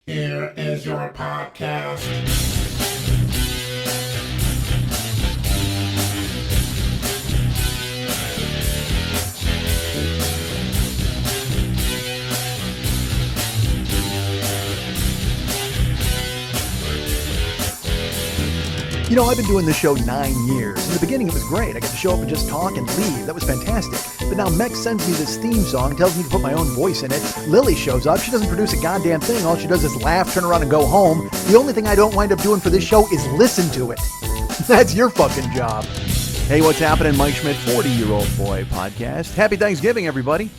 Here is your podcast. You know, I've been doing this show 9 years. In the beginning, it was great. I got to show up and just talk and leave. That was fantastic. But now Mex sends me this theme song, tells me to put my own voice in it. Lily shows up. She doesn't produce a goddamn thing. All she does is laugh, turn around, and go home. The only thing I don't wind up doing for this show is listen to it. That's your fucking job. Hey, what's happening? Mike Schmidt, 40-Year-Old Boy Podcast. Happy Thanksgiving, everybody.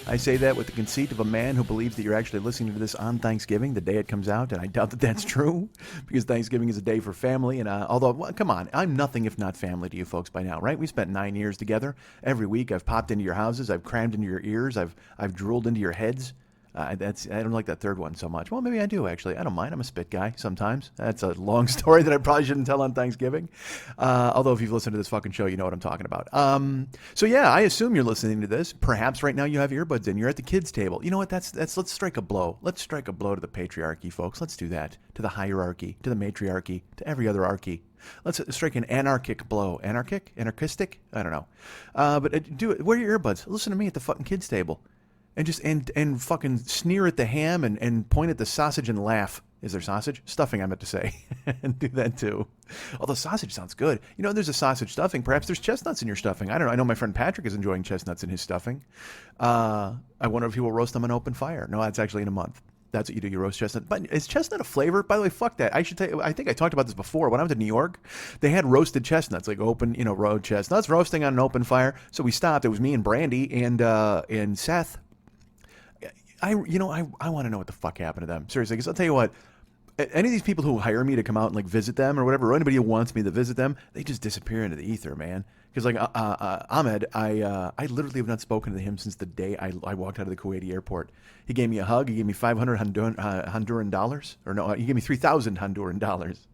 I say that with the conceit of a man who believes that you're actually listening to this on Thanksgiving, the day it comes out, and I doubt that that's true, because Thanksgiving is a day for family, and although, well, come on, I'm nothing if not family to you folks by now, right? We spent 9 years together. Every week I've popped into your houses, I've crammed into your ears, I've drooled into your heads. I don't like that third one so much. Well, maybe I do, actually. I don't mind. I'm a spit guy sometimes. That's a long story that I probably shouldn't tell on Thanksgiving. Although if you've listened to this fucking show, you know what I'm talking about. So yeah, I assume you're listening to this. Perhaps right now you have earbuds in. You're at the kids' table. You know what? Let's strike a blow. Let's strike a blow to the patriarchy, folks. Let's do that. To the hierarchy, to the matriarchy, to every other archy. Let's strike an anarchic blow. Anarchistic? I don't know. But do it. Wear your earbuds. Listen to me at the fucking kids' table. And just and fucking sneer at the ham and point at the sausage and laugh. Is there sausage? Stuffing, I meant to say. And do that too. Although sausage sounds good. You know, there's a sausage stuffing. Perhaps there's chestnuts in your stuffing. I don't know. I know my friend Patrick is enjoying chestnuts in his stuffing. I wonder if he will roast them on open fire. No, that's actually in a month. That's what you do. You roast chestnut. But is chestnut a flavor? By the way, fuck that. I should tell you, I think I talked about this before. When I was in New York, they had roasted chestnuts, like open, road chestnuts, roasting on an open fire. So we stopped. It was me and Brandy and Seth. I want to know what the fuck happened to them. Seriously, because I'll tell you what, any of these people who hire me to come out and like visit them or whatever, or anybody who wants me to visit them, they just disappear into the ether, man. Because like Ahmed, I literally have not spoken to him since the day I walked out of the Kuwaiti airport. He gave me a hug. He gave me 500 Honduran dollars. Or no, he gave me 3,000 Honduran dollars.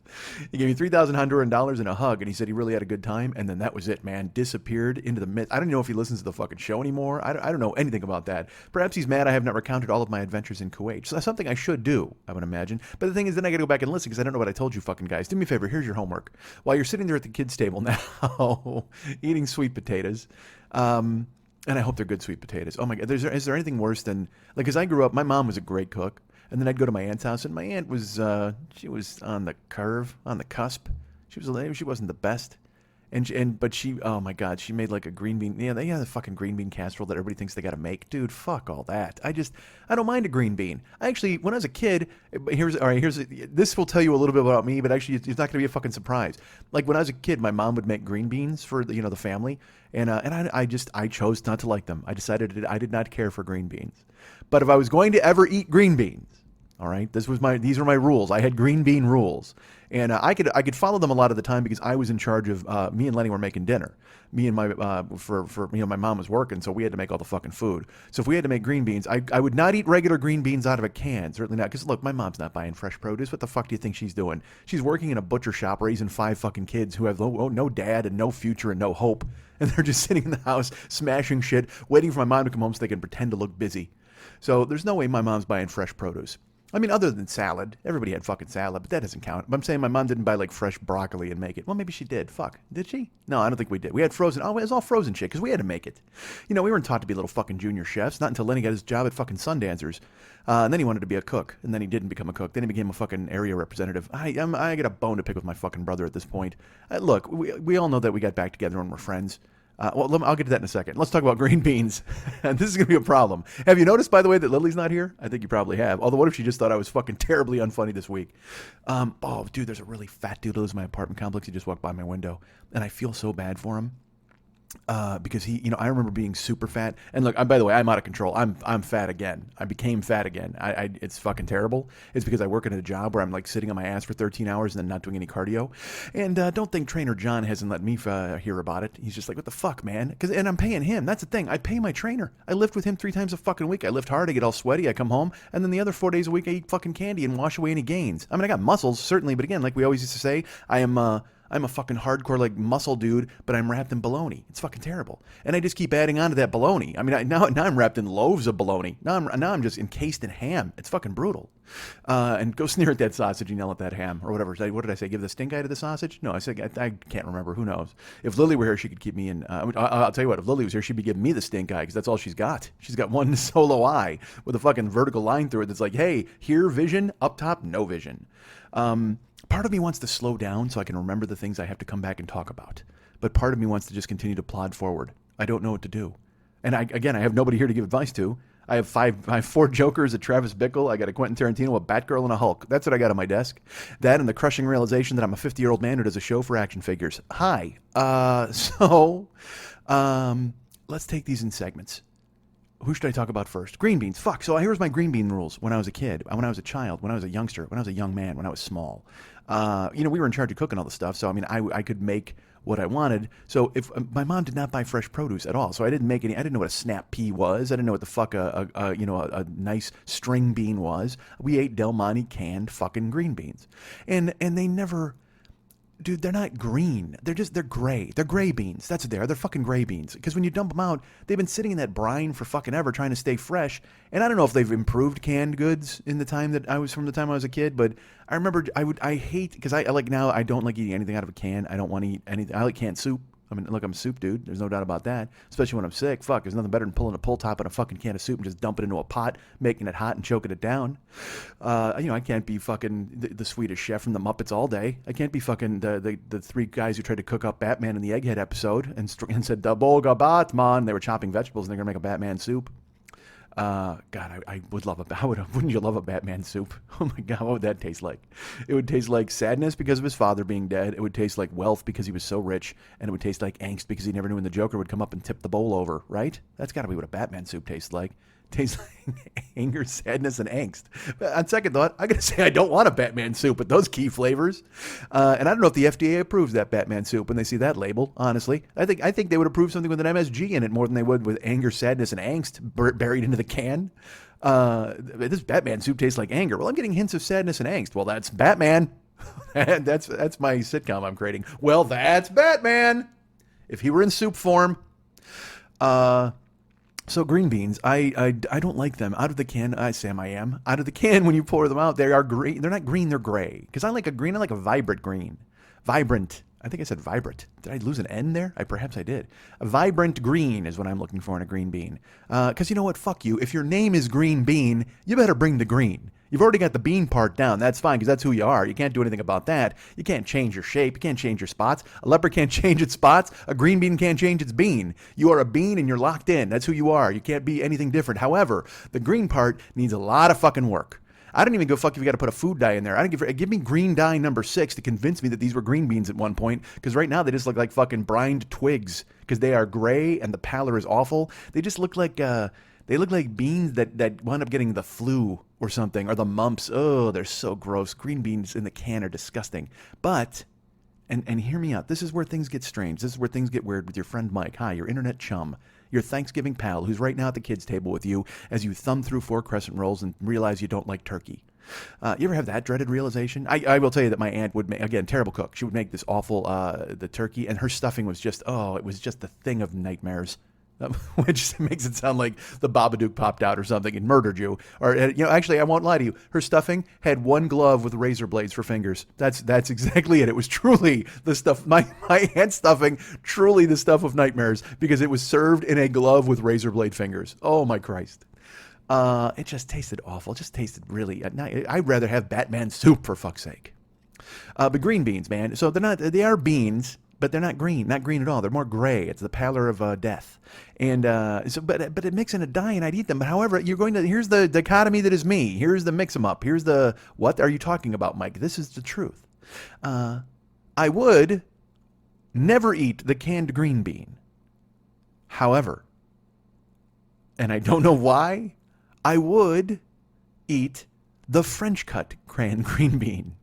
He gave me 3,000 Honduran dollars and a hug, and he said he really had a good time, and then that was it, man. Disappeared into the mist. I don't know if he listens to the fucking show anymore. I don't know anything about that. Perhaps he's mad I have not recounted all of my adventures in Kuwait. So that's something I should do, I would imagine. But the thing is, then I gotta go back and listen, because I don't know what I told you fucking guys. Do me a favor, here's your homework. While you're sitting there at the kids' table now, eating sweet potatoes, and I hope they're good sweet potatoes. Oh my God, is there anything worse than, like, because I grew up, my mom was a great cook. And then I'd go to my aunt's house, and my aunt was, she was on the curve, on the cusp. She wasn't the best. But she, oh my God, she made like a green bean, they have the fucking green bean casserole that everybody thinks they got to make. Dude, fuck all that. I don't mind a green bean. I actually, when I was a kid, this will tell you a little bit about me, but actually it's not going to be a fucking surprise. Like when I was a kid, my mom would make green beans for the family, and I chose not to like them. I decided I did not care for green beans. But if I was going to ever eat green beans, all right, these were my rules. I had green bean rules, and I could follow them a lot of the time because I was in charge of. Me and Lenny were making dinner. Me and my my mom was working, so we had to make all the fucking food. So if we had to make green beans, I would not eat regular green beans out of a can. Certainly not, because look, my mom's not buying fresh produce. What the fuck do you think she's doing? She's working in a butcher shop, raising 5 fucking kids who have no dad and no future and no hope, and they're just sitting in the house smashing shit, waiting for my mom to come home so they can pretend to look busy. So there's no way my mom's buying fresh produce. I mean, other than salad. Everybody had fucking salad, but that doesn't count. But I'm saying my mom didn't buy, like, fresh broccoli and make it. Well, maybe she did. Fuck. Did she? No, I don't think we did. We had frozen. Oh, it was all frozen shit, because we had to make it. We weren't taught to be little fucking junior chefs, not until Lenny got his job at fucking Sundancers. And then he wanted to be a cook, and then he didn't become a cook. Then he became a fucking area representative. I get a bone to pick with my fucking brother at this point. Look, we all know that we got back together and we're friends. I'll get to that in a second. Let's talk about green beans. And this is going to be a problem. Have you noticed, by the way, that Lily's not here? I think you probably have. Although, what if she just thought I was fucking terribly unfunny this week? Dude, there's a really fat dude who lives in my apartment complex. He just walked by my window. And I feel so bad for him. Because he, I remember being super fat. And look, by the way, I'm out of control. I'm fat again. I became fat again. It's fucking terrible. It's because I work at a job where I'm like sitting on my ass for 13 hours and then not doing any cardio. And don't think Trainer John hasn't let me hear about it. He's just like, what the fuck, man? And I'm paying him. That's the thing. I pay my trainer. I lift with him 3 times a fucking week. I lift hard. I get all sweaty. I come home. And then the other 4 days a week, I eat fucking candy and wash away any gains. I mean, I got muscles, certainly. But again, like we always used to say, I am I'm a fucking hardcore like muscle dude, but I'm wrapped in bologna. It's fucking terrible. And I just keep adding on to that bologna. I mean, now I'm wrapped in loaves of bologna. Now I'm just encased in ham. It's fucking brutal. And go sneer at that sausage and yell at that ham or whatever. What did I say? Give the stink eye to the sausage? No, I said I can't remember. Who knows? If Lily were here, she could keep me in. I'll tell you what. If Lily was here, she'd be giving me the stink eye because that's all she's got. She's got one solo eye with a fucking vertical line through it that's like, hey, here vision, up top no vision. Part of me wants to slow down so I can remember the things I have to come back and talk about. But part of me wants to just continue to plod forward. I don't know what to do. And I have nobody here to give advice to. I have 4 Jokers, a Travis Bickle. I got a Quentin Tarantino, a Batgirl, and a Hulk. That's what I got on my desk. That and the crushing realization that I'm a 50-year-old man who does a show for action figures. Hi. Let's take these in segments. Who should I talk about first? Green beans. Fuck. So here's my green bean rules when I was a kid, when I was a child, when I was a youngster, when I was a young man, when I was small. We were in charge of cooking all the stuff, so I mean, I could make what I wanted. So if my mom did not buy fresh produce at all, so I didn't make any. I didn't know what a snap pea was. I didn't know what the fuck a nice string bean was. We ate Del Monte canned fucking green beans, and they never. Dude, they're not green. They're gray. They're gray beans. That's what they are. They're fucking gray beans. Because when you dump them out, they've been sitting in that brine for fucking ever trying to stay fresh. And I don't know if they've improved canned goods from the time I was a kid, but I remember I hate, because I don't like eating anything out of a can. I don't want to eat anything. I like canned soup. I mean, look, I'm a soup dude. There's no doubt about that. Especially when I'm sick. Fuck, there's nothing better than pulling a pull top on a fucking can of soup and just dumping it into a pot, making it hot and choking it down. I can't be fucking the Swedish chef from the Muppets all day. I can't be fucking the 3 guys who tried to cook up Batman in the Egghead episode and said, "Da boga Batman." They were chopping vegetables and they're going to make a Batman soup. God, I would love wouldn't you love a Batman soup? Oh my God, what would that taste like? It would taste like sadness because of his father being dead. It would taste like wealth because he was so rich. And it would taste like angst because he never knew when the Joker would come up and tip the bowl over, right? That's got to be what a Batman soup tastes like. Tastes like anger, sadness, and angst. But on second thought, I gotta say I don't want a Batman soup with those key flavors. And I don't know if the FDA approves that Batman soup when they see that label. Honestly, I think they would approve something with an MSG in it more than they would with anger, sadness, and angst buried into the can. This Batman soup tastes like anger. Well, I'm getting hints of sadness and angst. Well, that's Batman. that's my sitcom I'm creating. Well, that's Batman. If he were in soup form. So green beans, I don't like them out of the can. Sam, I am out of the can. When you pour them out, they are green. They're not green. They're gray. Because I like a green. I like a vibrant green. Vibrant. I think I said vibrant. Did I lose an N there? Perhaps I did. A vibrant green is what I'm looking for in a green bean. Because you know what? Fuck you. If your name is Green Bean, you better bring the green. You've already got the bean part down. That's fine because that's who you are. You can't do anything about that. You can't change your shape. You can't change your spots. A leopard can't change its spots. A green bean can't change its bean. You are a bean and you're locked in. That's who you are. You can't be anything different. However, the green part needs a lot of fucking work. I don't even go fuck if you got to put a food dye in there. I don't give me green dye number 6 to convince me that these were green beans at one point, because right now they just look like fucking brined twigs because they are gray and the pallor is awful. They just look like beans that wind up getting the flu or something, or the mumps. Oh, they're so gross. Green beans in the can are disgusting. But and hear me out. This is where things get strange. This is where things get weird with your friend Mike. Hi, your internet chum. Your Thanksgiving pal who's right now at the kids' table with you as you thumb through 4 crescent rolls and realize you don't like turkey. You ever have that dreaded realization? I will tell you that my aunt would make, again, terrible cook. She would make this awful, the turkey, and her stuffing was just, it was just the thing of nightmares. Which makes it sound like the Babadook popped out or something and murdered you. Or, actually, I won't lie to you. Her stuffing had 1 glove with razor blades for fingers. That's exactly it. It was truly the stuff, my aunt's stuffing, truly the stuff of nightmares, because it was served in a glove with razor blade fingers. Oh, my Christ. It just tasted awful. It just tasted really, I'd rather have Batman soup, for fuck's sake. But green beans, man. So they are beans, but they're not green at all. They're more gray. It's the pallor of death. And but it mix in a dye and I'd eat them. But however, here's the dichotomy that is me. Here's the mix them up. Here's the, what are you talking about, Mike? This is the truth. I would never eat the canned green bean. However, and I don't know why, I would eat the French cut canned green bean.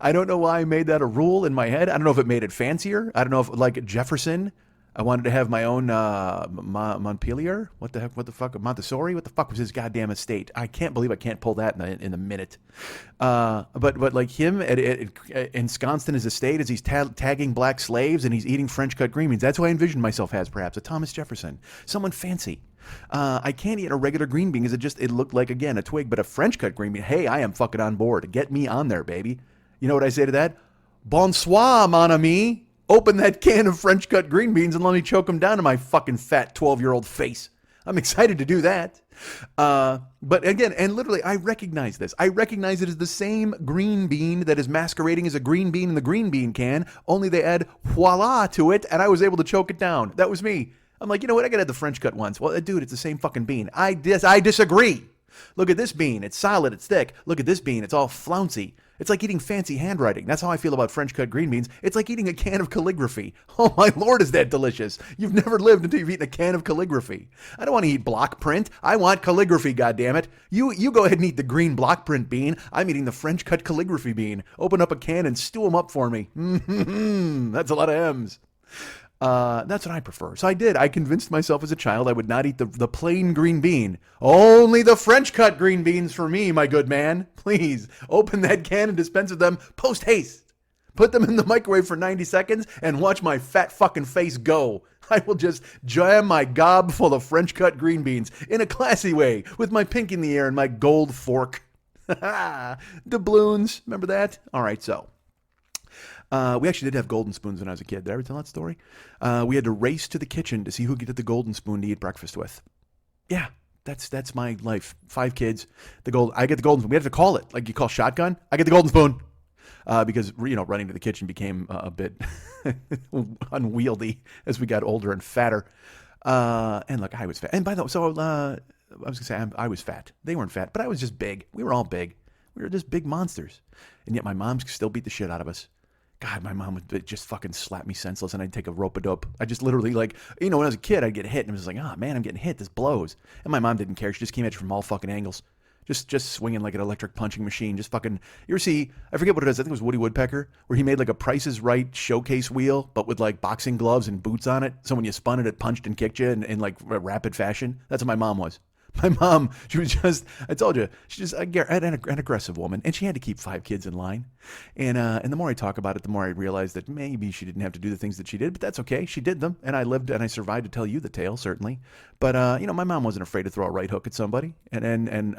I don't know why I made that a rule in my head. I don't know if it made it fancier. I don't know if, like Jefferson, I wanted to have my own Montpelier. What the heck? What the fuck? Montessori? What the fuck was his goddamn estate? I can't believe I can't pull that in a minute. But like him ensconced in his estate as he's tagging black slaves and he's eating French cut green beans. That's who I envisioned myself as, perhaps a Thomas Jefferson, someone fancy. I can't eat a regular green bean because it looked like, again, a twig, but a French cut green bean. Hey, I am fucking on board. Get me on there, baby. You know what I say to that? Bonsoir, mon ami. Open that can of French cut green beans and let me choke them down to my fucking fat 12-year-old face. I'm excited to do that. But again, and literally, I recognize this. I recognize it as the same green bean that is masquerading as a green bean in the green bean can, only they add voila to it, and I was able to choke it down. That was me. I'm like, you know what? I gotta have the French cut ones. Well, dude, it's the same fucking bean. I disagree. Look at this bean. It's solid. It's thick. Look at this bean. It's all flouncy. It's like eating fancy handwriting. That's how I feel about French cut green beans. It's like eating a can of calligraphy. Oh my Lord, is that delicious. You've never lived until you've eaten a can of calligraphy. I don't want to eat block print. I want calligraphy, goddammit. You go ahead and eat the green block print bean. I'm eating the French cut calligraphy bean. Open up a can and stew them up for me. That's a lot of M's. That's what I prefer. So I did. I convinced myself as a child I would not eat the plain green bean. Only the French cut green beans for me, my good man. Please open that can and dispense of them post haste. Put them in the microwave for 90 seconds and watch my fat fucking face go. I will just jam my gob full of French cut green beans in a classy way with my pink in the air and my gold fork. Doubloons. Remember that? All right, so. We actually did have golden spoons when I was a kid. Did I ever tell that story? We had to race to the kitchen to see who could get the golden spoon to eat breakfast with. Yeah, that's my life. 5 kids. I get the golden spoon. We have to call it like you call shotgun. I get the golden spoon because running to the kitchen became a bit unwieldy as we got older and fatter. And look, I was fat. And by the way, so I was gonna say I was fat. They weren't fat, but I was just big. We were all big. We were just big monsters, and yet my mom still beat the shit out of us. God, my mom would just fucking slap me senseless, and I'd take a rope-a-dope. I just literally, when I was a kid, I'd get hit, and it was like, oh, man, I'm getting hit. This blows. And my mom didn't care. She just came at you from all fucking angles. Just swinging like an electric punching machine. Just fucking, you ever see, I forget what it is. I think it was Woody Woodpecker, where he made like a Price is Right showcase wheel, but with like boxing gloves and boots on it. So when you spun it, it punched and kicked you in like rapid fashion. That's what my mom was. My mom, she was just, I told you, she's just an aggressive woman, and she had to keep 5 kids in line. And the more I talk about it, the more I realize that maybe she didn't have to do the things that she did, but that's okay. She did them, and I lived and I survived to tell you the tale, certainly. But, my mom wasn't afraid to throw a right hook at somebody, and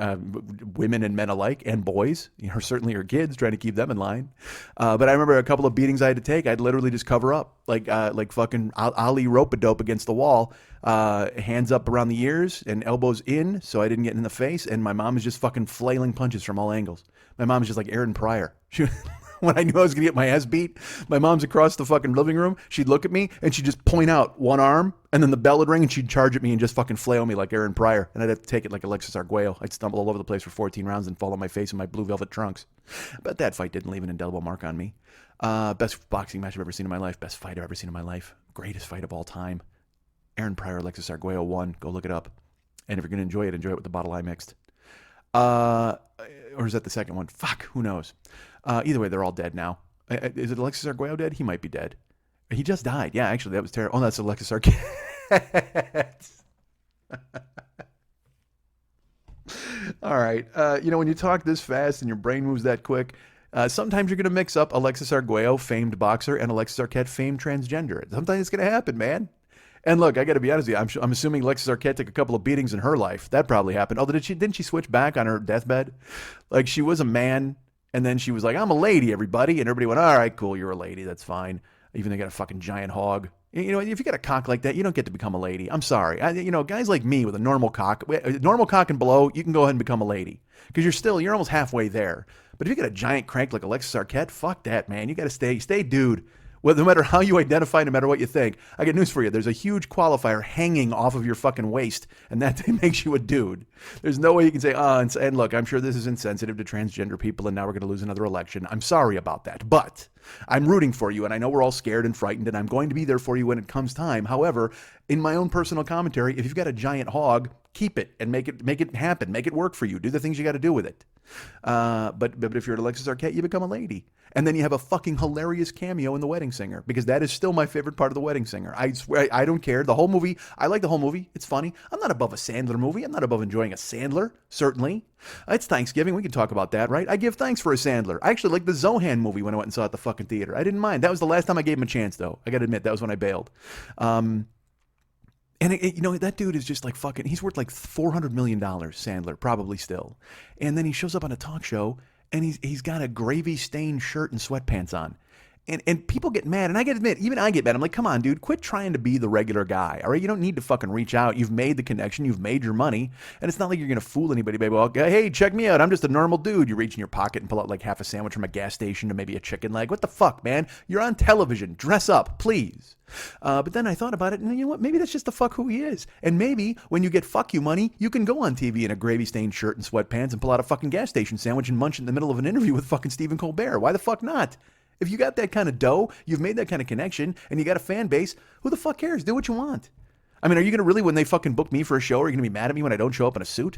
women and men alike, and boys, certainly her kids, trying to keep them in line. But I remember a couple of beatings I had to take. I'd literally just cover up, like fucking Ali rope-a-dope against the wall. Hands up around the ears and elbows in so I didn't get in the face, and my mom was just fucking flailing punches from all angles. My mom was just like Aaron Pryor. When I knew I was going to get my ass beat, my mom's across the fucking living room. She'd look at me and she'd just point out one arm, and then the bell would ring and she'd charge at me and just fucking flail me like Aaron Pryor. And I'd have to take it like Alexis Arguello. I'd stumble all over the place for 14 rounds and fall on my face in my blue velvet trunks. But that fight didn't leave an indelible mark on me. Best boxing match I've ever seen in my life. Best fight I've ever seen in my life. Greatest fight of all time. Aaron Pryor, Alexis Arguello won. Go look it up. And if you're going to enjoy it with the bottle I mixed. Or is that the second one? Fuck, who knows? Either way, they're all dead now. Is it Alexis Arguello dead? He might be dead. He just died. Yeah, actually, that was terrible. Oh, that's Alexis Arquette. All right. When you talk this fast and your brain moves that quick, sometimes you're going to mix up Alexis Arguello, famed boxer, and Alexis Arquette, famed transgender. Sometimes it's going to happen, man. And look, I got to be honest with you. I'm assuming Alexis Arquette took a couple of beatings in her life. That probably happened. Although didn't she switch back on her deathbed? Like she was a man, and then she was like, "I'm a lady, everybody," and everybody went, "All right, cool, you're a lady. That's fine." Even they got a fucking giant hog. If you got a cock like that, you don't get to become a lady. I'm sorry. Guys like me with a normal cock and below, you can go ahead and become a lady because you're almost halfway there. But if you got a giant crank like Alexis Arquette, fuck that, man. You got to stay dude. Well, no matter how you identify, no matter what you think, I got news for you. There's a huge qualifier hanging off of your fucking waist, and that makes you a dude. There's no way you can say, and look, I'm sure this is insensitive to transgender people, and now we're going to lose another election. I'm sorry about that, but I'm rooting for you, and I know we're all scared and frightened, and I'm going to be there for you when it comes time. However, in my own personal commentary, if you've got a giant hog, keep it and make it happen. Make it work for you. Do the things you got to do with it. But if you're at Alexis Arquette, you become a lady. And then you have a fucking hilarious cameo in The Wedding Singer, because that is still my favorite part of The Wedding Singer. I swear, I don't care. The whole movie, I like the whole movie. It's funny. I'm not above a Sandler movie. I'm not above enjoying a Sandler, certainly. It's Thanksgiving. We can talk about that, right? I give thanks for a Sandler. I actually liked the Zohan movie when I went and saw it at the fucking theater. I didn't mind. That was the last time I gave him a chance, though. I got to admit, that was when I bailed. And that dude is just like fucking, he's worth like $400 million, Sandler, probably still. And then he shows up on a talk show and he's got a gravy-stained shirt and sweatpants on. And people get mad, and I gotta admit, even I get mad. I'm like, come on, dude, quit trying to be the regular guy, all right? You don't need to fucking reach out. You've made the connection. You've made your money. And it's not like you're going to fool anybody, baby. Well, hey, check me out. I'm just a normal dude. You reach in your pocket and pull out like half a sandwich from a gas station to maybe a chicken leg. What the fuck, man? You're on television. Dress up, please. But then I thought about it, and you know what? Maybe that's just the fuck who he is. And maybe when you get fuck you money, you can go on TV in a gravy-stained shirt and sweatpants and pull out a fucking gas station sandwich and munch in the middle of an interview with fucking Stephen Colbert. Why the fuck not? If you got that kind of dough, you've made that kind of connection, and you got a fan base, who the fuck cares? Do what you want. I mean, are you going to really, when they fucking book me for a show, are you going to be mad at me when I don't show up in a suit?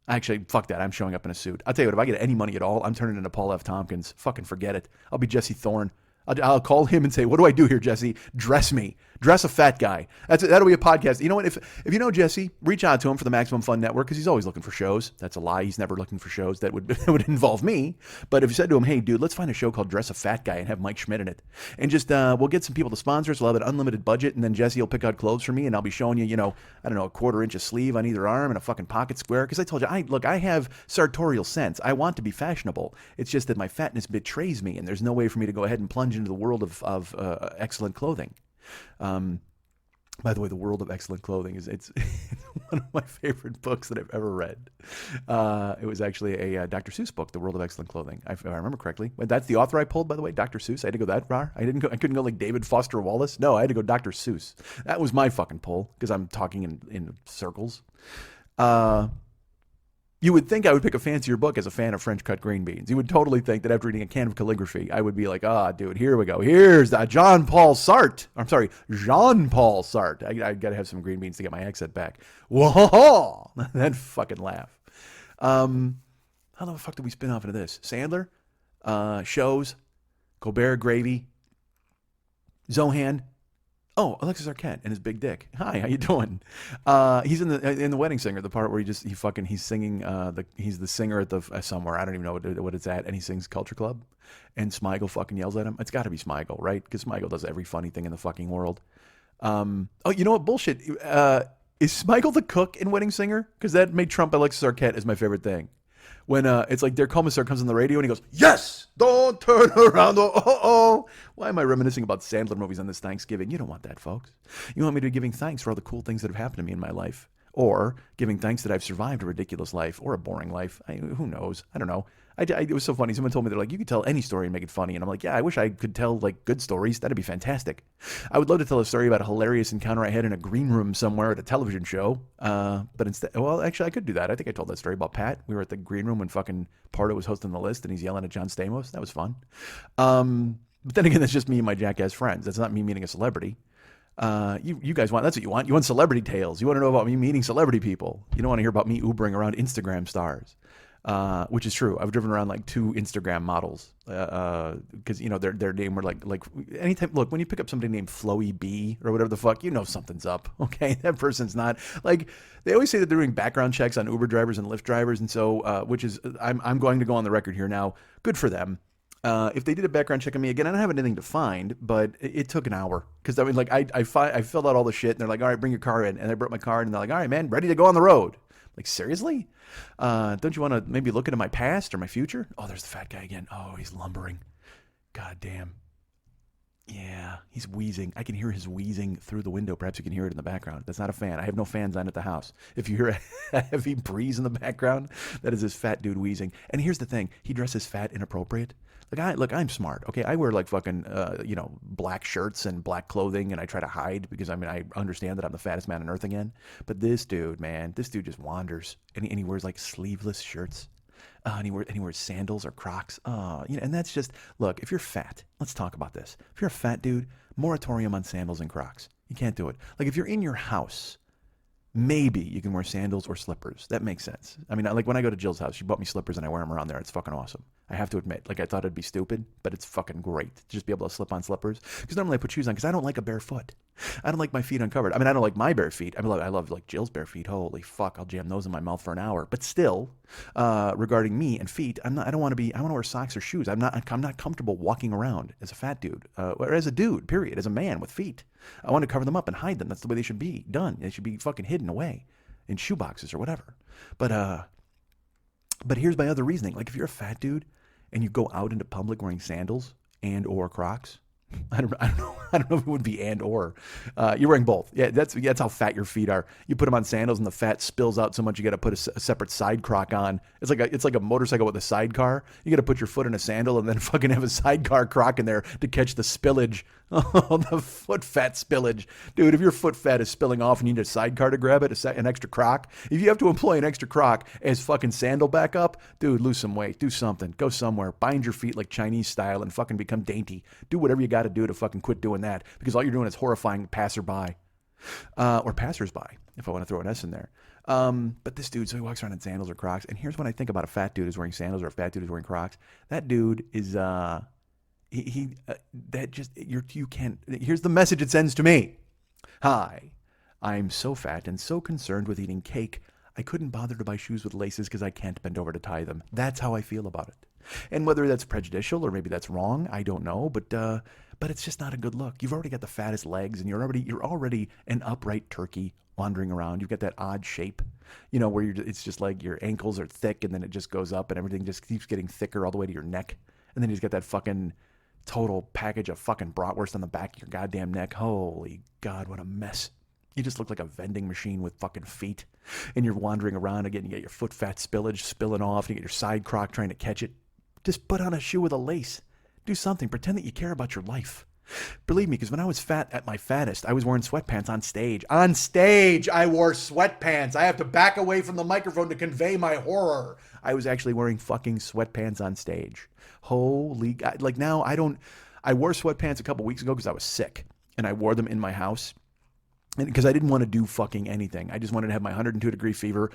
Actually, fuck that. I'm showing up in a suit. I'll tell you what, if I get any money at all, I'm turning into Paul F. Tompkins. Fucking forget it. I'll be Jesse Thorne. I'll call him and say, what do I do here, Jesse? Dress me. Dress a fat guy. That'll be a podcast. You know what? If you know Jesse, reach out to him for the Maximum Fun Network, because he's always looking for shows. That's a lie. He's never looking for shows that would involve me. But if you said to him, hey, dude, let's find a show called Dress a Fat Guy and have Mike Schmidt in it. And just we'll get some people to sponsor us. We'll have an unlimited budget. And then Jesse will pick out clothes for me. And I'll be showing you, I don't know, a 1/4 inch of sleeve on either arm and a fucking pocket square. Because I told you, I have sartorial sense. I want to be fashionable. It's just that my fatness betrays me. And there's no way for me to go ahead and plunge into the world of excellent clothing. By the way, The World of Excellent Clothing it's one of my favorite books that I've ever read. It was actually a Dr. Seuss book, The World of Excellent Clothing, if I remember correctly. That's the author I pulled, by the way, Dr. Seuss. I had to go that far. I couldn't go like David Foster Wallace. No, I had to go Dr. Seuss. That was my fucking pull, because I'm talking in circles. You would think I would pick a fancier book as a fan of French cut green beans. You would totally think that after reading a can of calligraphy, I would be like, dude, here we go. Here's Jean-Paul Sartre. Jean-Paul Sartre. I got to have some green beans to get my accent back. Whoa! That fucking laugh. How the fuck did we spin off into this? Sandler, shows, Colbert Gravy, Zohan. Oh, Alexis Arquette and his big dick. Hi, how you doing? He's in the Wedding Singer, the part where he's singing. He's the singer at the somewhere. I don't even know what it's at, and he sings Culture Club, and Smigel fucking yells at him. It's got to be Smigel, right? Because Smigel does every funny thing in the fucking world. Oh, you know what? Bullshit. Is Smigel the cook in Wedding Singer? Because that made trump Alexis Arquette as my favorite thing. When it's like their commissar comes on the radio and he goes, yes, don't turn around. Oh. Why am I reminiscing about Sandler movies on this Thanksgiving? You don't want that, folks. You want me to be giving thanks for all the cool things that have happened to me in my life, or giving thanks that I've survived a ridiculous life or a boring life. Who knows? I don't know. It was so funny. Someone told me, they're like, you could tell any story and make it funny. And I'm like, yeah, I wish I could tell like good stories. That'd be fantastic. I would love to tell a story about a hilarious encounter I had in a green room somewhere at a television show. But instead, well, actually, I could do that. I think I told that story about Pat. We were at the green room when fucking Pardo was hosting the list and he's yelling at John Stamos. That was fun. But then again, that's just me and my jackass friends. That's not me meeting a celebrity. You guys that's what you want. You want celebrity tales. You want to know about me meeting celebrity people. You don't want to hear about me Ubering around Instagram stars. Which is true. I've driven around like 2 Instagram models, because their name were like anytime. Look, when you pick up somebody named Floey B or whatever the fuck, something's up. Okay, that person's not like, they always say that they're doing background checks on Uber drivers and Lyft drivers, and so which is I'm going to go on the record here now. Good for them. If they did a background check on me again, I don't have anything to find, but it took an hour, because I mean, like I filled out all the shit, and they're like, all right, bring your car in, and I brought my car in, and they're like, all right, man, ready to go on the road. Like, seriously? Don't you want to maybe look into my past or my future? Oh, there's the fat guy again. Oh, he's lumbering. God damn. Yeah, he's wheezing. I can hear his wheezing through the window. Perhaps you can hear it in the background. That's not a fan. I have no fans on at the house. If you hear a heavy breeze in the background, that is this fat dude wheezing. And here's the thing. He dresses fat inappropriate. I'm smart. Okay, I wear like fucking, black shirts and black clothing, and I try to hide because I understand that I'm the fattest man on earth again. But this dude, man, just wanders, and he wears like sleeveless shirts, and he wears sandals or Crocs. And that's just, look, if you're fat, let's talk about this. If you're a fat dude, moratorium on sandals and Crocs. You can't do it. Like if you're in your house, maybe you can wear sandals or slippers. That makes sense. I mean, like when I go to Jill's house, she bought me slippers and I wear them around there. It's fucking awesome. I have to admit, like I thought it'd be stupid, but it's fucking great to just be able to slip on slippers. Because normally I put shoes on because I don't like a bare foot. I don't like my feet uncovered. I mean, I don't like my bare feet. I mean, I love like Jill's bare feet. Holy fuck, I'll jam those in my mouth for an hour. But still, regarding me and feet, I don't want to be. I want to wear socks or shoes. I'm not comfortable walking around as a fat dude or as a dude. Period. As a man with feet, I want to cover them up and hide them. That's the way they should be done. They should be fucking hidden away in shoe boxes or whatever. But here's my other reasoning. Like if you're a fat dude and you go out into public wearing sandals and or Crocs, I don't know if it would be and or. You're wearing both. Yeah, that's how fat your feet are. You put them on sandals and the fat spills out so much you got to put a separate side croc on. It's like a motorcycle with a sidecar. You got to put your foot in a sandal and then fucking have a sidecar croc in there to catch the spillage. Oh, the foot fat spillage. Dude, if your foot fat is spilling off and you need a sidecar to grab it, an extra croc, if you have to employ an extra croc as fucking sandal backup, dude, lose some weight. Do something. Go somewhere. Bind your feet like Chinese style and fucking become dainty. Do whatever you got to do to fucking quit doing that because all you're doing is horrifying passerby or passersby, if I want to throw an S in there. But this dude, so he walks around in sandals or Crocs. And here's when I think about a fat dude who's wearing sandals or a fat dude who's wearing Crocs. That dude is, you can't, here's the message it sends to me. Hi, I'm so fat and so concerned with eating cake, I couldn't bother to buy shoes with laces because I can't bend over to tie them. That's how I feel about it. And whether that's prejudicial or maybe that's wrong, I don't know, but it's just not a good look. You've already got the fattest legs and you're already an upright turkey wandering around. You've got that odd shape, where it's just like your ankles are thick and then it just goes up and everything just keeps getting thicker all the way to your neck. And then you just got that fucking total package of fucking bratwurst on the back of your goddamn neck. Holy God, what a mess. You just look like a vending machine with fucking feet. And you're wandering around again. You get your foot fat spillage spilling off. And you get your side croc trying to catch it. Just put on a shoe with a lace. Do something. Pretend that you care about your life. Believe me, because when I was fat at my fattest, I was wearing sweatpants on stage. On stage, I wore sweatpants. I have to back away from the microphone to convey my horror. I was actually wearing fucking sweatpants on stage. Holy God. Like now, I wore sweatpants a couple weeks ago because I was sick. And I wore them in my house. Because I didn't want to do fucking anything. I just wanted to have my 102-degree fever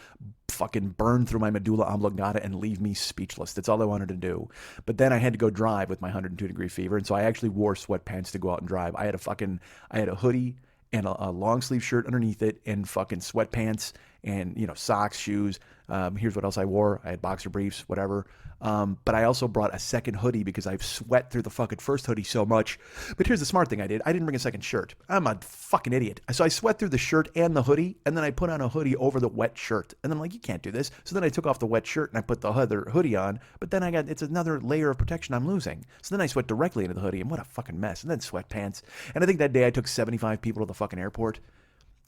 fucking burn through my medulla oblongata and leave me speechless. That's all I wanted to do. But then I had to go drive with my 102-degree fever, and so I actually wore sweatpants to go out and drive. I had a hoodie and a long sleeve shirt underneath it and fucking sweatpants and, socks, shoes. Here's what else I wore. I had boxer briefs, whatever. But I also brought a second hoodie because I've sweat through the fucking first hoodie so much. But here's the smart thing I did. I didn't bring a second shirt. I'm a fucking idiot. So I sweat through the shirt and the hoodie, and then I put on a hoodie over the wet shirt. And then I'm like, you can't do this. So then I took off the wet shirt and I put the other hoodie on. But then it's another layer of protection I'm losing. So then I sweat directly into the hoodie, and what a fucking mess. And then sweatpants. And I think that day I took 75 people to the fucking airport.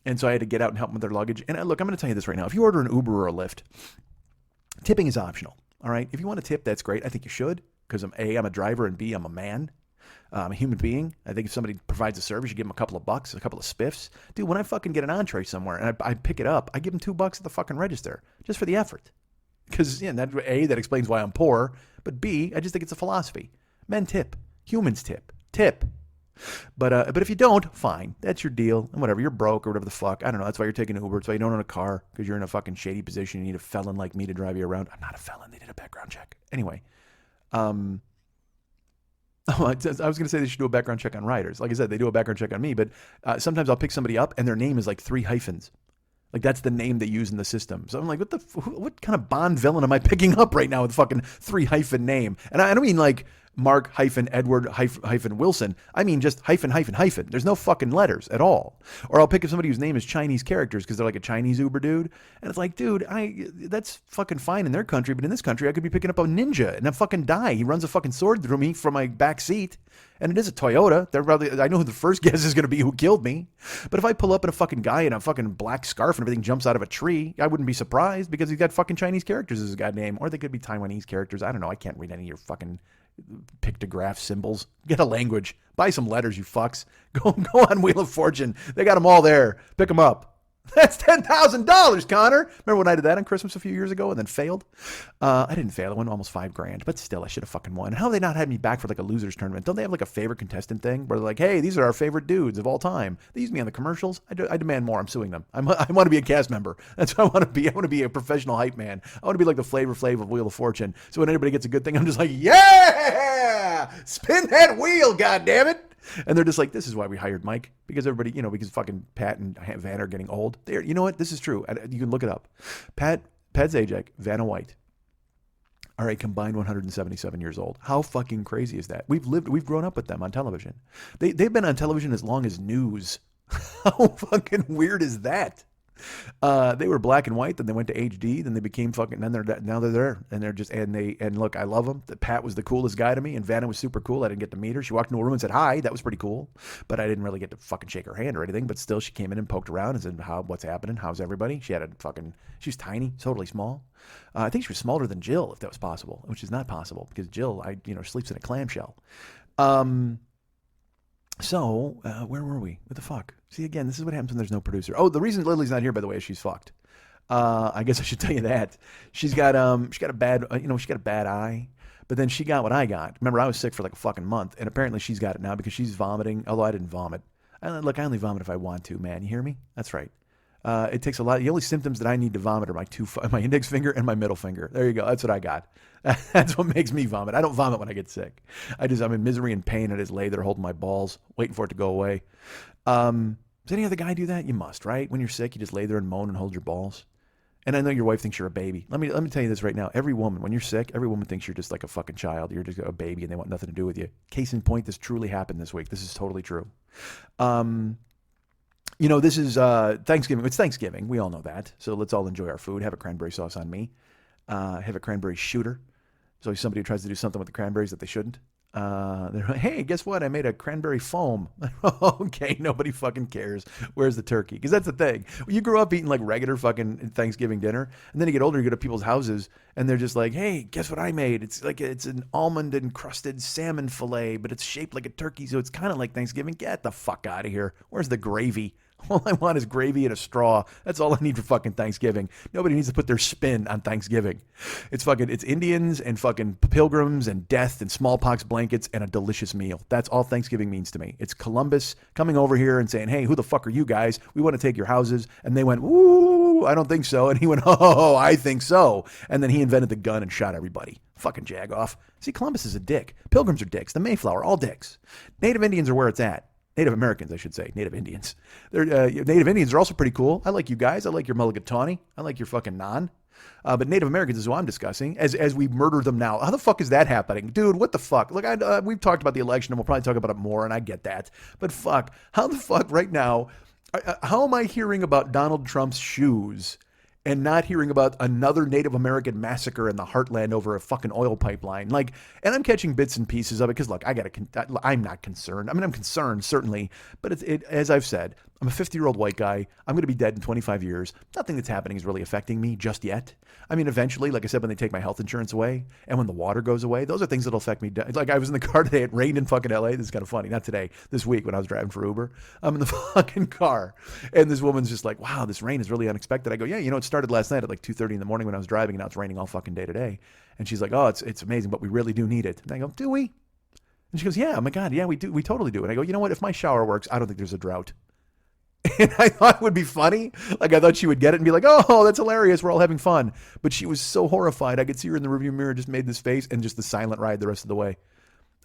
And so I had to get out and help them with their luggage. And look, I'm going to tell you this right now. If you order an Uber or a Lyft, tipping is optional. All right. If you want to tip, that's great. I think you should because I'm a driver and B, I'm a man. I'm a human being. I think if somebody provides a service, you give them a couple of bucks, a couple of spiffs. Dude, when I fucking get an entree somewhere and I pick it up, I give them $2 at the fucking register just for the effort. Because that explains why I'm poor. But B, I just think it's a philosophy. Men tip. Humans tip. Tip. But if you don't, fine. That's your deal. And whatever, you're broke or whatever the fuck. I don't know. That's why you're taking an Uber. It's why you don't own a car because you're in a fucking shady position. You need a felon like me to drive you around. I'm not a felon. They did a background check. Anyway. I was going to say they should do a background check on riders. Like I said, they do a background check on me. But sometimes I'll pick somebody up and their name is like 3 hyphens. Like that's the name they use in the system. So I'm like, what kind of Bond villain am I picking up right now with a fucking 3 hyphen name? And I don't mean like Mark hyphen Edward hyphen Wilson. I mean just hyphen hyphen hyphen. There's no fucking letters at all. Or I'll pick up somebody whose name is Chinese characters because they're like a Chinese Uber dude. And it's like, dude, that's fucking fine in their country, but in this country I could be picking up a ninja and I fucking die. He runs a fucking sword through me from my back seat. And it is a Toyota. I know who the first guess is going to be who killed me. But if I pull up and a fucking guy in a fucking black scarf and everything jumps out of a tree, I wouldn't be surprised because he's got fucking Chinese characters as his goddamn. Or they could be Taiwanese characters. I don't know. I can't read any of your fucking pictograph symbols. Get a language. Buy some letters, you fucks. Go on Wheel of Fortune. They got them all there. Pick them up. That's $10,000, Connor. Remember when I did that on Christmas a few years ago and then failed? I didn't fail. I won almost $5,000, but still, I should have fucking won. How have they not had me back for like a losers tournament? Don't they have like a favorite contestant thing where they're like, hey, these are our favorite dudes of all time? They use me on the commercials. I demand more. I'm suing them. I want to be a cast member. That's what I want to be. I want to be a professional hype man. I want to be like the Flavor Flav of Wheel of Fortune. So when anybody gets a good thing, I'm just like, yeah, spin that wheel, goddammit. And they're just like, this is why we hired Mike, because everybody, because fucking Pat and Van are getting old. You know what? This is true. You can look it up. Pat Zajac, Vanna White are a combined 177 years old. How fucking crazy is that? We've grown up with them on television. They've been on television as long as news. How fucking weird is that? They were black and white, then they went to HD, then they became fucking, now they're there, and they're just, and look, I love them. Pat was the coolest guy to me, and Vanna was super cool. I didn't get to meet her. She walked into a room and said hi. That was pretty cool, but I didn't really get to fucking shake her hand or anything, but still, she came in and poked around and said, what's happening? How's everybody? She was tiny, totally small. I think she was smaller than Jill, if that was possible, which is not possible, because Jill, sleeps in a clamshell. So, where were we? What the fuck? See, again, this is what happens when there's no producer. Oh, the reason Lily's not here, by the way, is she's fucked. I guess I should tell you that. She's got a bad eye, but then she got what I got. Remember, I was sick for like a fucking month, and apparently she's got it now because she's vomiting, although I didn't vomit. Look, I only vomit if I want to, man. You hear me? That's right. It takes a lot. The only symptoms that I need to vomit are my index finger and my middle finger. There you go. That's what I got. That's what makes me vomit. I don't vomit when I get sick. I'm in misery and pain. I just lay there holding my balls, waiting for it to go away. Does any other guy do that? You must, right? When you're sick, you just lay there and moan and hold your balls. And I know your wife thinks you're a baby. Let me tell you this right now. Every woman, when you're sick, every woman thinks you're just like a fucking child. You're just a baby and they want nothing to do with you. Case in point, this truly happened this week. This is totally true. This is Thanksgiving. It's Thanksgiving. We all know that. So let's all enjoy our food. Have a cranberry sauce on me. Have a cranberry shooter. So somebody who tries to do something with the cranberries that they shouldn't. They're like, hey, guess what? I made a cranberry foam. Okay, nobody fucking cares. Where's the turkey? Because that's the thing. You grow up eating like regular fucking Thanksgiving dinner, and then you get older, you go to people's houses, and they're just like, hey, guess what I made? It's an almond encrusted salmon fillet, but it's shaped like a turkey, so it's kind of like Thanksgiving. Get the fuck out of here. Where's the gravy? All I want is gravy and a straw. That's all I need for fucking Thanksgiving. Nobody needs to put their spin on Thanksgiving. It's Indians and fucking pilgrims and death and smallpox blankets and a delicious meal. That's all Thanksgiving means to me. It's Columbus coming over here and saying, hey, who the fuck are you guys? We want to take your houses. And they went, ooh, I don't think so. And he went, oh, I think so. And then he invented the gun and shot everybody. Fucking jagoff. See, Columbus is a dick. Pilgrims are dicks. The Mayflower, all dicks. Native Indians are where it's at. Native Americans, I should say. Native Indians. Native Indians are also pretty cool. I like you guys. I like your mulligatawny. I like your fucking non. But Native Americans is who I'm discussing as we murder them now. How the fuck is that happening? Dude, what the fuck? Look, we've talked about the election and we'll probably talk about it more, and I get that. But fuck, how the fuck right now, how am I hearing about Donald Trump's shoes and not hearing about another Native American massacre in the heartland over a fucking oil pipeline? Like, and I'm catching bits and pieces of it because, look, I'm not concerned. I mean, I'm concerned, certainly, but as I've said, I'm a 50-year-old white guy. I'm going to be dead in 25 years. Nothing that's happening is really affecting me just yet. I mean, eventually, like I said, when they take my health insurance away and when the water goes away, those are things that'll affect me. Like, I was in the car today. It rained in fucking LA. This is kind of funny. Not today. This week when I was driving for Uber. I'm in the fucking car. And this woman's just like, wow, this rain is really unexpected. I go, yeah, it started last night at like 2:30 in the morning when I was driving, and now it's raining all fucking day today. And she's like, oh, it's amazing, but we really do need it. And I go, do we? And she goes, yeah, oh my God, yeah, we do. We totally do. And I go, you know what? If my shower works, I don't think there's a drought. And I thought it would be funny. Like, I thought she would get it and be like, oh, that's hilarious. We're all having fun. But she was so horrified. I could see her in the rearview mirror, just made this face and just the silent ride the rest of the way.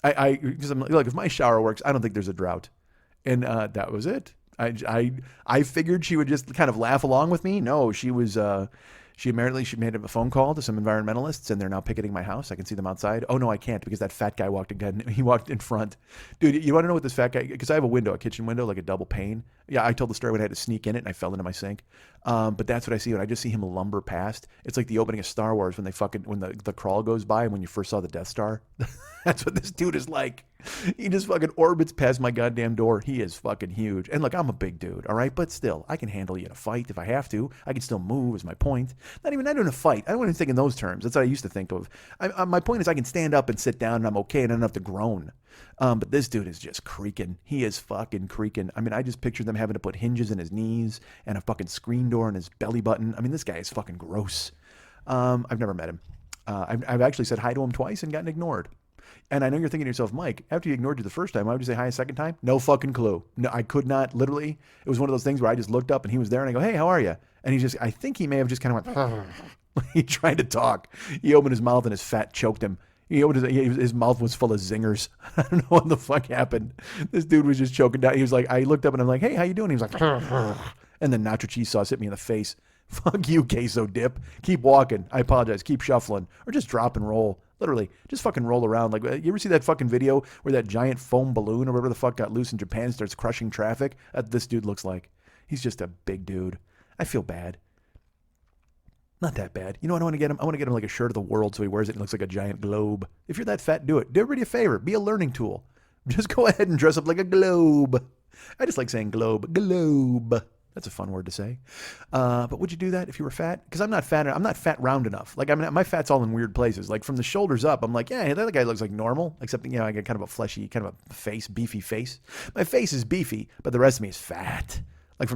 Because I'm like, if my shower works, I don't think there's a drought. And that was it. I figured she would just kind of laugh along with me. No, she was... She made a phone call to some environmentalists, and they're now picketing my house. I can see them outside. Oh, no, I can't, because that fat guy walked again. He walked in front. Dude, you want to know what this fat guy... Because I have a kitchen window, like a double pane. Yeah, I told the story when I had to sneak in it, and I fell into my sink. But that's what I see when I just see him lumber past. It's like the opening of Star Wars when the crawl goes by and when you first saw the Death Star. That's what this dude is like. He just fucking orbits past my goddamn door. He is fucking huge. And look, I'm a big dude, all right? But still, I can handle you in a fight if I have to. I can still move, is my point. Not in a fight. I don't even think in those terms. That's what I used to think of. My point is I can stand up and sit down and I'm okay and I don't have to groan. But this dude is just creaking. He is fucking creaking. I mean, I just picture them having to put hinges in his knees and a fucking screen door in his belly button. I mean, this guy is fucking gross. I've never met him. I've actually said hi to him twice and gotten ignored. And I know you're thinking to yourself, Mike, after he ignored you the first time, why would you say hi a second time? No fucking clue. No, I could not, literally. It was one of those things where I just looked up and he was there and I go, hey, how are you? And I think he may have just kind of went, he tried to talk. He opened his mouth and his fat choked him. His mouth was full of zingers. I don't know what the fuck happened. This dude was just choking down. He was like, I looked up and I'm like, hey, how you doing? He was like, and then nacho cheese sauce hit me in the face. Fuck you, queso dip. Keep walking. I apologize. Keep shuffling. Or just drop and roll. Literally, just fucking roll around. Like, you ever see that fucking video where that giant foam balloon or whatever the fuck got loose in Japan and starts crushing traffic? This dude looks like. He's just a big dude. I feel bad. Not that bad. You know what I want to get him? I want to get him like a shirt of the world so he wears it and looks like a giant globe. If you're that fat, do it. Do everybody a favor. Be a learning tool. Just go ahead and dress up like a globe. I just like saying globe. Globe. That's a fun word to say. But would you do that if you were fat? Because I'm not fat. I'm not fat round enough. Like, I mean, my fat's all in weird places. Like from the shoulders up, I'm like, yeah, that guy looks like normal. Except, I got kind of a fleshy, kind of a face, beefy face. My face is beefy, but the rest of me is fat. Like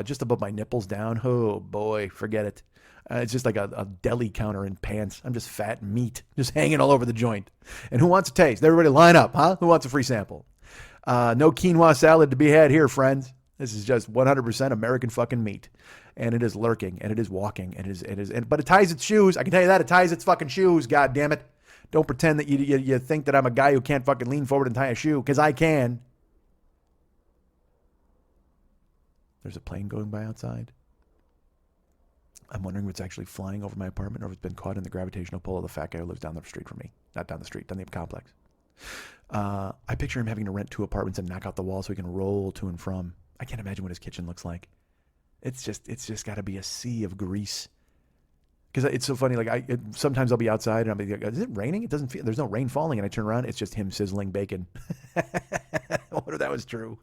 just above my nipples down. Oh boy, forget it. It's just like a deli counter in pants. I'm just fat meat, just hanging all over the joint. And who wants a taste? Everybody line up, huh? Who wants a free sample? No quinoa salad to be had here, friends. This is just 100% American fucking meat. And it is lurking, and it is walking, but it ties its shoes. I can tell you that. It ties its fucking shoes, god damn it. Don't pretend that you think that I'm a guy who can't fucking lean forward and tie a shoe, because I can. There's a plane going by outside. I'm wondering if it's actually flying over my apartment or if it's been caught in the gravitational pull of the fat guy who lives down the street from me. Not down the street, down the complex. I picture him having to rent 2 apartments and knock out the wall so he can roll to and from. I can't imagine what his kitchen looks like. It's just got to be a sea of grease. Because it's so funny. Like sometimes I'll be outside and I'll be like, is it raining? It doesn't feel. There's no rain falling, and I turn around. It's just him sizzling bacon. I wonder if that was true.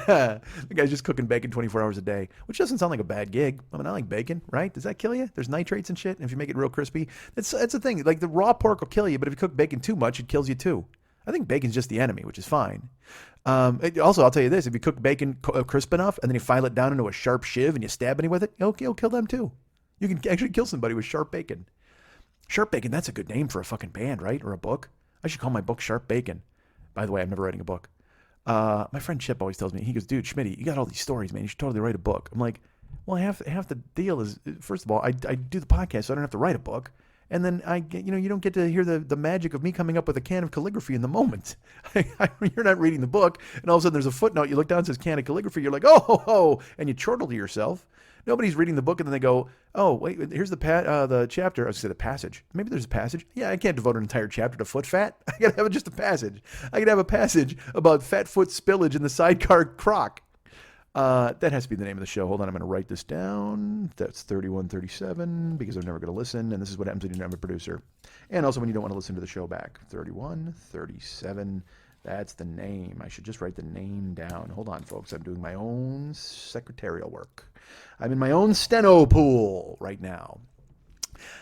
The guy's just cooking bacon 24 hours a day, which doesn't sound like a bad gig. I mean, I like bacon, right? Does that kill you? There's nitrates and shit. And if you make it real crispy, that's the thing. Like the raw pork will kill you, but if you cook bacon too much, it kills you too. I think bacon's just the enemy, which is fine. Also, I'll tell you this: if you cook bacon crisp enough and then you file it down into a sharp shiv and you stab any with it, it'll kill them too. You can actually kill somebody with sharp bacon. Sharp Bacon, that's a good name for a fucking band, right? Or a book. I should call my book Sharp Bacon. By the way, I'm never writing a book. My friend Chip always tells me, he goes, dude, Schmitty, you got all these stories, man. You should totally write a book. I'm like, well, half the deal is, first of all, I do the podcast, so I don't have to write a book. And then you don't get to hear the magic of me coming up with a can of calligraphy in the moment. You're not reading the book, and all of a sudden there's a footnote. You look down, it says can of calligraphy. You're like, oh, and you chortle to yourself. Nobody's reading the book, and then they go, oh, wait, here's the chapter. I was going to say the passage. Maybe there's a passage. Yeah, I can't devote an entire chapter to foot fat. I got to have just a passage. I could have a passage about fat foot spillage in the Sidecar Croc. That has to be the name of the show. Hold on, I'm going to write this down. That's 3137 because I'm never going to listen, and this is what happens when you don't have a producer. And also when you don't want to listen to the show back. 3137. That's the name. I should just write the name down. Hold on, folks. I'm doing my own secretarial work. I'm in my own steno pool right now.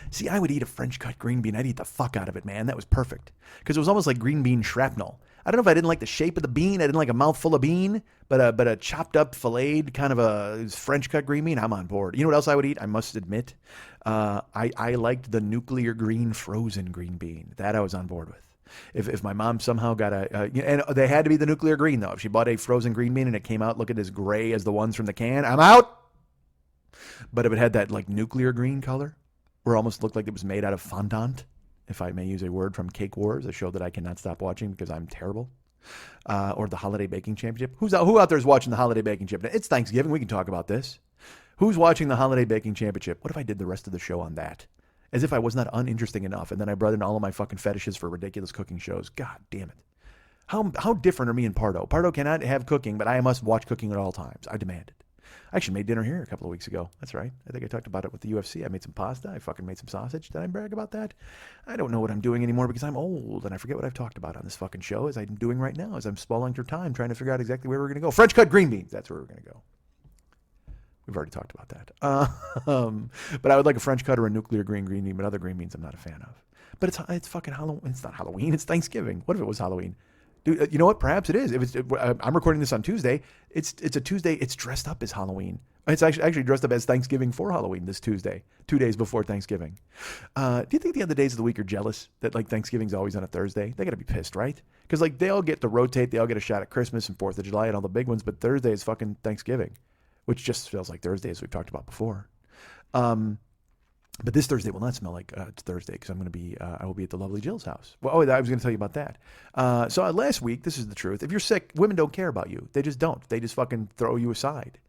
See, I would eat a French cut green bean. I'd eat the fuck out of it, man. That was perfect. Because it was almost like green bean shrapnel. I don't know if I didn't like the shape of the bean. I didn't like a mouthful of bean. But a chopped up, filleted kind of a French cut green bean, I'm on board. You know what else I would eat? I must admit. I liked the nuclear green frozen green bean. That I was on board with. If my mom somehow got and they had to be the nuclear green though. If she bought a frozen green bean and it came out looking as gray as the ones from the can, I'm out. But if it had that like nuclear green color, where it almost looked like it was made out of fondant, if I may use a word from Cake Wars, a show that I cannot stop watching because I'm terrible, or the Holiday Baking Championship. Who out there is watching the Holiday Baking Championship? It's Thanksgiving. We can talk about this. Who's watching the Holiday Baking Championship? What if I did the rest of the show on that? As if I was not uninteresting enough, and then I brought in all of my fucking fetishes for ridiculous cooking shows. God damn it. How different are me and Pardo? Pardo cannot have cooking, but I must watch cooking at all times. I demand it. I actually made dinner here a couple of weeks ago. That's right. I think I talked about it with the UFC. I made some pasta. I fucking made some sausage. Did I brag about that? I don't know what I'm doing anymore because I'm old, and I forget what I've talked about on this fuking show, as I'm doing right now, as I'm spalling through time, trying to figure out exactly where we're going to go. French cut green beans. That's where we're going to go. We've already talked about that. But I would like a French cut or a nuclear green bean, but other green beans I'm not a fan of. But it's fucking Halloween. It's not Halloween. It's Thanksgiving. What if it was Halloween? Dude, you know what? Perhaps it is. I'm recording this on Tuesday. It's a Tuesday. It's dressed up as Halloween. It's actually dressed up as Thanksgiving for Halloween this Tuesday, 2 days before Thanksgiving. Do you think the other days of the week are jealous that like Thanksgiving's always on a Thursday? They got to be pissed, right? Because like they all get to rotate. They all get a shot at Christmas and 4th of July and all the big ones. But Thursday is fucking Thanksgiving, which just feels like Thursday as we've talked about before. But this Thursday will not smell like it's Thursday because I'm going to be, I will be at the lovely Jill's house. Well, I was going to tell you about that. So last week, this is the truth. If you're sick, women don't care about you. They just don't. They just fucking throw you aside.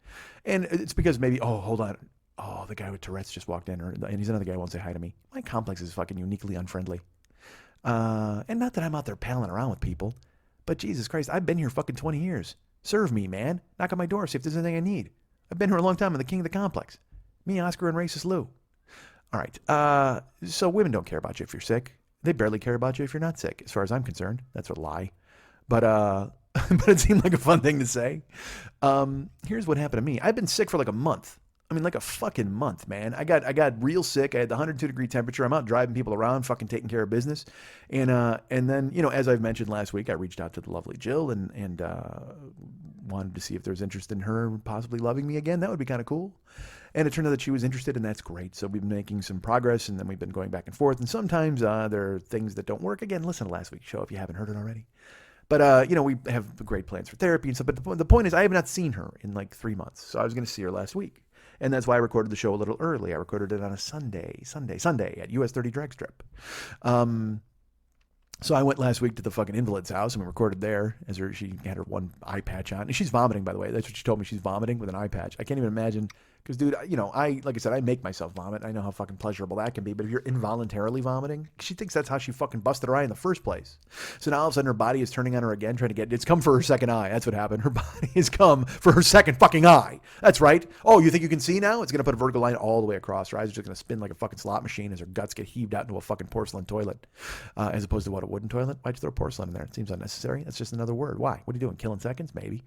And it's because maybe, oh, hold on. Oh, the guy with Tourette's just walked in, and he's another guy who won't say hi to me. My complex is fucking uniquely unfriendly. And not that I'm out there palling around with people, but Jesus Christ, I've been here fucking 20 years. Serve me, man. Knock on my door, see if there's anything I need. I've been here a long time. I'm the king of the complex. Me, Oscar, and racist Lou. All right. So women don't care about you if you're sick. They barely care about you if you're not sick, as far as I'm concerned. That's a lie. But but it seemed like a fun thing to say. Here's what happened to me. I've been sick for like a month. I mean, like a fucking month, man. I got real sick. I had the 102-degree temperature. I'm out driving people around, fucking taking care of business. And then, you know, as I've mentioned last week, I reached out to the lovely Jill and wanted to see if there's interest in her possibly loving me again. That would be kind of cool. And it turned out that she was interested, and that's great. So we've been making some progress, and then we've been going back and forth. And sometimes there are things that don't work. Again, listen to last week's show if you haven't heard it already. But, you know, we have great plans for therapy and stuff. But the point is I have not seen her in like 3 months. So I was going to see her last week. And that's why I recorded the show a little early. I recorded it on a Sunday at US 30 Drag Strip. So I went last week to the fucking invalid's house and we recorded there as she had her one eye patch on. And she's vomiting, by the way. That's what she told me. She's vomiting with an eye patch. I can't even imagine. Because, dude, you know, like I said, I make myself vomit. I know how fucking pleasurable that can be. But if you're involuntarily vomiting, she thinks that's how she fucking busted her eye in the first place. So now all of a sudden her body is turning on her again, trying to it's come for her second eye. That's what happened. Her body has come for her second fucking eye. That's right. Oh, you think you can see now? It's going to put a vertical line all the way across. Her eyes are just going to spin like a fucking slot machine as her guts get heaved out into a fucking porcelain toilet. As opposed to what, a wooden toilet? Why'd you throw porcelain in there? It seems unnecessary. That's just another word. Why? What are you doing? Killing seconds? Maybe.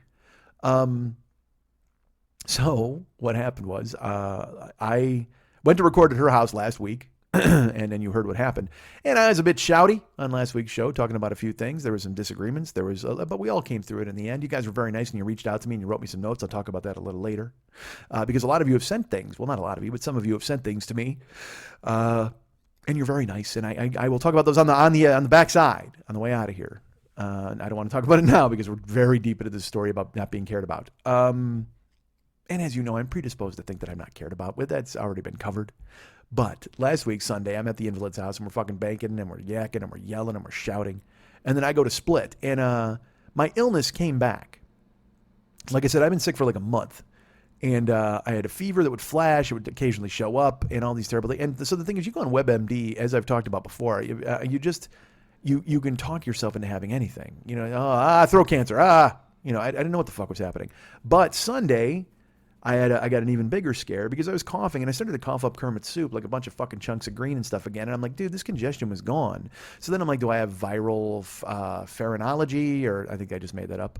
So what happened was I went to record at her house last week, and then you heard what happened. And I was a bit shouty on last week's show, talking about a few things. There was some disagreements. But we all came through it in the end. You guys were very nice, and you reached out to me, and you wrote me some notes. I'll talk about that a little later. Because a lot of you have sent things. Well, not a lot of you, but some of you have sent things to me. And you're very nice. And I will talk about those on the backside, on the way out of here. I don't want to talk about it now because we're very deep into this story about not being cared about. And as you know, I'm predisposed to think that I'm not cared about. That's already been covered. But last week, Sunday, I'm at the invalid's house, and we're fucking banking, and we're yakking, and we're yelling, and we're shouting. And then I go to split, and my illness came back. Like I said, I've been sick for like a month. And I had a fever that would flash. It would occasionally show up, and all these terrible things. And so the thing is, you go on WebMD, as I've talked about before, you can talk yourself into having anything. You know, throat cancer. You know, I didn't know what the fuck was happening. But Sunday, I got an even bigger scare because I was coughing, and I started to cough up Kermit's soup, like a bunch of fucking chunks of green and stuff again. And I'm like, dude, this congestion was gone. So then I'm like, do I have viral pharyngeology? Or I think I just made that up.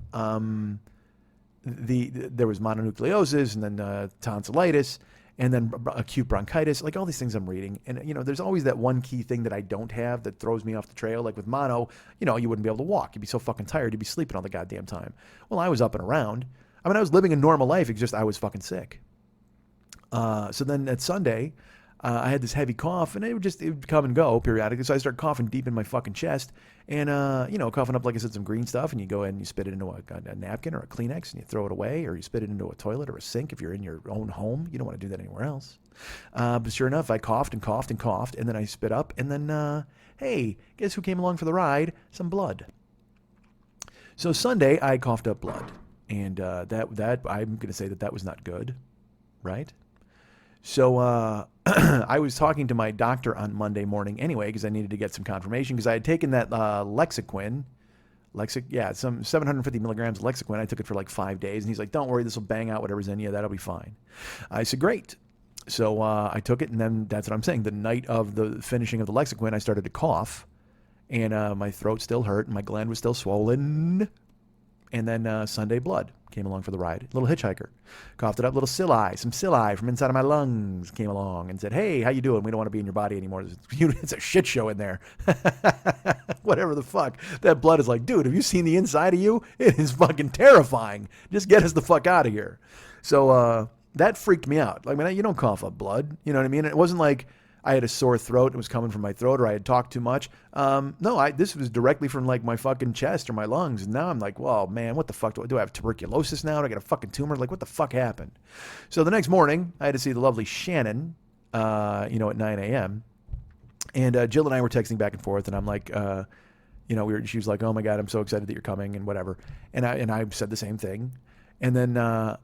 There was mononucleosis, and then tonsillitis, and then acute bronchitis, like all these things I'm reading. And, you know, there's always that one key thing that I don't have that throws me off the trail. Like with mono, you know, you wouldn't be able to walk. You'd be so fucking tired. You'd be sleeping all the goddamn time. Well, I was up and around. I mean, I was living a normal life. It's just I was fucking sick. So then at Sunday, I had this heavy cough, and it would come and go periodically. So I started coughing deep in my fucking chest, and you know, coughing up, like I said, some green stuff. And you go ahead and you spit it into a napkin or a Kleenex, and you throw it away, or you spit it into a toilet or a sink if you're in your own home. You don't want to do that anywhere else. But sure enough, I coughed and coughed and coughed, and then I spit up, and then hey, guess who came along for the ride? Some blood. So Sunday, I coughed up blood. And that I'm going to say that was not good, right? So I was talking to my doctor on Monday morning anyway because I needed to get some confirmation because I had taken that Lexaquin, some 750 milligrams of Lexaquin. I took it for like 5 days, and he's like, don't worry, this will bang out whatever's in you. That'll be fine. I said, great. So I took it, and then that's what I'm saying. The night of the finishing of the Lexaquin, I started to cough, and my throat still hurt, and my gland was still swollen. And then Sunday blood came along for the ride. Little hitchhiker. Coughed it up. Little some psylli from inside of my lungs came along and said, hey, how you doing? We don't want to be in your body anymore. It's a shit show in there. Whatever the fuck. That blood is like, dude, have you seen the inside of you? It is fucking terrifying. Just get us the fuck out of here. So that freaked me out. Like, man, you don't cough up blood. You know what I mean? It wasn't like I had a sore throat. It was coming from my throat, or I had talked too much. No, this was directly from like my fucking chest or my lungs. And now I'm like, well, man, what the fuck do I have tuberculosis now? Do I get a fucking tumor? Like, what the fuck happened? So the next morning, I had to see the lovely Shannon, at 9 a.m. And Jill and I were texting back and forth, and I'm like, she was like, oh my God, I'm so excited that you're coming and whatever. And I said the same thing. And then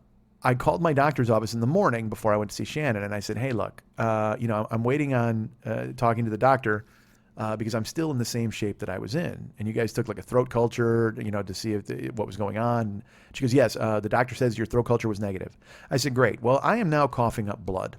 I called my doctor's office in the morning before I went to see Shannon, and I said, hey, look, I'm waiting on talking to the doctor because I'm still in the same shape that I was in. And you guys took like a throat culture, to see what was going on. She goes, yes, the doctor says your throat culture was negative. I said, great. Well, I am now coughing up blood.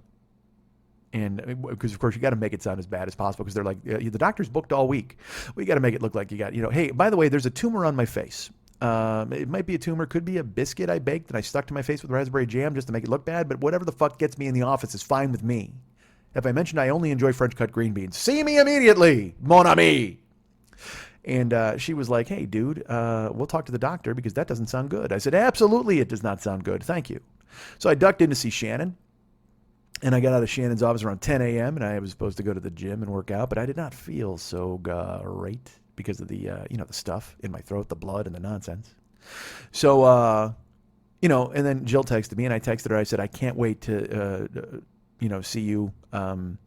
And because, of course, you got to make it sound as bad as possible because they're like, the doctor's booked all week. Well, you got to make it look like you got, hey, by the way, there's a tumor on my face. It might be a tumor, could be a biscuit I baked that I stuck to my face with raspberry jam just to make it look bad, but whatever the fuck gets me in the office is fine with me. If I mentioned I only enjoy French cut green beans, see me immediately, mon ami. And she was like, hey, dude, we'll talk to the doctor because that doesn't sound good. I said, absolutely, it does not sound good. Thank you. So I ducked in to see Shannon, and I got out of Shannon's office around 10 a.m., and I was supposed to go to the gym and work out, but I did not feel so great because of the, the stuff in my throat, the blood and the nonsense. So, and then Jill texted me and I texted her. I said, I can't wait to, see you. I'm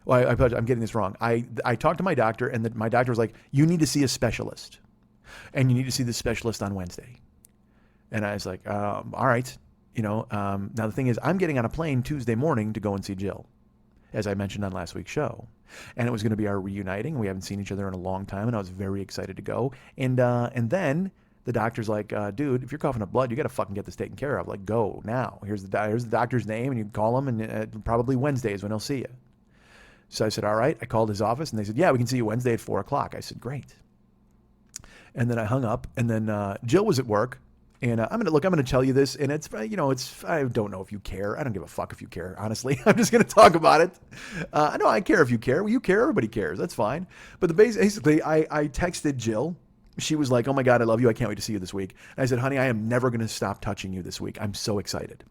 getting this wrong. I talked to my doctor and my doctor was like, you need to see a specialist and you need to see the specialist on Wednesday. And I was like, all right. Now the thing is I'm getting on a plane Tuesday morning to go and see Jill, as I mentioned on last week's show. And it was going to be our reuniting. We haven't seen each other in a long time, and I was very excited to go. And then the doctor's like, dude, if you're coughing up blood, you got to fucking get this taken care of. Like, go now. Here's the doctor's name, and you can call him, and probably Wednesday is when he'll see you. So I said, all right. I called his office, and they said, yeah, we can see you Wednesday at 4 o'clock. I said, great. And then I hung up, and then Jill was at work. And I'm going to tell you this, and I don't know if you care. I don't give a fuck if you care, honestly. I'm just going to talk about it. No, I care if you care. Well, you care, everybody cares. That's fine. But basically, I texted Jill. She was like, oh my God, I love you. I can't wait to see you this week. And I said, honey, I am never going to stop touching you this week. I'm so excited.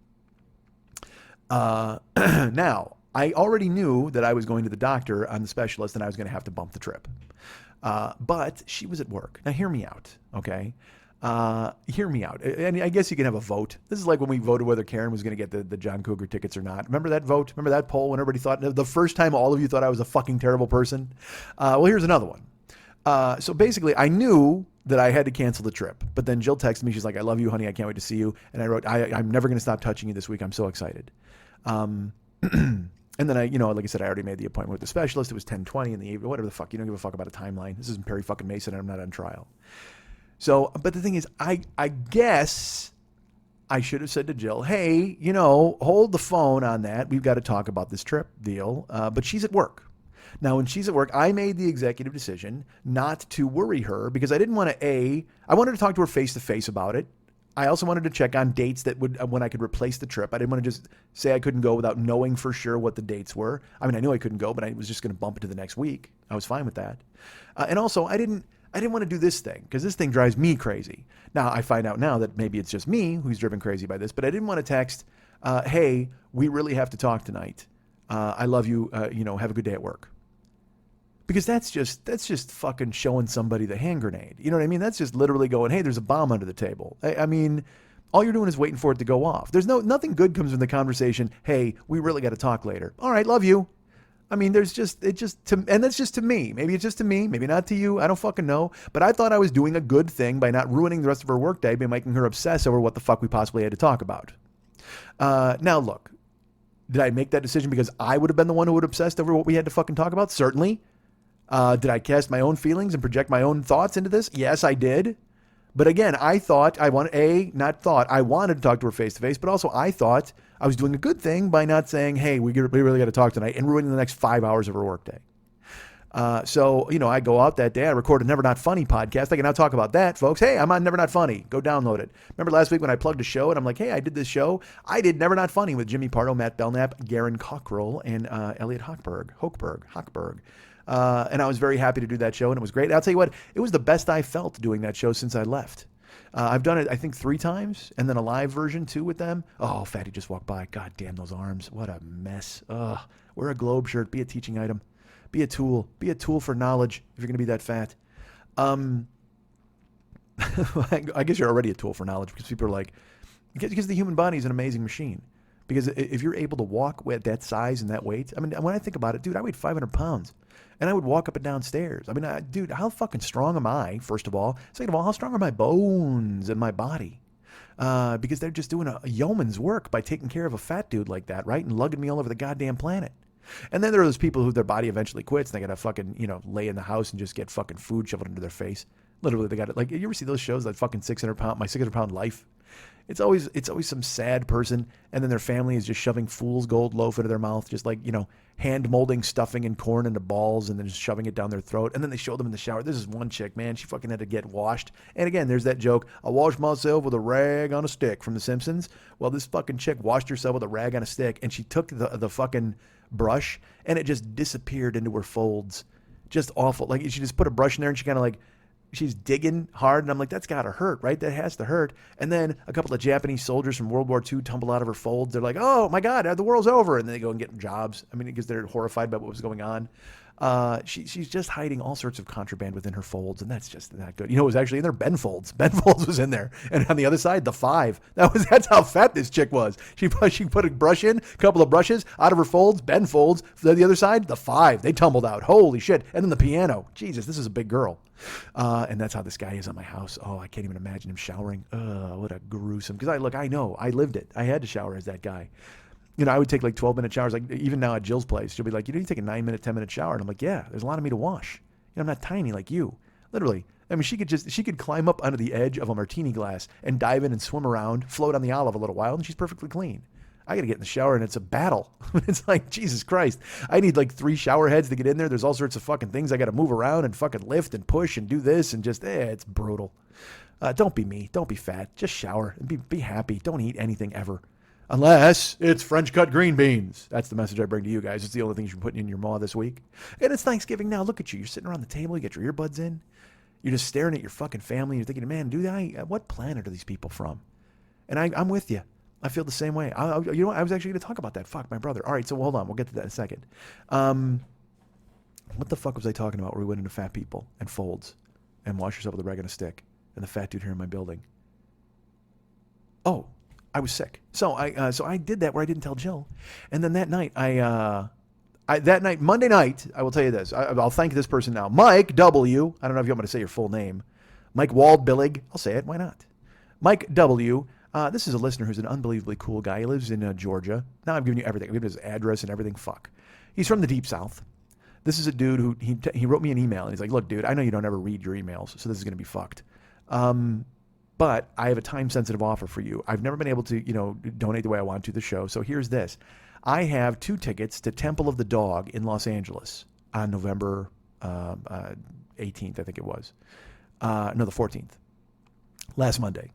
Now, I already knew that I was going to the doctor on the specialist, and I was going to have to bump the trip. But she was at work. Now, hear me out, okay? Hear me out. And I guess you can have a vote. This is like when we voted whether Karen was going to get the John Cougar tickets or not. Remember that vote? Remember that poll when everybody thought, the first time all of you thought I was a fucking terrible person? Well, here's another one. So basically, I knew that I had to cancel the trip. But then Jill texted me. She's like, I love you, honey. I can't wait to see you. And I wrote, I'm never going to stop touching you this week. I'm so excited. And then like I said, I already made the appointment with the specialist. It was 10:20 in the evening. Whatever the fuck. You don't give a fuck about a timeline. This isn't Perry fucking Mason, and I'm not on trial. So, but the thing is, I guess I should have said to Jill, hey, hold the phone on that. We've got to talk about this trip deal. But she's at work. Now, when she's at work, I made the executive decision not to worry her because I didn't want to, I wanted to talk to her face to face about it. I also wanted to check on dates that when I could replace the trip. I didn't want to just say I couldn't go without knowing for sure what the dates were. I mean, I knew I couldn't go, but I was just going to bump it to the next week. I was fine with that. And also, I didn't want to do this thing because this thing drives me crazy. Now, I find out now that maybe it's just me who's driven crazy by this, but I didn't want to text, hey, we really have to talk tonight. I love you. Have a good day at work. Because that's just fucking showing somebody the hand grenade. You know what I mean? That's just literally going, hey, there's a bomb under the table. I mean, all you're doing is waiting for it to go off. There's nothing good comes from the conversation. Hey, we really got to talk later. All right, love you. I mean, and that's just to me. Maybe it's just to me, maybe not to you. I don't fucking know. But I thought I was doing a good thing by not ruining the rest of her workday by making her obsess over what the fuck we possibly had to talk about. Now look, did I make that decision because I would have been the one who would have obsessed over what we had to fucking talk about? Certainly. Did I cast my own feelings and project my own thoughts into this? Yes, I did. But again, I wanted to talk to her face to face, but also I thought I was doing a good thing by not saying, hey, we really got to talk tonight and ruining the next 5 hours of her workday. So, I go out that day. I record a Never Not Funny podcast. I can now talk about that, folks. Hey, I'm on Never Not Funny. Go download it. Remember last week when I plugged a show and I'm like, hey, I did this show. I did Never Not Funny with Jimmy Pardo, Matt Belknap, Garen Cockrell, and Elliot Hochberg. And I was very happy to do that show, and it was great. I'll tell you what, it was the best I felt doing that show since I left. I've done it, I think, 3 times, and then a live version, too, with them. Oh, Fatty just walked by. God damn those arms. What a mess. Ugh. Wear a Globe shirt. Be a teaching item. Be a tool. Be a tool for knowledge if you're going to be that fat. I guess you're already a tool for knowledge because people are like, because the human body is an amazing machine. Because if you're able to walk with that size and that weight, I mean, when I think about it, dude, I weighed 500 pounds. And I would walk up and down stairs. I mean, dude, how fucking strong am I, first of all? Second of all, how strong are my bones and my body? Because they're just doing a yeoman's work by taking care of a fat dude like that, right? And lugging me all over the goddamn planet. And then there are those people who their body eventually quits and they got to fucking, lay in the house and just get fucking food shoveled into their face. Literally, they got it. Like, you ever see those shows, that fucking 600-pound, My 600-Pound Life? It's always some sad person, and then their family is just shoving fool's gold loaf into their mouth, just like, hand molding stuffing and corn into balls and then just shoving it down their throat. And then they show them in the shower. This is one chick, man. She fucking had to get washed. And again, there's that joke, I wash myself with a rag on a stick from The Simpsons. Well, this fucking chick washed herself with a rag on a stick, and she took the fucking brush, and it just disappeared into her folds. Just awful. Like, she just put a brush in there, and she kind of like, she's digging hard, and I'm like, that's got to hurt, right? That has to hurt. And then a couple of Japanese soldiers from World War II tumble out of her folds. They're like, oh, my God, the world's over. And then they go and get jobs. I mean, because they're horrified by what was going on. She's just hiding all sorts of contraband within her folds, and that's just not good. It was actually in there, Ben Folds. Ben Folds was in there. And on the other side, the 5. That's how fat this chick was. She put a brush in, a couple of brushes out of her folds, Ben Folds. The other side, the 5. They tumbled out. Holy shit. And then the piano. Jesus, this is a big girl. And that's how this guy is at my house. Oh, I can't even imagine him showering. What a gruesome. Because I know. I lived it. I had to shower as that guy. I would take like 12-minute showers. Like, even now at Jill's place, she'll be like, you take a 9-minute, 10-minute shower. And I'm like, yeah, there's a lot of me to wash. I'm not tiny like you. Literally. I mean, she could climb up under the edge of a martini glass and dive in and swim around, float on the olive a little while, and she's perfectly clean. I got to get in the shower, and it's a battle. It's like, Jesus Christ. I need like 3 shower heads to get in there. There's all sorts of fucking things I got to move around and fucking lift and push and do this and just, it's brutal. Don't be me. Don't be fat. Just shower and be happy. Don't eat anything ever. Unless it's French cut green beans. That's the message I bring to you guys. It's the only thing you're putting in your maw this week. And it's Thanksgiving now. Look at you. You're sitting around the table. You get your earbuds in. You're just staring at your fucking family. You're thinking, man, what planet are these people from? And I'm with you. I feel the same way. You know what? I was actually going to talk about that. Fuck, my brother. All right, so hold on. We'll get to that in a second. What the fuck was I talking about where we went into fat people and folds and wash yourself with a rag on a stick and the fat dude here in my building? Oh, I was sick. So I did that where I didn't tell Jill. And then that night, Monday night, I will tell you this. I'll thank this person now. Mike W. I don't know if you want me to say your full name. Mike Waldbillig. I'll say it. Why not? Mike W. This is a listener who's an unbelievably cool guy. He lives in Georgia. Now I'm giving you everything. I'm giving his address and everything. Fuck. He's from the Deep South. This is a dude who he wrote me an email. And he's like, look, dude, I know you don't ever read your emails, so this is going to be fucked. But I have a time-sensitive offer for you. I've never been able to, donate the way I want to the show. So here's this. I have 2 tickets to Temple of the Dog in Los Angeles on November 18th, I think it was. No, the 14th. Last Monday.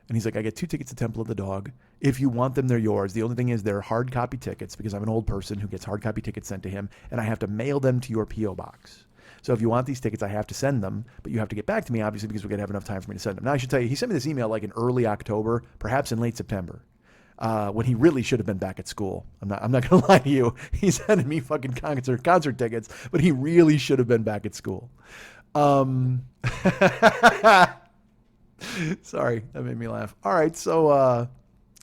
And he's like, I get 2 tickets to Temple of the Dog. If you want them, they're yours. The only thing is they're hard copy tickets because I'm an old person who gets hard copy tickets sent to him, and I have to mail them to your P.O. box. So if you want these tickets, I have to send them, but you have to get back to me, obviously, because we're going to have enough time for me to send them. Now, I should tell you, he sent me this email like in early October, perhaps in late September, when he really should have been back at school. I'm not going to lie to you. He's sending me fucking concert tickets, but he really should have been back at school. Sorry, that made me laugh. All right, so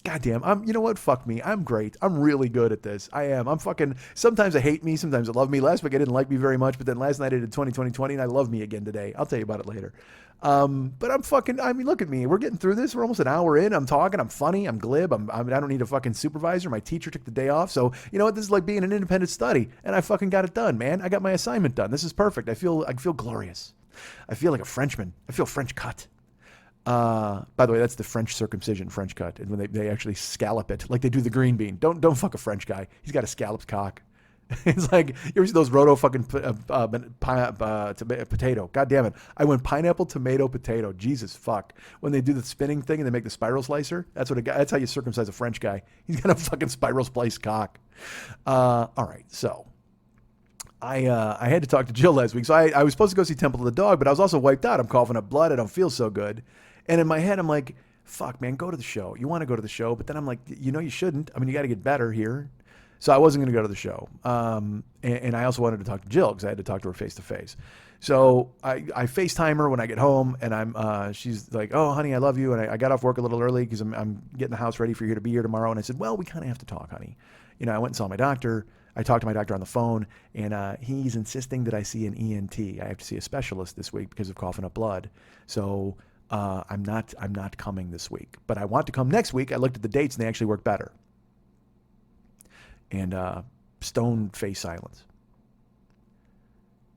goddamn, you know what? Fuck me. I'm great. I'm really good at this. I am. I'm fucking, sometimes I hate me, sometimes I love me. Last week I didn't like me very much, but then last night I did 20 and I love me again today. I'll tell you about it later. But I'm fucking, look at me. We're getting through this. We're almost an hour in. I'm talking. I'm funny. I'm glib. I don't need a fucking supervisor. My teacher took the day off. So you know what? This is like being an independent study, and I fucking got it done, man. I got my assignment done. This is perfect. I feel glorious. I feel like a Frenchman. I feel French cut. By the way, that's the French circumcision, French cut, and when they actually scallop it like they do the green bean. Don't fuck a French guy. He's got a scalloped cock. It's like, you ever see those roto fucking potato? God damn it. I went pineapple, tomato, potato. Jesus fuck. When they do the spinning thing and they make the spiral slicer, that's how you circumcise a French guy. He's got a fucking spiral splice cock. All right, so I had to talk to Jill last week. So I was supposed to go see Temple of the Dog, but I was also wiped out. I'm coughing up blood. I don't feel so good. And in my head, I'm like, fuck, man, go to the show. You want to go to the show, but then I'm like, you shouldn't. I mean, you got to get better here. So I wasn't going to go to the show. And I also wanted to talk to Jill because I had to talk to her face to face. So I FaceTime her when I get home, and she's like, oh, honey, I love you. And I got off work a little early because I'm getting the house ready for you to be here tomorrow. And I said, well, we kind of have to talk, honey. I went and saw my doctor. I talked to my doctor on the phone, and he's insisting that I see an ENT. I have to see a specialist this week because of coughing up blood. So I'm not coming this week. But I want to come next week. I looked at the dates, and they actually work better. And stone face silence.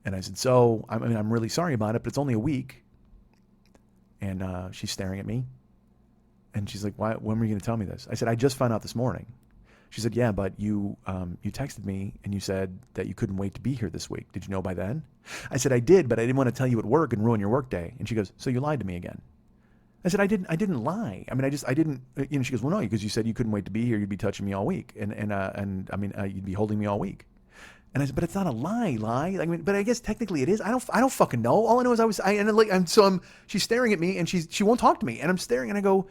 And I said, so, I'm really sorry about it, but it's only a week. And she's staring at me. And she's like, when were you going to tell me this? I said, I just found out this morning. She said, yeah, but you texted me and you said that you couldn't wait to be here this week. Did you know by then? I said, I did, but I didn't want to tell you at work and ruin your work day. And she goes, so you lied to me again. I said, I didn't lie. I mean, I didn't, she goes, well, no, because you said you couldn't wait to be here. You'd be touching me all week. And you'd be holding me all week. And I said, but it's not a lie. I mean, but I guess technically it is. I don't fucking know. All I know is she's staring at me and she won't talk to me. And I'm staring and I go,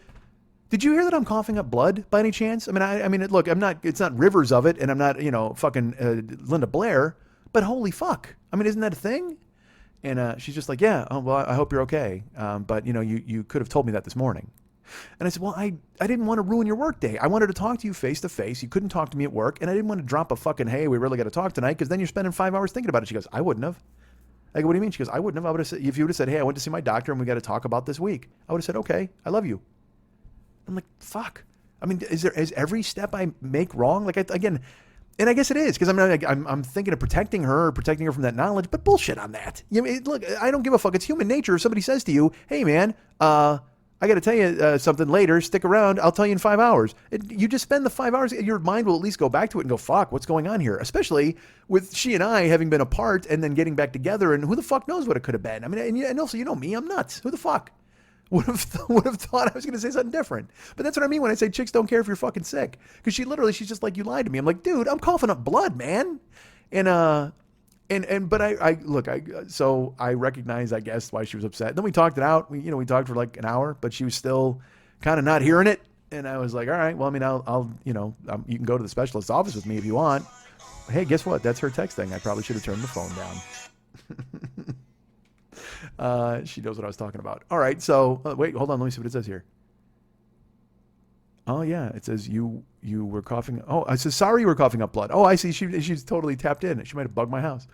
did you hear that I'm coughing up blood by any chance? I mean, look, it's not rivers of it and I'm not, fucking Linda Blair, but holy fuck. I mean, isn't that a thing? And she's just like, yeah, oh, well, I hope you're okay. But, you could have told me that this morning. And I said, well, I didn't want to ruin your work day. I wanted to talk to you face to face. You couldn't talk to me at work. And I didn't want to drop a fucking, hey, we really got to talk tonight, because then you're spending 5 hours thinking about it. She goes, I wouldn't have. I go, what do you mean? She goes, I wouldn't have. I would have said, if you would have said, hey, I went to see my doctor and we got to talk about this week, I would have said, okay, I love you. I'm like, fuck. I mean, is every step I make wrong? Like, and I guess it is, because I'm thinking of protecting her from that knowledge, but bullshit on that. Look, I don't give a fuck. It's human nature. If somebody says to you, hey, man, I got to tell you something later. Stick around. I'll tell you in 5 hours. You just spend the 5 hours. Your mind will at least go back to it and go, fuck, what's going on here? Especially with she and I having been apart and then getting back together, and who the fuck knows what it could have been. I mean, and also, me, I'm nuts. Who the fuck would have thought I was going to say something different? But that's what I mean when I say chicks don't care if you're fucking sick. Because she's just like, you lied to me. I'm like, dude, I'm coughing up blood, man. So I recognize, I guess, why she was upset. Then we talked it out. We talked for like an hour, but she was still kind of not hearing it. And I was like, all right, well, I mean, I'll you can go to the specialist's office with me if you want. Hey, guess what? That's her texting. I probably should have turned the phone down. She knows what I was talking about. All right. So wait, hold on. Let me see what it says here. Oh yeah. It says you were coughing. Oh, I said, sorry, you were coughing up blood. Oh, I see. She's totally tapped in. She might have bugged my house.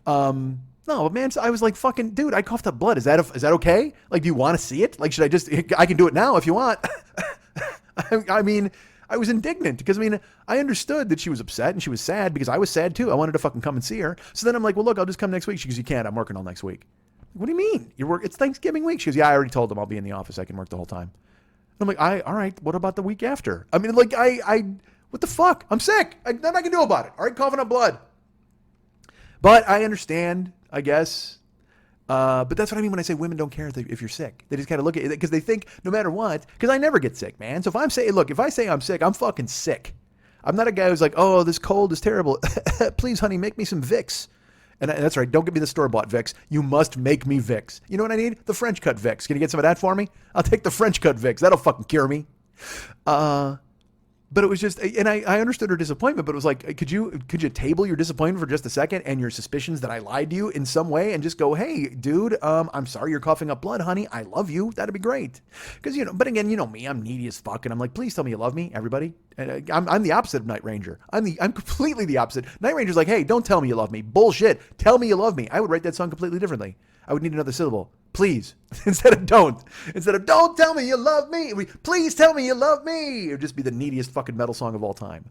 No, but man, I was like, fucking dude, I coughed up blood. Is that okay? Like, do you want to see it? Like, I can do it now if you want. I mean, I was indignant because, I understood that she was upset and she was sad because I was sad too. I wanted to fucking come and see her. So then I'm like, well, look, I'll just come next week. She goes, you can't. I'm working all next week. What do you mean? It's Thanksgiving week. She goes, yeah, I already told them I'll be in the office. I can work the whole time. And I'm like, all right, what about the week after? I mean, like, what the fuck? I'm sick. Nothing I can do about it. All right, coughing up blood. But I understand, I guess. But that's what I mean when I say women don't care if you're sick. They just kind of look at it because they think no matter what, because I never get sick, man. So if I say I'm sick, I'm fucking sick. I'm not a guy who's like, oh, this cold is terrible. Please, honey, make me some Vicks. And that's right. Don't give me the store-bought Vicks. You must make me Vicks. You know what I need? The French cut Vicks. Can you get some of that for me? I'll take the French cut Vicks. That'll fucking cure me. But it was just, and I understood her disappointment, but it was like, could you table your disappointment for just a second and your suspicions that I lied to you in some way and just go, hey, dude, I'm sorry you're coughing up blood, honey. I love you. That'd be great. Because, but again, me, I'm needy as fuck. And I'm like, please tell me you love me, everybody. And I'm the opposite of Night Ranger. I'm completely the opposite. Night Ranger's like, hey, don't tell me you love me. Bullshit. Tell me you love me. I would write that song completely differently. I would need another syllable. Please. Instead of don't tell me you love me. Please tell me you love me. It would just be the neediest fucking metal song of all time.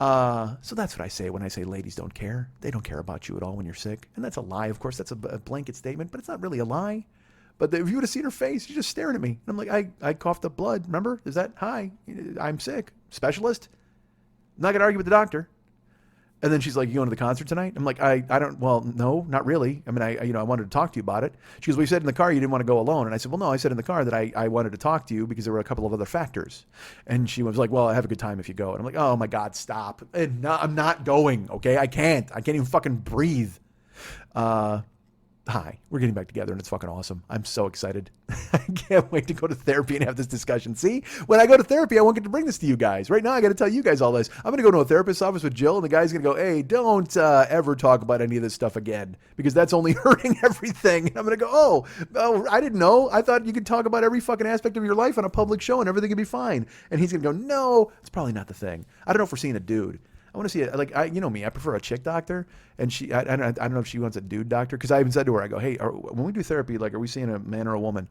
So that's what I say when I say ladies don't care. They don't care about you at all when you're sick. And that's a lie, of course. That's a blanket statement, but it's not really a lie. But if you would have seen her face, she's just staring at me. And I'm like, I coughed up blood. Remember? Is that, hi, I'm sick. Specialist? I'm not going to argue with the doctor. And then she's like, you going to the concert tonight? I'm like, I don't, well, no, not really. I mean, I wanted to talk to you about it. She goes, well, you said in the car you didn't want to go alone. And I said, well, no, I said in the car that I wanted to talk to you because there were a couple of other factors. And she was like, well, I have a good time if you go. And I'm like, oh my God, stop. And no, I'm not going. Okay. I can't even fucking breathe. Hi, we're getting back together and it's fucking awesome. I'm so excited. I can't wait to go to therapy and have this discussion. See, when I go to therapy, I won't get to bring this to you guys. Right now, I got to tell you guys all this. I'm going to go to a therapist's office with Jill and the guy's going to go, hey, don't ever talk about any of this stuff again because that's only hurting everything. And I'm going to go, oh, I didn't know. I thought you could talk about every fucking aspect of your life on a public show and everything would be fine. And he's going to go, no, it's probably not the thing. I don't know if we're seeing a dude. I want to see it. Like, you know me, I prefer a chick doctor. And I don't know if she wants a dude doctor. Because I even said to her, I go, hey, when we do therapy, like, are we seeing a man or a woman?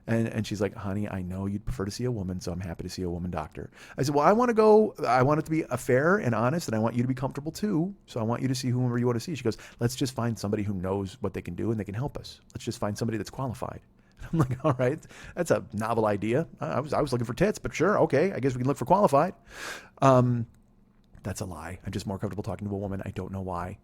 And she's like, honey, I know you'd prefer to see a woman, so I'm happy to see a woman doctor. I said, well, I want it to be fair and honest, and I want you to be comfortable too. So I want you to see whomever you want to see. She goes, let's just find somebody who knows what they can do and they can help us. Let's just find somebody that's qualified. I'm like, all right, that's a novel idea. I was looking for tits, but sure, okay, I guess we can look for qualified. That's a lie. I'm just more comfortable talking to a woman. I don't know why.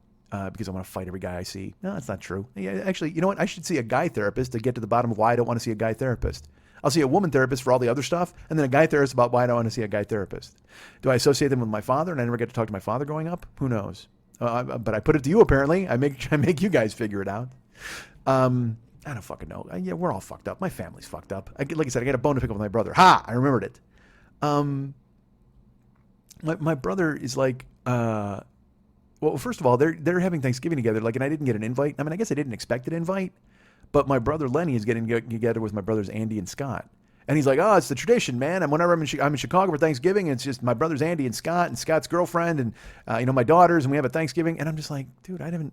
Because I want to fight every guy I see. No, that's not true. Yeah, actually, you know what? I should see a guy therapist to get to the bottom of why I don't want to see a guy therapist. I'll see a woman therapist for all the other stuff, and then a guy therapist about why I don't want to see a guy therapist. Do I associate them with my father, and I never get to talk to my father growing up? Who knows? But I put it to you, apparently. I make you guys figure it out. I don't fucking know. Yeah, we're all fucked up. My family's fucked up. Like I said, I got a bone to pick up with my brother. Ha! I remembered it. My brother is like, well, first of all, they're having Thanksgiving together. Like, and I didn't get an invite. I mean, I guess I didn't expect an invite, but my brother Lenny is getting together with my brothers Andy and Scott, and he's like, oh, it's the tradition, man. And whenever I'm in Chicago for Thanksgiving, it's just my brothers Andy and Scott's girlfriend, and my daughters, and we have a Thanksgiving. And I'm just like, dude, you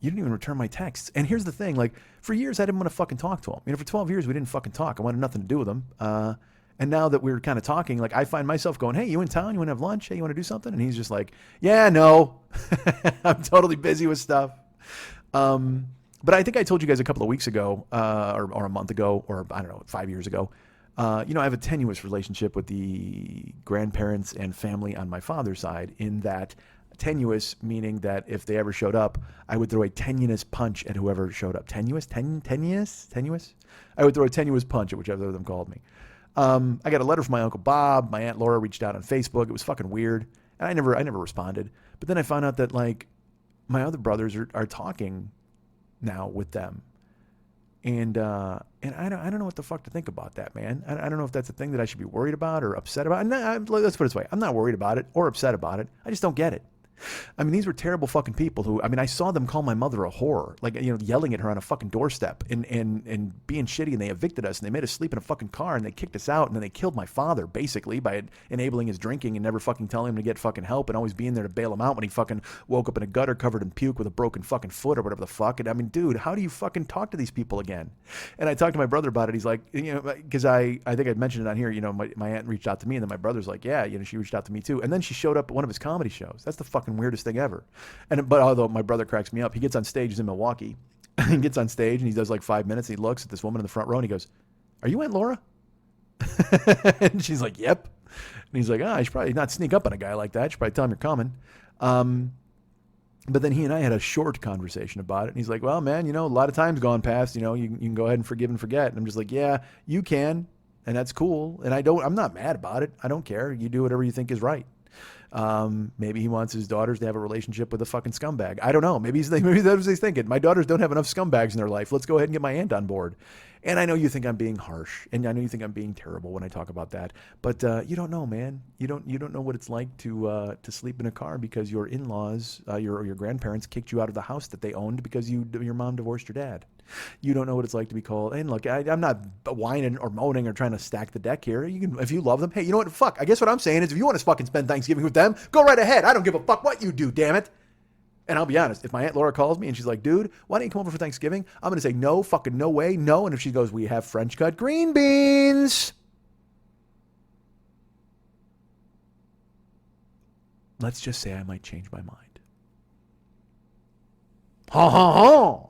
didn't even return my texts. And here's the thing, like, for years I didn't want to fucking talk to him. For 12 years we didn't fucking talk. I wanted nothing to do with him. And now that we're kind of talking, like, I find myself going, hey, you in town? You want to have lunch? Hey, you want to do something? And he's just like, yeah, no. I'm totally busy with stuff. But I think I told you guys a couple of weeks ago, or a month ago, or I don't know, 5 years ago, I have a tenuous relationship with the grandparents and family on my father's side, in that tenuous meaning that if they ever showed up, I would throw a tenuous punch at whoever showed up. Tenuous? I would throw a tenuous punch at whichever of them called me. I got a letter from my Uncle Bob. My Aunt Laura reached out on Facebook. It was fucking weird. And I never responded. But then I found out that, like, my other brothers are talking now with them. And I don't know what the fuck to think about that, man. I don't know if that's a thing that I should be worried about or upset about. Let's put it this way. I'm not worried about it or upset about it. I just don't get it. I mean, these were terrible fucking people who, I saw them call my mother a whore, like, yelling at her on a fucking doorstep and being shitty, and they evicted us and they made us sleep in a fucking car and they kicked us out, and then they killed my father basically by enabling his drinking and never fucking telling him to get fucking help and always being there to bail him out when he fucking woke up in a gutter covered in puke with a broken fucking foot or whatever the fuck. And I mean, dude, how do you fucking talk to these people again? And I talked to my brother about it. He's like, because I think I mentioned it on here, my aunt reached out to me, and then my brother's like, yeah, she reached out to me too. And then she showed up at one of his comedy shows. That's the fucking weirdest thing ever. But although my brother cracks me up, he gets on stage, he's in Milwaukee. He gets on stage and he does like 5 minutes. And he looks at this woman in the front row and he goes, are you Aunt Laura? And she's like, yep. And he's like, I should probably not sneak up on a guy like that. I should probably tell him you're coming. But then he and I had a short conversation about it. And he's like, well, man, a lot of time's gone past, you can go ahead and forgive and forget. And I'm just like, yeah, you can. And that's cool. And I'm not mad about it. I don't care. You do whatever you think is right. Maybe he wants his daughters to have a relationship with a fucking scumbag. I don't know. Maybe that's what he's thinking. My daughters don't have enough scumbags in their life. Let's go ahead and get my aunt on board. And I know you think I'm being harsh, and I know you think I'm being terrible when I talk about that. But you don't know, man. You don't know what it's like to sleep in a car because your in-laws, your grandparents kicked you out of the house that they owned because your mom divorced your dad. You don't know what it's like to be called. And look, I'm not whining or moaning or trying to stack the deck here. You can, if you love them, hey, you know what? Fuck. I guess what I'm saying is, if you want to fucking spend Thanksgiving with them, go right ahead. I don't give a fuck what you do, damn it. And I'll be honest, if my Aunt Laura calls me and she's like, dude, why don't you come over for Thanksgiving? I'm going to say, no, fucking no way, no. And if she goes, we have French cut green beans, let's just say I might change my mind. Ha ha ha.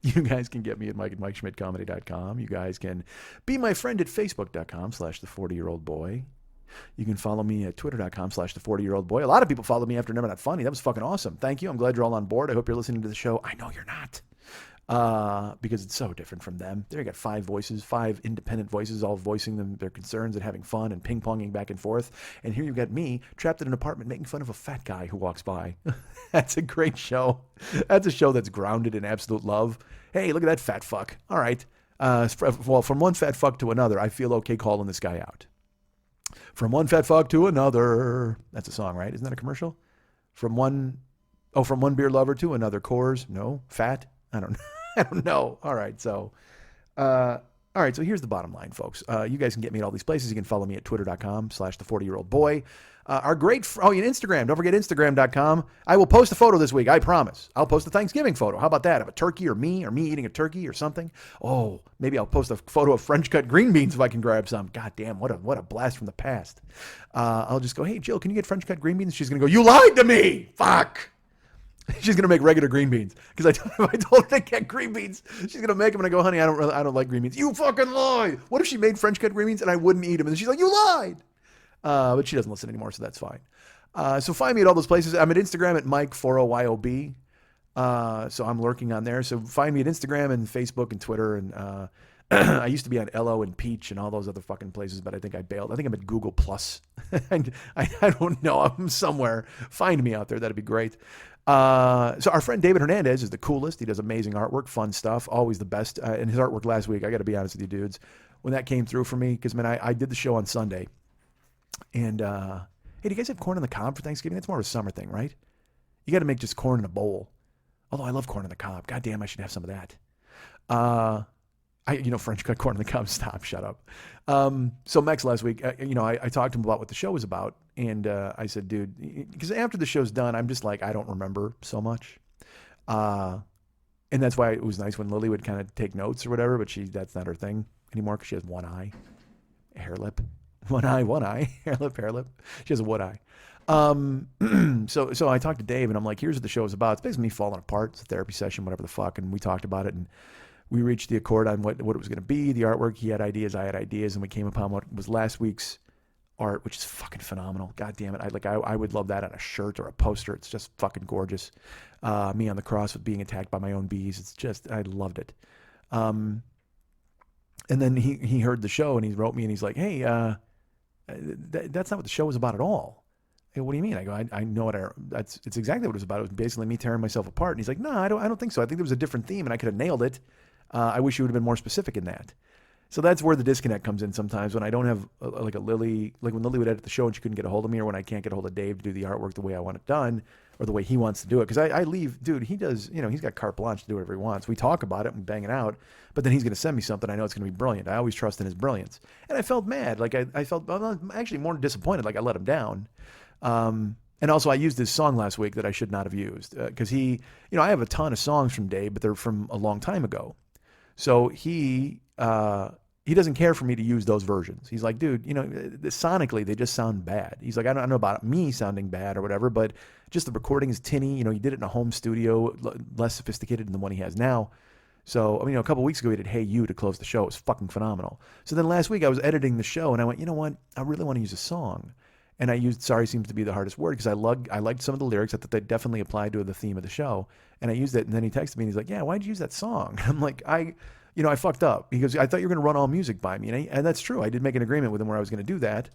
You guys can get me at Mike@MikeSchmidtComedy.com. You guys can be my friend at Facebook.com/the40-year-old boy. You can follow me at twitter.com/the40year-old-boy. A lot of people follow me after Never Not Funny. That was fucking awesome. Thank you. I'm glad you're all on board. I hope you're listening to the show. I know you're not. Because it's so different from them. There you got 5 voices, 5 independent voices, all voicing their concerns and having fun and ping-ponging back and forth. And here you got me trapped in an apartment making fun of a fat guy who walks by. That's a great show. That's a show that's grounded in absolute love. Hey, look at that fat fuck. All right. Well, from one fat fuck to another, I feel okay calling this guy out. From one fat fuck to another. That's a song, right? Isn't that a commercial? From one beer lover to another. Coors? No. Fat? I don't know. I don't know. All right. So here's the bottom line, folks. You guys can get me at all these places. You can follow me at twitter.com/the40year-old-boy. Our great, Instagram. Don't forget Instagram.com. I will post a photo this week. I promise. I'll post a Thanksgiving photo. How about that? Of a turkey or me eating a turkey or something. Oh, maybe I'll post a photo of French cut green beans if I can grab some. God damn, what a blast from the past. I'll just go, hey, Jill, can you get French cut green beans? She's going to go, you lied to me. Fuck. She's going to make regular green beans. Because I told her to get green beans. She's going to make them and I go, honey, I don't like green beans. You fucking lie. What if she made French cut green beans and I wouldn't eat them? And she's like, you lied. But she doesn't listen anymore, so that's fine. So find me at all those places. I'm at Instagram at Mike40YOB. So I'm lurking on there. So find me at Instagram and Facebook and Twitter. And I used to be on Ello and Peach and all those other fucking places, but I think I bailed. I think I'm at Google Plus. And I don't know. I'm somewhere. Find me out there. That'd be great. So our friend David Hernandez is the coolest. He does amazing artwork, fun stuff, always the best. And his artwork last week, I got to be honest with you dudes, when that came through for me, because man, I did the show on Sunday. And hey, do you guys have corn on the cob for Thanksgiving? That's more of a summer thing, right? You got to make just corn in a bowl. Although I love corn on the cob. God damn, I should have some of that. French cut corn on the cob. Stop, shut up. So Mex last week, I talked to him about what the show was about. And I said, dude, because after the show's done, I'm just like, I don't remember so much. And that's why it was nice when Lily would kind of take notes or whatever, but that's not her thing anymore because she has one eye, hair lip. One eye, hair lip. She has a wood eye. So I talked to Dave and I'm like, here's what the show is about. It's basically me falling apart. It's a therapy session, whatever the fuck. And we talked about it and we reached the accord on what it was going to be. The artwork, he had ideas, I had ideas, and we came upon what was last week's art, which is fucking phenomenal. God damn it. I would love that on a shirt or a poster. It's just fucking gorgeous. Me on the cross with being attacked by my own bees. It's just, I loved it. And then he heard the show and he wrote me and he's like, hey, that's not what the show was about at all. Hey, what do you mean? I go, I know it's exactly what it was about. It was basically me tearing myself apart. And he's like, no, I don't think so. I think there was a different theme and I could have nailed it. I wish you would have been more specific in that. So that's where the disconnect comes in sometimes when I don't have like a Lily, like when Lily would edit the show and she couldn't get a hold of me, or when I can't get a hold of Dave to do the artwork the way I want it done or the way he wants to do it. Because I leave, dude, he does, he's got carte blanche to do whatever he wants. We talk about it and bang it out, but then he's going to send me something. I know it's going to be brilliant. I always trust in his brilliance. And I felt mad. Like I felt actually more disappointed. Like I let him down. And also I used this song last week that I should not have used because I have a ton of songs from Dave, but they're from a long time ago. So he doesn't care for me to use those versions. He's like, dude, sonically they just sound bad. He's like, I don't know about me sounding bad or whatever, but just the recording is tinny. He did it in a home studio, less sophisticated than the one he has now. So, a couple weeks ago he did Hey You to close the show. It was fucking phenomenal. So then last week I was editing the show and I went, you know what? I really want to use a song. And I used Sorry Seems to be the hardest word because I liked some of the lyrics. I thought they definitely applied to the theme of the show. And I used it. And then he texted me and he's like, yeah, why'd you use that song? I'm like, I fucked up. He goes, I thought you were going to run all music by me. And that's true. I did make an agreement with him where I was going to do that.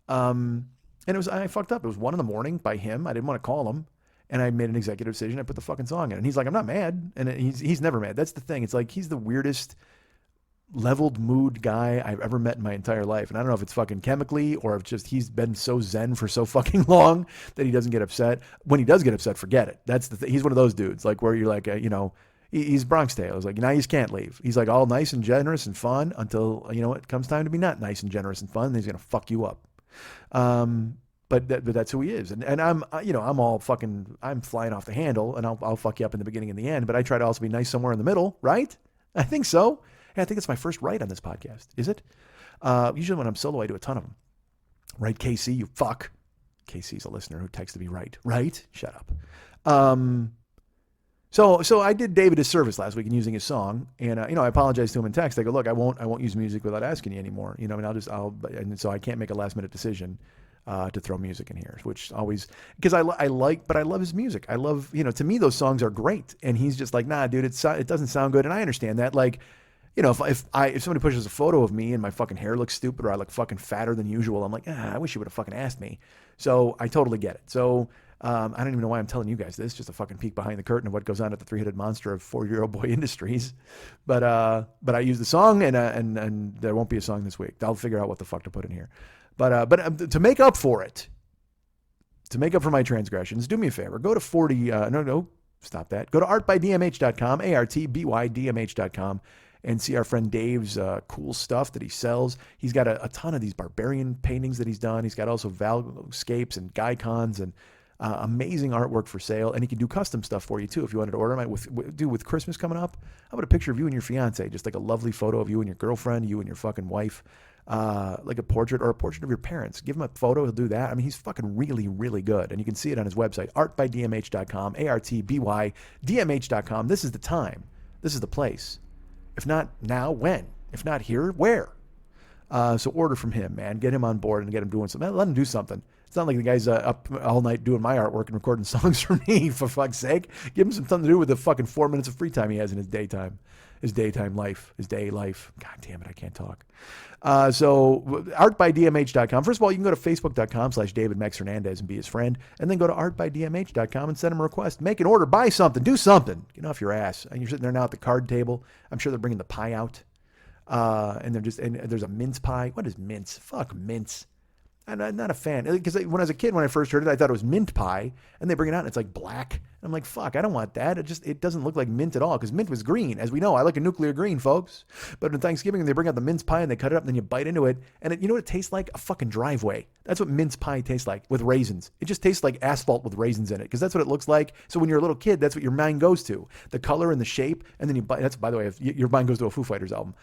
And I fucked up. It was 1 a.m. by him. I didn't want to call him. And I made an executive decision. I put the fucking song in. And he's like, I'm not mad. And he's never mad. That's the thing. It's like he's the weirdest leveled mood guy I've ever met in my entire life. And I don't know if it's fucking chemically or if just he's been so zen for so fucking long that he doesn't get upset. When he does get upset, forget it. That's the thing. He's one of those dudes like where you're like, he's Bronx Tale. It's like, now you can't leave. He's like all nice and generous and fun until, it comes time to be not nice and generous and fun. And he's going to fuck you up. But that's who he is. And I'm, I'm all fucking, I'm flying off the handle and I'll fuck you up in the beginning and the end, but I try to also be nice somewhere in the middle, right? I think so. Hey, I think it's my first right on this podcast. Is it? Usually when I'm solo, I do a ton of them. Right, KC, you fuck. KC's a listener who texted me right. Right? Shut up. So I did David a service last week in using his song, and I apologized to him in text. I go, look, I won't use music without asking you anymore. And so I can't make a last minute decision to throw music in here, which always, because I love his music. I love, to me those songs are great, and he's just like, nah, dude, it doesn't sound good, and I understand that. Like, if somebody pushes a photo of me and my fucking hair looks stupid or I look fucking fatter than usual, I'm like, I wish you would have fucking asked me. So I totally get it. So. I don't even know why I'm telling you guys this, just a fucking peek behind the curtain of what goes on at the three-headed monster of 4-Year-Old Boy Industries. But I use the song, and there won't be a song this week. I'll figure out what the fuck to put in here. But to make up for it, to make up for my transgressions, do me a favor. Go to stop that. Go to artbydmh.com, artbydmh.com, and see our friend Dave's cool stuff that he sells. He's got a ton of these barbarian paintings that he's done. He's got also Valscapes and Gaikons and amazing artwork for sale, and he can do custom stuff for you too if you wanted to order. With Christmas coming up, how about a picture of you and your fiance, just like a lovely photo of you and your girlfriend, you and your fucking wife, like a portrait or a portrait of your parents. Give him a photo, he'll do that. I mean, he's fucking really, really good, and you can see it on his website, artbydmh.com, artbydmh.com. This is the time. This is the place. If not now, when? If not here, where? So order from him, man. Get him on board and get him doing something. Let him do something. It's not like the guy's up all night doing my artwork and recording songs for me, for fuck's sake. Give him something to do with the fucking 4 minutes of free time he has in his daytime life, his day life. God damn it, I can't talk. So artbydmh.com. First of all, you can go to facebook.com/David Mex Hernandez and be his friend, and then go to artbydmh.com and send him a request. Make an order, buy something, do something. Get off your ass. And you're sitting there now at the card table. I'm sure they're bringing the pie out. And there's a mince pie. What is mince? Fuck mince. I'm not a fan, because when I was a kid, when I first heard it, I thought it was mint pie, and they bring it out and it's like black. And I'm like, fuck, I don't want that. It doesn't look like mint at all, because mint was green. As we know, I like a nuclear green, folks. But on Thanksgiving, they bring out the mince pie and they cut it up and then you bite into it. And you know what it tastes like? A fucking driveway. That's what mince pie tastes like, with raisins. It just tastes like asphalt with raisins in it, because that's what it looks like. So when you're a little kid, that's what your mind goes to. The color and the shape. And then you bite. That's, by the way, if your mind goes to a Foo Fighters album.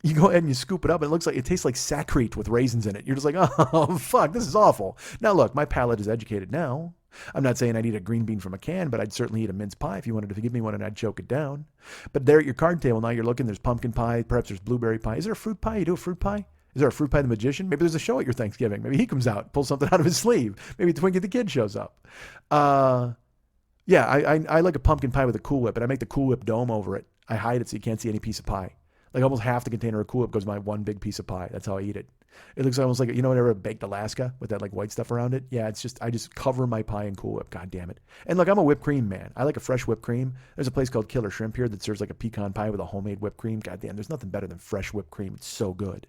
You go ahead and you scoop it up, and it tastes like sacrete with raisins in it. You're just like, oh, fuck, this is awful. Now, look, my palate is educated now. I'm not saying I'd eat a green bean from a can, but I'd certainly eat a mince pie if you wanted to give me one, and I'd choke it down. But there at your card table now, you're looking, there's pumpkin pie, perhaps there's blueberry pie. Is there a fruit pie? You do a fruit pie? Is there a Fruit Pie the Magician? Maybe there's a show at your Thanksgiving. Maybe he comes out, pulls something out of his sleeve. Maybe Twinkie the Kid shows up. Yeah, I like a pumpkin pie with a Cool Whip, and I make the Cool Whip dome over it. I hide it so you can't see any piece of pie. Like almost half the container of Cool Whip goes my one big piece of pie. That's how I eat it. It looks almost like, whenever baked Alaska with that like white stuff around it. Yeah, I just cover my pie in Cool Whip. God damn it. And look, I'm a whipped cream man. I like a fresh whipped cream. There's a place called Killer Shrimp here that serves like a pecan pie with a homemade whipped cream. God damn, there's nothing better than fresh whipped cream. It's so good.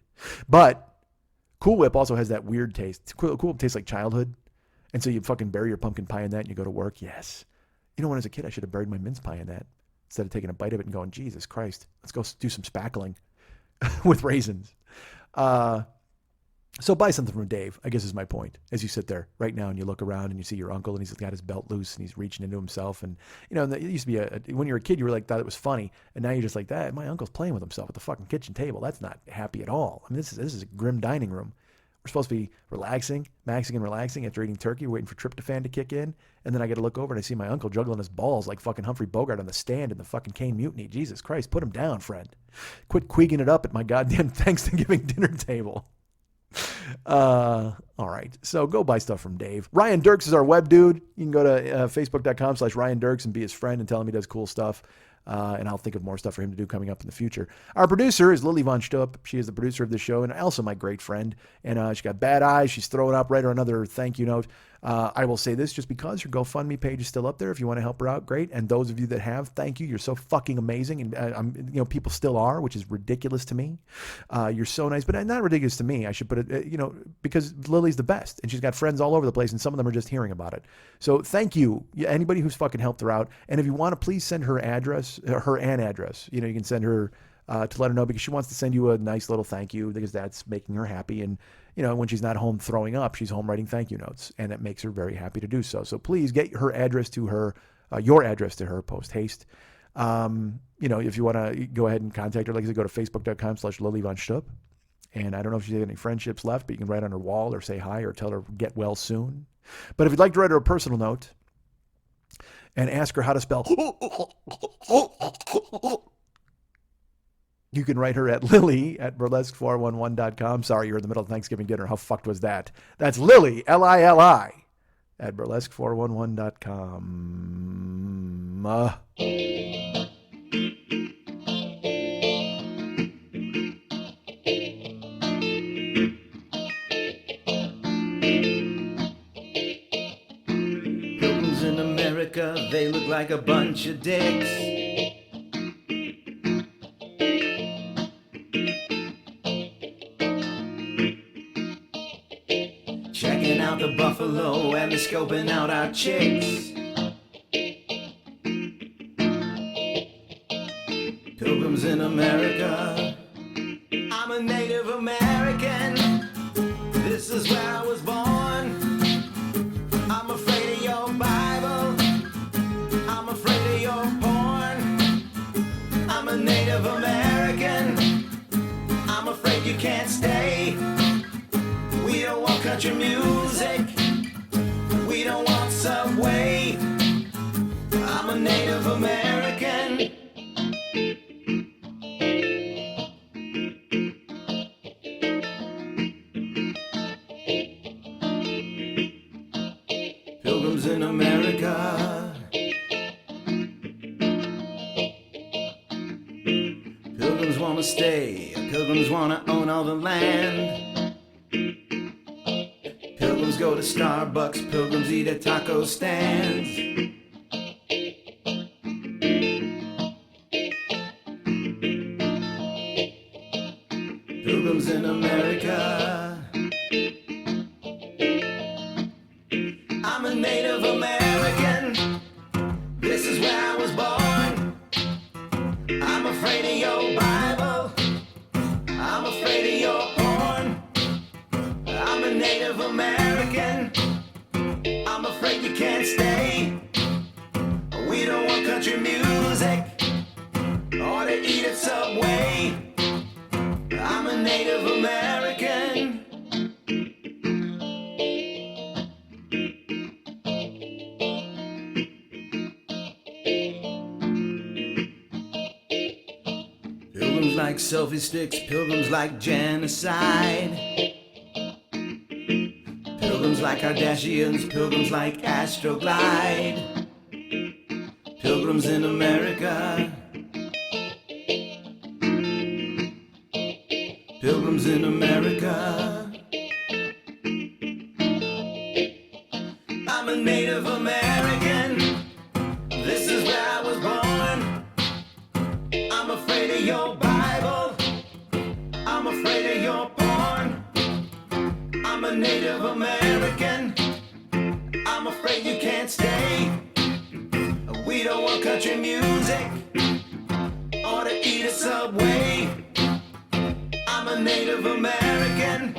But Cool Whip also has that weird taste. Cool Whip tastes like childhood. And so you fucking bury your pumpkin pie in that and you go to work. Yes. When I was a kid, I should have buried my mince pie in that instead of taking a bite of it and going, Jesus Christ, let's go do some spackling with raisins. So buy something from Dave, I guess is my point. As you sit there right now and you look around and you see your uncle and he's got his belt loose and he's reaching into himself. And, it used to be when you were a kid, you were like, thought it was funny. And now you're just like, that. My uncle's playing with himself at the fucking kitchen table. That's not happy at all. I mean, this is a grim dining room. We're supposed to be relaxing, maxing and relaxing after eating turkey, waiting for tryptophan to kick in. And then I get to look over and I see my uncle juggling his balls like fucking Humphrey Bogart on the stand in the fucking Kane Mutiny. Jesus Christ, put him down, friend. Quit queeking it up at my goddamn Thanksgiving dinner table. All right. So go buy stuff from Dave. Ryan Dirks is our web dude. You can go to facebook.com/Ryan Dirks and be his friend and tell him he does cool stuff. And I'll think of more stuff for him to do coming up in the future. Our producer is Lily Von Stupp. She is the producer of the show and also my great friend. And she got bad eyes. She's throwing up. Write her another thank you note. I will say this just because her GoFundMe page is still up there. If you want to help her out, great. And those of you that have, thank you. You're so fucking amazing. And people still are, which is ridiculous to me. You're so nice, but not ridiculous to me. I should put it, because Lily's the best and she's got friends all over the place and some of them are just hearing about it. So thank you. Anybody who's fucking helped her out. And if you want to, please send her address, her address. You can send her to let her know because she wants to send you a nice little thank you because that's making her happy. And, when she's not home throwing up, she's home writing thank you notes and it makes her very happy to do so. So please get her address to her, your address to her post haste. If you want to go ahead and contact her, like I said, go to facebook.com/Lily Von Stupp. And I don't know if she's got any friendships left, but you can write on her wall or say hi or tell her get well soon. But if you'd like to write her a personal note, and ask her how to spell. You can write her at lily@burlesque411.com. Sorry, you're in the middle of Thanksgiving dinner. How fucked was that? That's Lily, Lili, @burlesque411.com. Pilgrims in America, they look like a bunch of dicks. Checking out the buffalo and they're scoping out our chicks. Pilgrims in America, I'm a Native American. This is where I was born. I'm afraid of your Bible. I'm afraid of your porn. I'm a Native American. I'm afraid you can't stay. We don't want country music. We don't want Subway. I'm a Native American. Pilgrims in America. Pilgrims wanna stay. Pilgrims wanna own all the land. Pilgrims go to Starbucks, pilgrims eat at taco stands. Pilgrims in America. I'm a Native American. This is where I was born. I'm afraid of your Bible. I'm afraid of your porn. I'm a Native American. I'm afraid you can't stay. We don't want country music or to eat at Subway. I'm a Native American. Pilgrims like selfie sticks, pilgrims like genocide. Pilgrims like Kardashians, pilgrims like Astroglide. Pilgrims in America. Pilgrims in America. I'm a Native American. This is where I was born. I'm afraid of your Bible. I'm afraid of your porn. I'm a Native American. I'm afraid you can't stay. We don't want country music or to eat at Subway. I'm a Native American.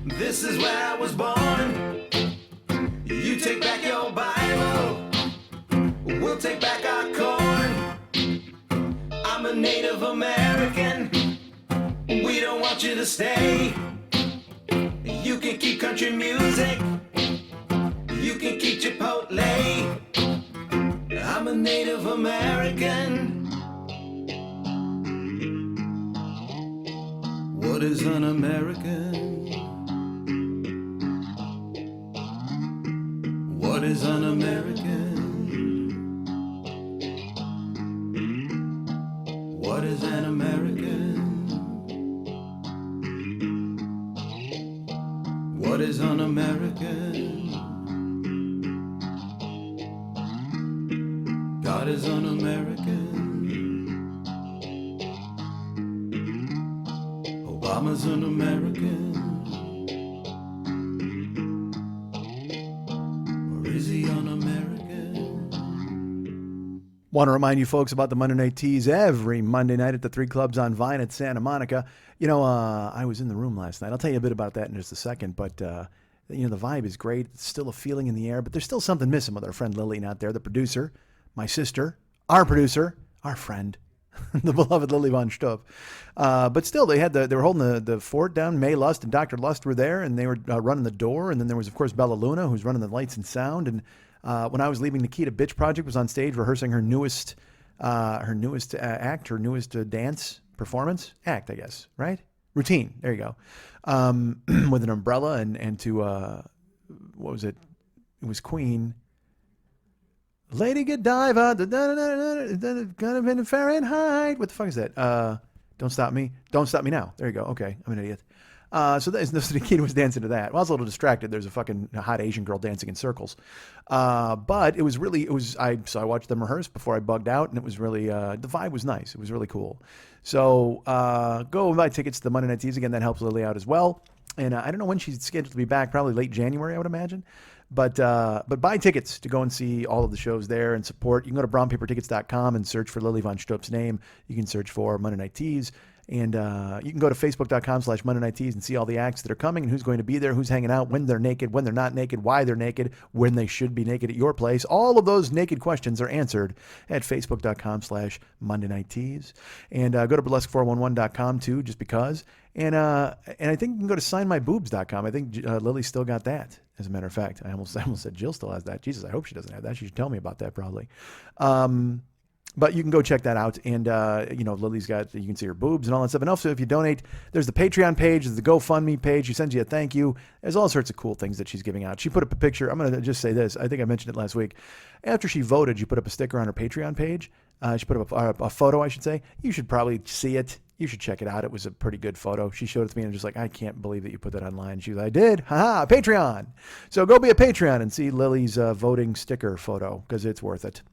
This is where I was born. You take back your Bible. We'll take back our corn. I'm a Native American. We don't want you to stay. You can keep country music. You can keep Chipotle. I'm a Native American. What is an American? What is an American? What is an American? What is an American? God is an American. Obama's an American. Or is he un-American? Want to remind you folks about the Monday Night Teas every Monday night at the 3 Clubs on Vine at Santa Monica. You know, I was in the room last night. I'll tell you a bit about that in just a second, but you know, the vibe is great. It's still a feeling in the air, but there's still something missing with our friend Lily not there, the producer, my sister, our producer, our friend, the beloved Lily Von Stubb. But still, they were holding the fort down. May Lust and Dr. Lust were there, and they were running the door. And then there was, of course, Bella Luna, who's running the lights and sound. And When I was leaving, Nikita Bitch Project was on stage rehearsing her newest act, her newest dance performance act, I guess, right? Routine. There you go. With an umbrella and to what was it? It was Queen. Lady Godiva, kind of in Fahrenheit. What the fuck is that? Don't Stop Me. Don't Stop Me Now. There you go. Okay, I'm an idiot. So Nikita was dancing to that. Well, I was a little distracted. There's a fucking hot Asian girl dancing in circles. But I watched them rehearse before I bugged out, and it was really, the vibe was nice. It was really cool. So go and buy tickets to the Monday Night Teas. Again, that helps Lily out as well. And I don't know when she's scheduled to be back, probably late January, I would imagine. But buy tickets to go and see all of the shows there and support. You can go to brownpapertickets.com and search for Lily Von Strupp's name. You can search for Monday Night Teas. And you can go to facebook.com/Monday Night Teas and see all the acts that are coming and who's going to be there, who's hanging out, when they're naked, when they're not naked, why they're naked, when they should be naked at your place. All of those naked questions are answered at facebook.com/Monday Night Teas. And go to burlesque411.com too, just because. And I think you can go to signmyboobs.com. I think Lily's still got that, as a matter of fact. I almost said Jill still has that. Jesus, I hope she doesn't have that. She should tell me about that probably. But you can go check that out. And, Lily's got, you can see her boobs and all that stuff. And also, if you donate, there's the Patreon page, there's the GoFundMe page. She sends you a thank you. There's all sorts of cool things that she's giving out. She put up a picture. I'm going to just say this. I think I mentioned it last week. After she voted, she put up a sticker on her Patreon page. She put up a photo, I should say. You should probably see it. You should check it out. It was a pretty good photo. She showed it to me and I'm just like, I can't believe that you put that online. She was like, I did. Haha, Patreon. So go be a Patreon and see Lily's voting sticker photo because it's worth it.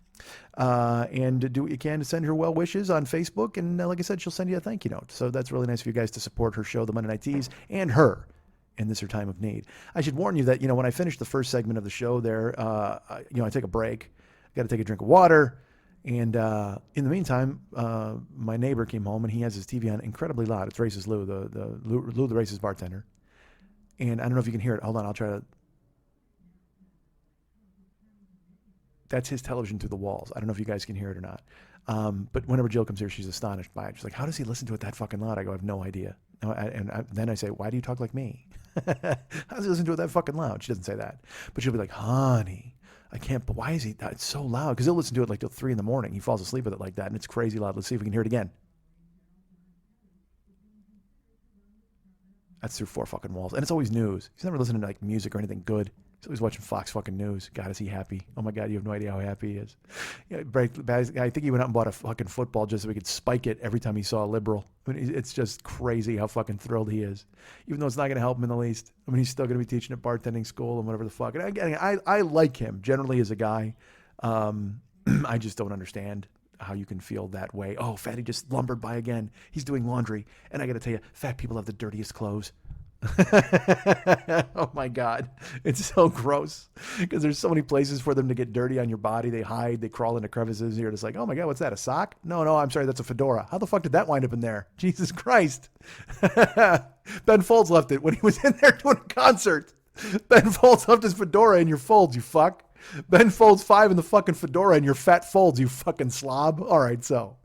And do what you can to send her well wishes on Facebook. And like I said, she'll send you a thank you note. So that's really nice of you guys to support her show, The Monday Night Teas, and her in this her time of need. I should warn you that, when I finish the first segment of the show there, I take a break. I got to take a drink of water. And in the meantime, my neighbor came home and he has his TV on incredibly loud. It's Racist Lou, Lou the racist bartender. And I don't know if you can hear it. Hold on, I'll try to. That's his television through the walls. I don't know if you guys can hear it or not. But whenever Jill comes here, she's astonished by it. She's like, how does he listen to it that fucking loud? I go, I have no idea. Then I say, why do you talk like me? How does he listen to it that fucking loud? She doesn't say that. But she'll be like, honey, I can't, but why is he, it's so loud? Because he'll listen to it like till 3 a.m. He falls asleep with it like that, and it's crazy loud. Let's see if we can hear it again. That's through 4 fucking walls. And it's always news. He's never listening to like music or anything good. He's always watching Fox fucking News. God, is he happy? Oh my God, you have no idea how happy he is. Yeah, I think he went out and bought a fucking football just so he could spike it every time he saw a liberal. I mean, it's just crazy how fucking thrilled he is. Even though it's not going to help him in the least. I mean, he's still going to be teaching at bartending school and whatever the fuck. And I like him generally as a guy. I just don't understand how you can feel that way. Oh, Fatty just lumbered by again. He's doing laundry. And I got to tell you, fat people have the dirtiest clothes. Oh my God, it's so gross because there's so many places for them to get dirty on your body. They hide, they crawl into crevices. You're just like, oh my God, what's that, a sock? No, I'm sorry, that's a fedora. How the fuck did that wind up in there? Jesus Christ. Ben Folds left it when he was in there doing a concert. Ben Folds left his fedora in your folds, you fuck. Ben Folds 5 in the fucking fedora in your fat folds, you fucking slob. All right, so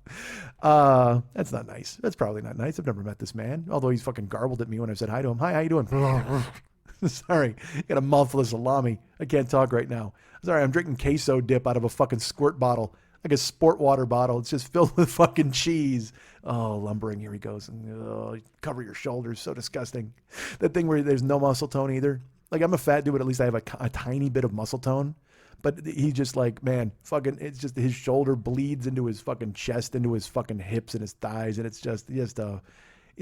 that's not nice. That's probably not nice. I've never met this man, although he's fucking garbled at me when I said hi to him. Hi, how you doing? Sorry, got a mouthful of salami. I can't talk right now. Sorry, I'm drinking queso dip out of a fucking squirt bottle, like a sport water bottle. It's just filled with fucking cheese. Oh, lumbering. Here he goes. And, cover your shoulders. So disgusting. That thing where there's no muscle tone either. Like, I'm a fat dude, but at least I have a tiny bit of muscle tone. But he's just like, man, fucking, it's just his shoulder bleeds into his fucking chest, into his fucking hips and his thighs. And it's just he's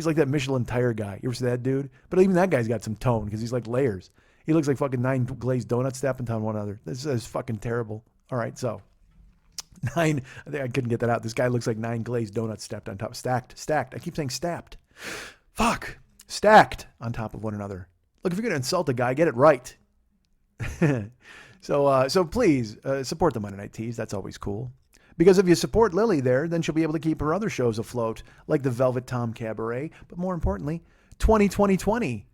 like that Michelin tire guy. You ever see that dude? But even that guy's got some tone because he's like layers. He looks like fucking 9 glazed donuts stacked on one another. This is fucking terrible. All right, so 9, I think I couldn't get that out. This guy looks like 9 glazed donuts stacked on top. Stacked. I keep saying stacked. Fuck. Stacked on top of one another. Look, if you're going to insult a guy, get it right. So please support the Monday Night Teas. That's always cool. Because if you support Lily there, then she'll be able to keep her other shows afloat, like the Velvet Tom Cabaret. But more importantly, 2020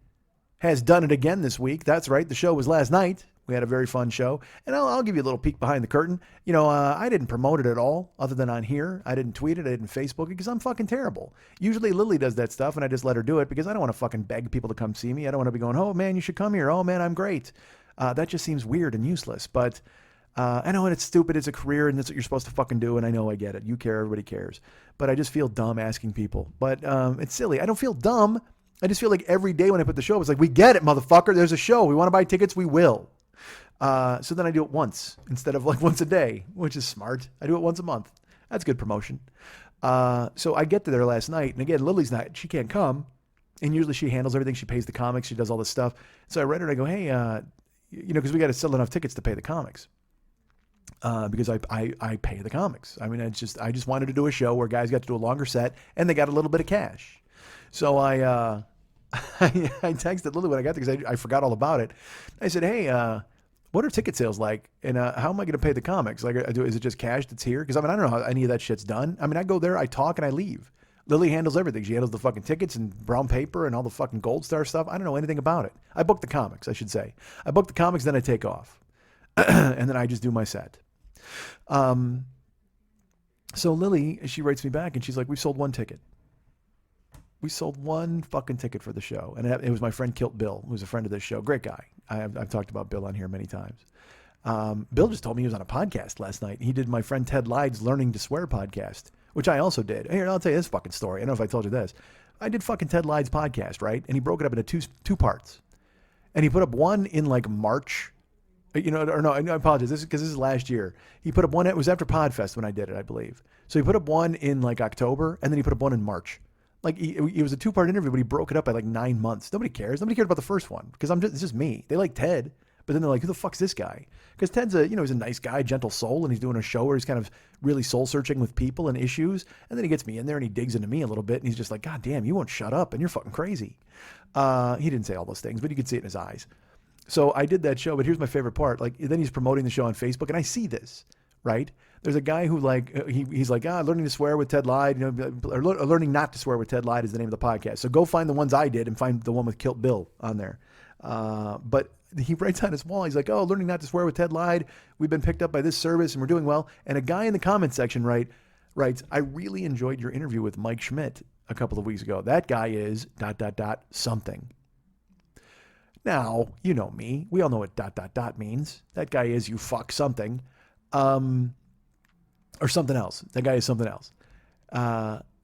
has done it again this week. That's right. The show was last night. We had a very fun show. And I'll give you a little peek behind the curtain. I didn't promote it at all other than on here. I didn't tweet it. I didn't Facebook it because I'm fucking terrible. Usually Lily does that stuff and I just let her do it because I don't want to fucking beg people to come see me. I don't want to be going, oh man, you should come here. Oh man, I'm great. That just seems weird and useless. But I know, and it's stupid. It's a career, and that's what you're supposed to fucking do. And I know, I get it. You care, everybody cares. But I just feel dumb asking people. But it's silly. I don't feel dumb. I just feel like every day when I put the show up, it's like, we get it, motherfucker. There's a show. We want to buy tickets. We will. So then I do it once instead of like once a day, which is smart. I do it once a month. That's good promotion. So I get to there last night, and again, Lily's not. She can't come, and usually she handles everything. She pays the comics. She does all this stuff. So I read her and I go, hey, because we got to sell enough tickets to pay the comics. Because I pay the comics. I mean, I just wanted to do a show where guys got to do a longer set and they got a little bit of cash. So I texted Lily when I got there because I forgot all about it. I said, hey, what are ticket sales like? And how am I going to pay the comics? Like, is it just cash that's here? Because I mean, I don't know how any of that shit's done. I mean, I go there, I talk, and I leave. Lily handles everything. She handles the fucking tickets and brown paper and all the fucking Gold Star stuff. I don't know anything about it. I book the comics, I should say. I book the comics, then I take off. And then I just do my set. So Lily, she writes me back and she's like, we sold one ticket. We sold one fucking ticket for the show. And it was my friend Kilt Bill, who's a friend of this show. Great guy. I've talked about Bill on here many times. Bill just told me he was on a podcast last night. He did my friend Ted Lyde's Learning to Swear podcast, which I also did. Here, I'll tell you this fucking story. I don't know if I told you this. I did fucking Ted Lyde's podcast, right? And he broke it up into two parts. And he put up one in like March. I apologize. This is last year. He put up one. It was after Podfest when I did it, I believe. So he put up one in like October, and then he put up one in March. Like it was a 2-part interview, but he broke it up by like 9 months. Nobody cares. Nobody cared about the first one because it's just me. They like Ted, but then they're like, who the fuck's this guy? Because Ted's he's a nice guy, gentle soul, and he's doing a show where he's kind of really soul searching with people and issues. And then he gets me in there and he digs into me a little bit, and he's just like, God damn, you won't shut up, and you're fucking crazy. He didn't say all those things, but you could see it in his eyes. So I did that show, but here's my favorite part. Like, then he's promoting the show on Facebook, and I see this, right? There's a guy who he's like, learning to swear with Ted Lyde, or learning not to swear with Ted Lyde is the name of the podcast. So go find the ones I did and find the one with Kilt Bill on there. But he writes on his wall, he's like, learning not to swear with Ted Lyde. We've been picked up by this service and we're doing well. And a guy in the comment section writes, I really enjoyed your interview with Mike Schmidt a couple of weeks ago. That guy is ... something. Now, you know me. We all know what ... means. That guy is you fuck something. Or something else. That guy is something else.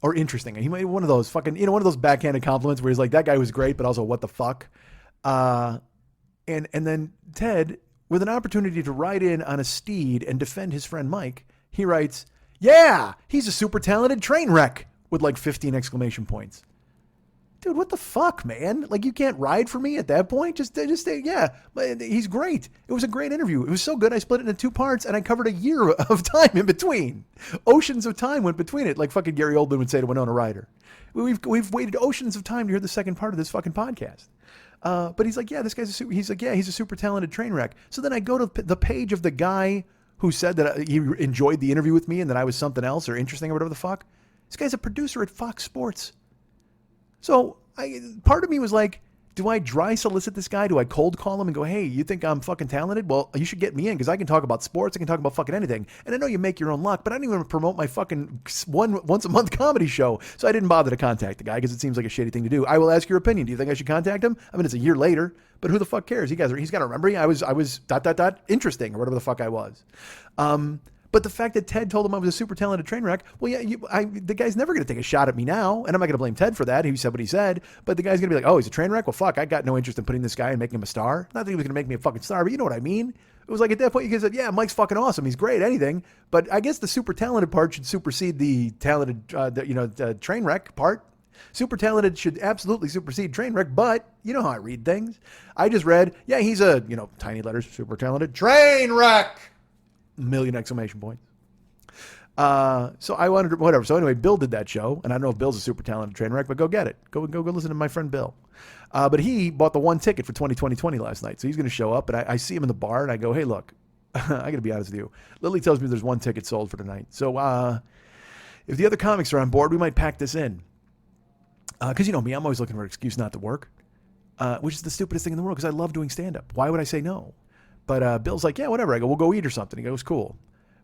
Or interesting. He might one of those fucking, one of those backhanded compliments where he's like, that guy was great, but also what the fuck? And then Ted, with an opportunity to ride in on a steed and defend his friend Mike, he writes, yeah, he's a super talented train wreck with like 15 exclamation points. Dude, what the fuck, man? Like, you can't ride for me at that point? Just say, yeah, he's great. It was a great interview. It was so good, I split it into 2 parts, and I covered a year of time in between. Oceans of time went between it, like fucking Gary Oldman would say to Winona Ryder. We've waited oceans of time to hear the second part of this fucking podcast. But he's like, yeah, this guy's he's a super talented train wreck. So then I go to the page of the guy who said that he enjoyed the interview with me and that I was something else or interesting or whatever the fuck. This guy's a producer at Fox Sports. So part of me was like, do I dry solicit this guy? Do I cold call him and go, hey, you think I'm fucking talented? Well, you should get me in because I can talk about sports. I can talk about fucking anything. And I know you make your own luck, but I don't even promote my fucking once a month comedy show. So I didn't bother to contact the guy because it seems like a shitty thing to do. I will ask your opinion. Do you think I should contact him? I mean, it's a year later, but who the fuck cares? He's got to remember me. I was ... interesting or whatever the fuck I was. But the fact that Ted told him I was a super talented train wreck, well, yeah, the guy's never going to take a shot at me now, and I'm not going to blame Ted for that. He said what he said, but the guy's going to be like, oh, he's a train wreck? Well, fuck, I got no interest in putting this guy and making him a star. Not that he was going to make me a fucking star, but you know what I mean? It was like at that point, you guys said, yeah, Mike's fucking awesome. He's great, anything. But I guess the super talented part should supersede the talented, train wreck part. Super talented should absolutely supersede train wreck, but you know how I read things. I just read, yeah, he's a, tiny letters, super talented train wreck. 1,000,000 exclamation points. So I wanted to, whatever. So anyway, Bill did that show, and I don't know if Bill's a super talented train wreck, but go get it. Go listen to my friend Bill. But he bought the one ticket for 2020 last night, so he's going to show up, and I see him in the bar, and I go, hey, look, I got to be honest with you. Lily tells me there's one ticket sold for tonight. So if the other comics are on board, we might pack this in. Because you know me, I'm always looking for an excuse not to work, which is the stupidest thing in the world because I love doing stand-up. Why would I say no? But Bill's like, yeah, whatever. I go, we'll go eat or something. He goes, cool.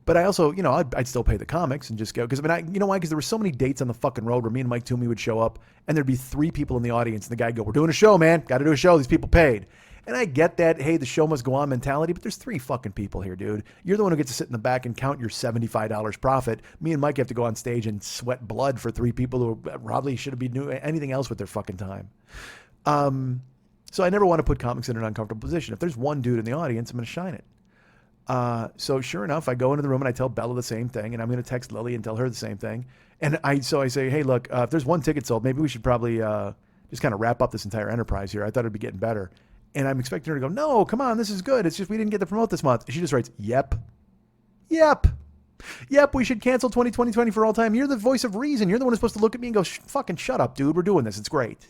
But I also, I'd still pay the comics and just go. Because, you know why? Because there were so many dates on the fucking road where me and Mike Toomey would show up and there'd be 3 people in the audience and the guy'd go, we're doing a show, man. Got to do a show. These people paid. And I get that, hey, the show must go on mentality, but there's 3 fucking people here, dude. You're the one who gets to sit in the back and count your $75 profit. Me and Mike have to go on stage and sweat blood for 3 people who probably shouldn't be doing anything else with their fucking time. So I never want to put comics in an uncomfortable position. If there's one dude in the audience, I'm going to shine it. So sure enough, I go into the room and I tell Bella the same thing, and I'm going to text Lily and tell her the same thing. And I say, hey, look, if there's 1 ticket sold, maybe we should probably just kind of wrap up this entire enterprise here. I thought it'd be getting better. And I'm expecting her to go, no, come on, this is good. It's just we didn't get to promote this month. She just writes, yep, we should cancel 2020 for all time. You're the voice of reason. You're the one who's supposed to look at me and go, fucking shut up, dude. We're doing this. It's great.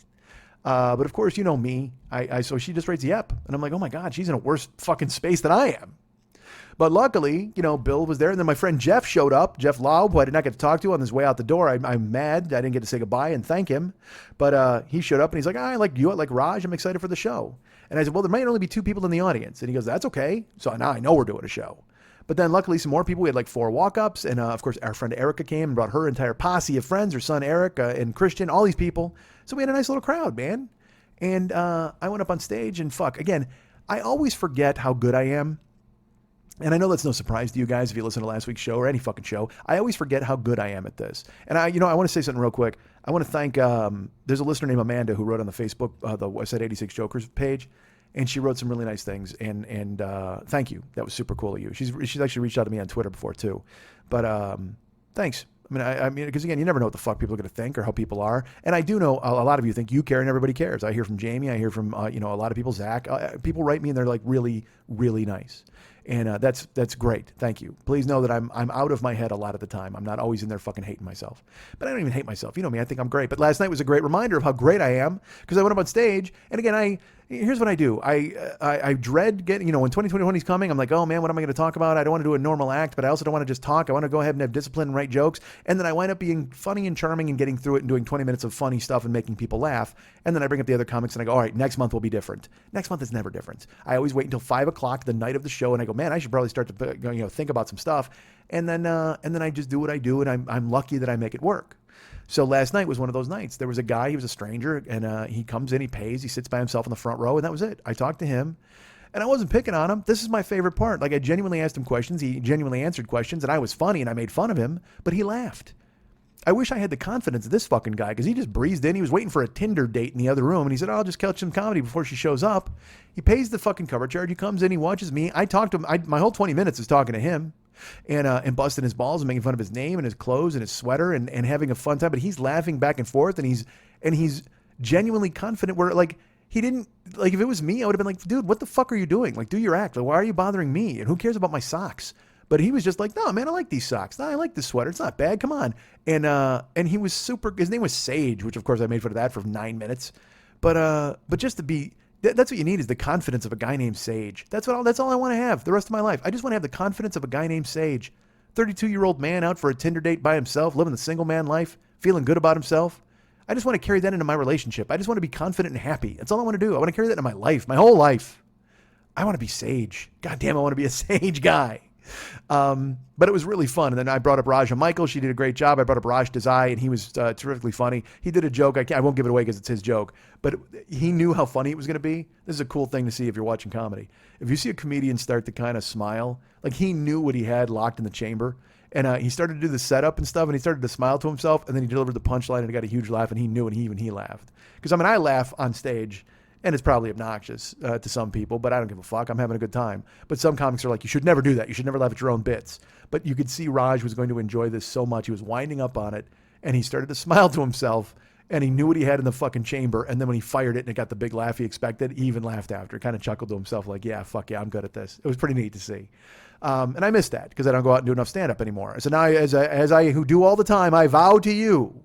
But of course, you know me. So she just writes, yep. And I'm like, oh my God, she's in a worse fucking space than I am. But luckily, Bill was there. And then my friend Jeff showed up. Jeff Laub, who I did not get to talk to on his way out the door. I'm mad I didn't get to say goodbye and thank him. But he showed up and he's like, I like you. I like Raj. I'm excited for the show. And I said, well, there might only be 2 people in the audience. And he goes, that's okay. So now I know we're doing a show. But then luckily some more people. We had like 4 walk-ups. And of course, our friend Erica came and brought her entire posse of friends, her son Eric and Christian, all these people. So we had a nice little crowd, man. And I went up on stage and again, I always forget how good I am. And I know that's no surprise to you guys if you listen to last week's show or any fucking show. I always forget how good I am at this. And I want to say something real quick. I want to thank, there's a listener named Amanda who wrote on the Facebook, the Westside 86 Jokers page. And she wrote some really nice things. And thank you. That was super cool of you. She's actually reached out to me on Twitter before too. But thanks. I mean, because again, you never know what the fuck people are going to think or how people are. And I do know a lot of you think you care and everybody cares. I hear from Jamie. I hear from, a lot of people, Zach. People write me and they're like really, really nice. And that's great. Thank you. Please know that I'm out of my head a lot of the time. I'm not always in there fucking hating myself. But I don't even hate myself. You know me. I think I'm great. But last night was a great reminder of how great I am because I went up on stage. And again, here's what I do. I dread getting, when 2021 is coming, I'm like, oh man, what am I going to talk about? I don't want to do a normal act, but I also don't want to just talk. I want to go ahead and have discipline and write jokes. And then I wind up being funny and charming and getting through it and doing 20 minutes of funny stuff and making people laugh. And then I bring up the other comics and I go, all right, next month will be different. Next month is never different. I always wait until 5 o'clock the night of the show and I go, man, I should probably start to think about some stuff. And then I just do what I do and I'm lucky that I make it work. So last night was one of those nights. There was a guy, he was a stranger, and he comes in, he pays, he sits by himself in the front row, and that was it. I talked to him, and I wasn't picking on him. This is my favorite part. Like, I genuinely asked him questions, he genuinely answered questions, and I was funny, and I made fun of him, but he laughed. I wish I had the confidence of this fucking guy, because he just breezed in. He was waiting for a Tinder date in the other room, and he said, I'll just catch some comedy before she shows up. He pays the fucking cover charge, he comes in, he watches me. I talked to him, my whole 20 minutes is talking to him. And busting his balls and making fun of his name and his clothes and his sweater and having a fun time. But he's laughing back and forth and he's genuinely confident where like he didn't like if it was me, I would have been like, dude, what the fuck are you doing? Like, do your act. Like, why are you bothering me? And who cares about my socks? But he was just like, no, man, I like these socks. No, I like this sweater. It's not bad. Come on. And he was super, his name was Sage, which of course I made fun of that for 9 minutes. But just to be, that's what you need is the confidence of a guy named Sage. That's all I want to have the rest of my life. I just want to have the confidence of a guy named Sage. 32-year-old man out for a Tinder date by himself, living the single man life, feeling good about himself. I just want to carry that into my relationship. I just want to be confident and happy. That's all I want to do. I want to carry that into my life, my whole life. I want to be Sage. God damn, I want to be a Sage guy. But it was really fun. And then I brought up Raja Michael. She did a great job. I brought up Raj Desai, and he was terrifically funny. He did a joke. I won't give it away because it's his joke, but he knew how funny it was going to be. This is a cool thing to see if you're watching comedy. If you see a comedian start to kind of smile, like he knew what he had locked in the chamber, and he started to do the setup and stuff, and he started to smile to himself, and then he delivered the punchline, and it got a huge laugh, and he knew, and even he laughed. Because I laugh on stage. And it's probably obnoxious to some people, but I don't give a fuck. I'm having a good time. But some comics are like, you should never do that. You should never laugh at your own bits. But you could see Raj was going to enjoy this so much. He was winding up on it, and he started to smile to himself, and he knew what he had in the fucking chamber. And then when he fired it and it got the big laugh he expected, he even laughed after. Kind of chuckled to himself like, yeah, fuck yeah, I'm good at this. It was pretty neat to see. And I miss that because I don't go out and do enough stand-up anymore. So now, as I who do all the time, I vow to you,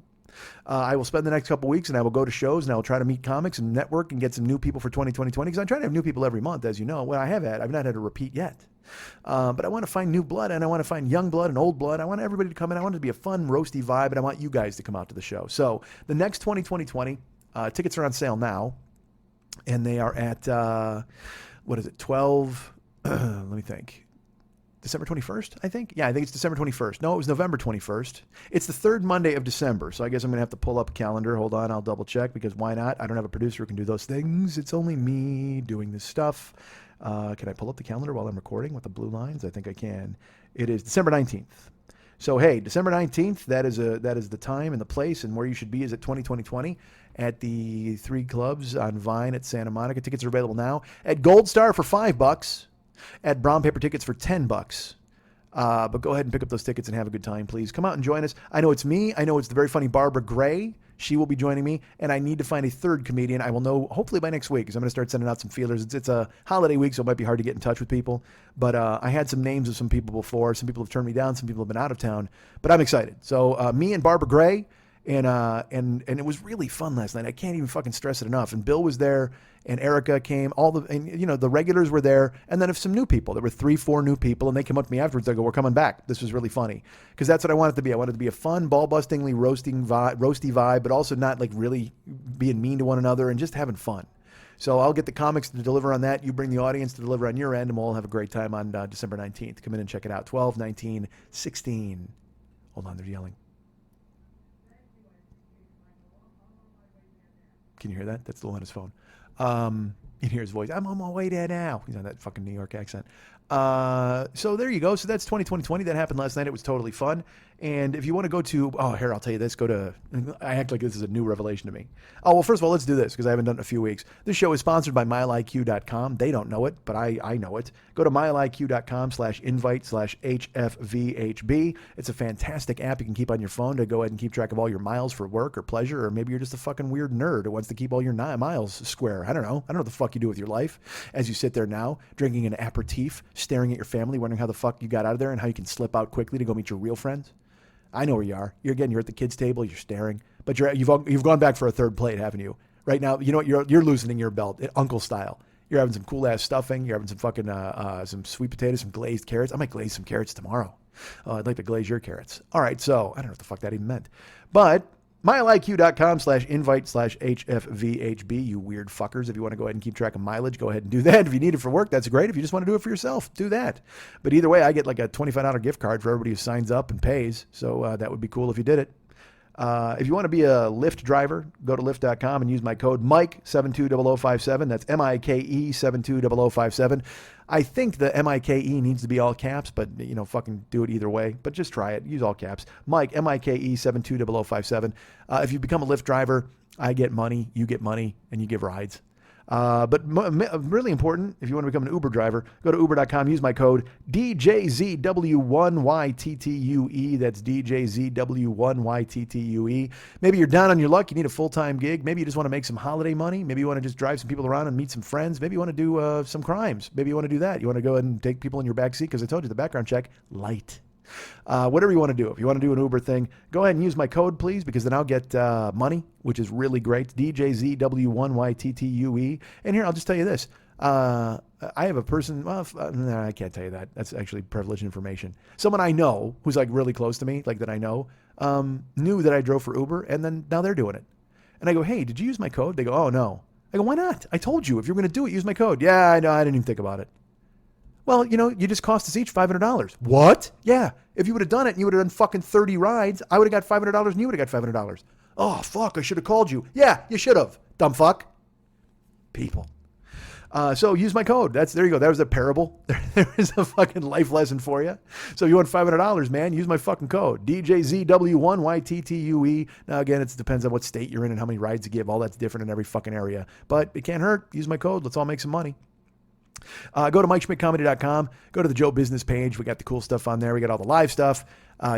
I will spend the next couple weeks and I will go to shows and I will try to meet comics and network and get some new people for 2020 because I'm trying to have new people every month, as you know. Well, I've not had a repeat yet. But I want to find new blood and I want to find young blood and old blood. I want everybody to come in. I want it to be a fun, roasty vibe, and I want you guys to come out to the show. So the next 2020, tickets are on sale now, and they are at, 12, let me think. December 21st, I think. Yeah, I think it's December 21st. No, it was November 21st. It's the third Monday of December, so I guess I'm going to have to pull up a calendar. Hold on, I'll double check, because why not? I don't have a producer who can do those things. It's only me doing this stuff. Can I pull up the calendar while I'm recording with the blue lines? I think I can. It is December 19th. So, hey, December 19th, that is the time and the place, and where you should be is at 2020 at the 3 clubs on Vine at Santa Monica. Tickets are available now at Gold Star for $5, at Brown Paper Tickets for $10. But go ahead and pick up those tickets and have a good time, please. Come out and join us. I know it's me. I know it's the very funny Barbara Gray. She will be joining me, and I need to find a third comedian. I will know hopefully by next week, because I'm going to start sending out some feelers. It's a holiday week, so it might be hard to get in touch with people. But I had some names of some people before. Some people have turned me down. Some people have been out of town. But I'm excited. So me and Barbara Gray, and it was really fun last night. I can't even fucking stress it enough. And Bill was there, and Erica came. The regulars were there, and then some new people. There were 3-4 new people, and they came up to me afterwards. They go, "We're coming back." This was really funny, because that's what I wanted it to be. I wanted it to be a fun, ball-bustingly roasty vibe, but also not like really being mean to one another and just having fun. So I'll get the comics to deliver on that. You bring the audience to deliver on your end, and we'll all have a great time on December 19th. Come in and check it out. 12, 19, 16. Hold on, they're yelling. Can you hear that? That's Lil on his phone. You hear his voice. "I'm on my way there now." He's on that fucking New York accent. So there you go. So that's 2020. That happened last night. It was totally fun. And if you want to go to, here, I'll tell you this. I act like this is a new revelation to me. Oh, well, first of all, let's do this, because I haven't done it in a few weeks. This show is sponsored by MileIQ.com. They don't know it, but I know it. Go to MileIQ.com/invite/HFVHB. It's a fantastic app you can keep on your phone to go ahead and keep track of all your miles for work or pleasure, or maybe you're just a fucking weird nerd who wants to keep all your miles square. I don't know what the fuck you do with your life as you sit there now, drinking an aperitif, staring at your family, wondering how the fuck you got out of there and how you can slip out quickly to go meet your real friends. I know where you are. You're at the kids' table. You're staring, but you've gone back for a third plate, haven't you? Right now, you know what? You're loosening your belt, uncle style. You're having some cool ass stuffing. You're having some fucking some sweet potatoes, some glazed carrots. I might glaze some carrots tomorrow. I'd like to glaze your carrots. All right, so I don't know what the fuck that even meant, but MileIQ.com/invite/HFVHB, you weird fuckers. If you want to go ahead and keep track of mileage, go ahead and do that. If you need it for work, that's great. If you just want to do it for yourself, do that. But either way, I get like a $25 gift card for everybody who signs up and pays. So that would be cool if you did it. If you want to be a Lyft driver, go to Lyft.com and use my code Mike720057. That's MIKE 720057. I think the MIKE needs to be all caps, but fucking do it either way. But just try it. Use all caps. Mike, MIKE 720057. If you become a Lyft driver, I get money, you get money, and you give rides. But really important, if you want to become an Uber driver, go to uber.com, use my code DJZW1YTTUE. That's DJZW1YTTUE. Maybe you're down on your luck. You need a full-time gig. Maybe you just want to make some holiday money. Maybe you want to just drive some people around and meet some friends. Maybe you want to do some crimes. Maybe you want to do that. You want to go ahead and take people in your backseat, because I told you the background check, light. Whatever you want to do. If you want to do an Uber thing, go ahead and use my code, please, because then I'll get money, which is really great. DJZW1YTTUE. And here, I'll just tell you this. I have a person, no, I can't tell you that. That's actually privileged information. Someone I know who's like really close to me, like that I know, knew that I drove for Uber, and then now they're doing it. And I go, "Hey, did you use my code?" They go, "Oh, no." I go, "Why not? I told you if you're going to do it, use my code." "Yeah, I know. I didn't even think about it." "Well, you just cost us each $500. "What?" "Yeah. If you would have done it and you would have done fucking 30 rides, I would have got $500 and you would have got $500. "Oh, fuck, I should have called you." "Yeah, you should have, dumb fuck." People. So use my code. There you go. That was a parable. There is a fucking life lesson for you. So you want $500, man, use my fucking code. DJZW1YTTUE. Now, again, it depends on what state you're in and how many rides you give. All that's different in every fucking area. But it can't hurt. Use my code. Let's all make some money. Go to MikeSchmidtComedy.com. Go to the Joe Business page. We got the cool stuff on there. We got all the live stuff.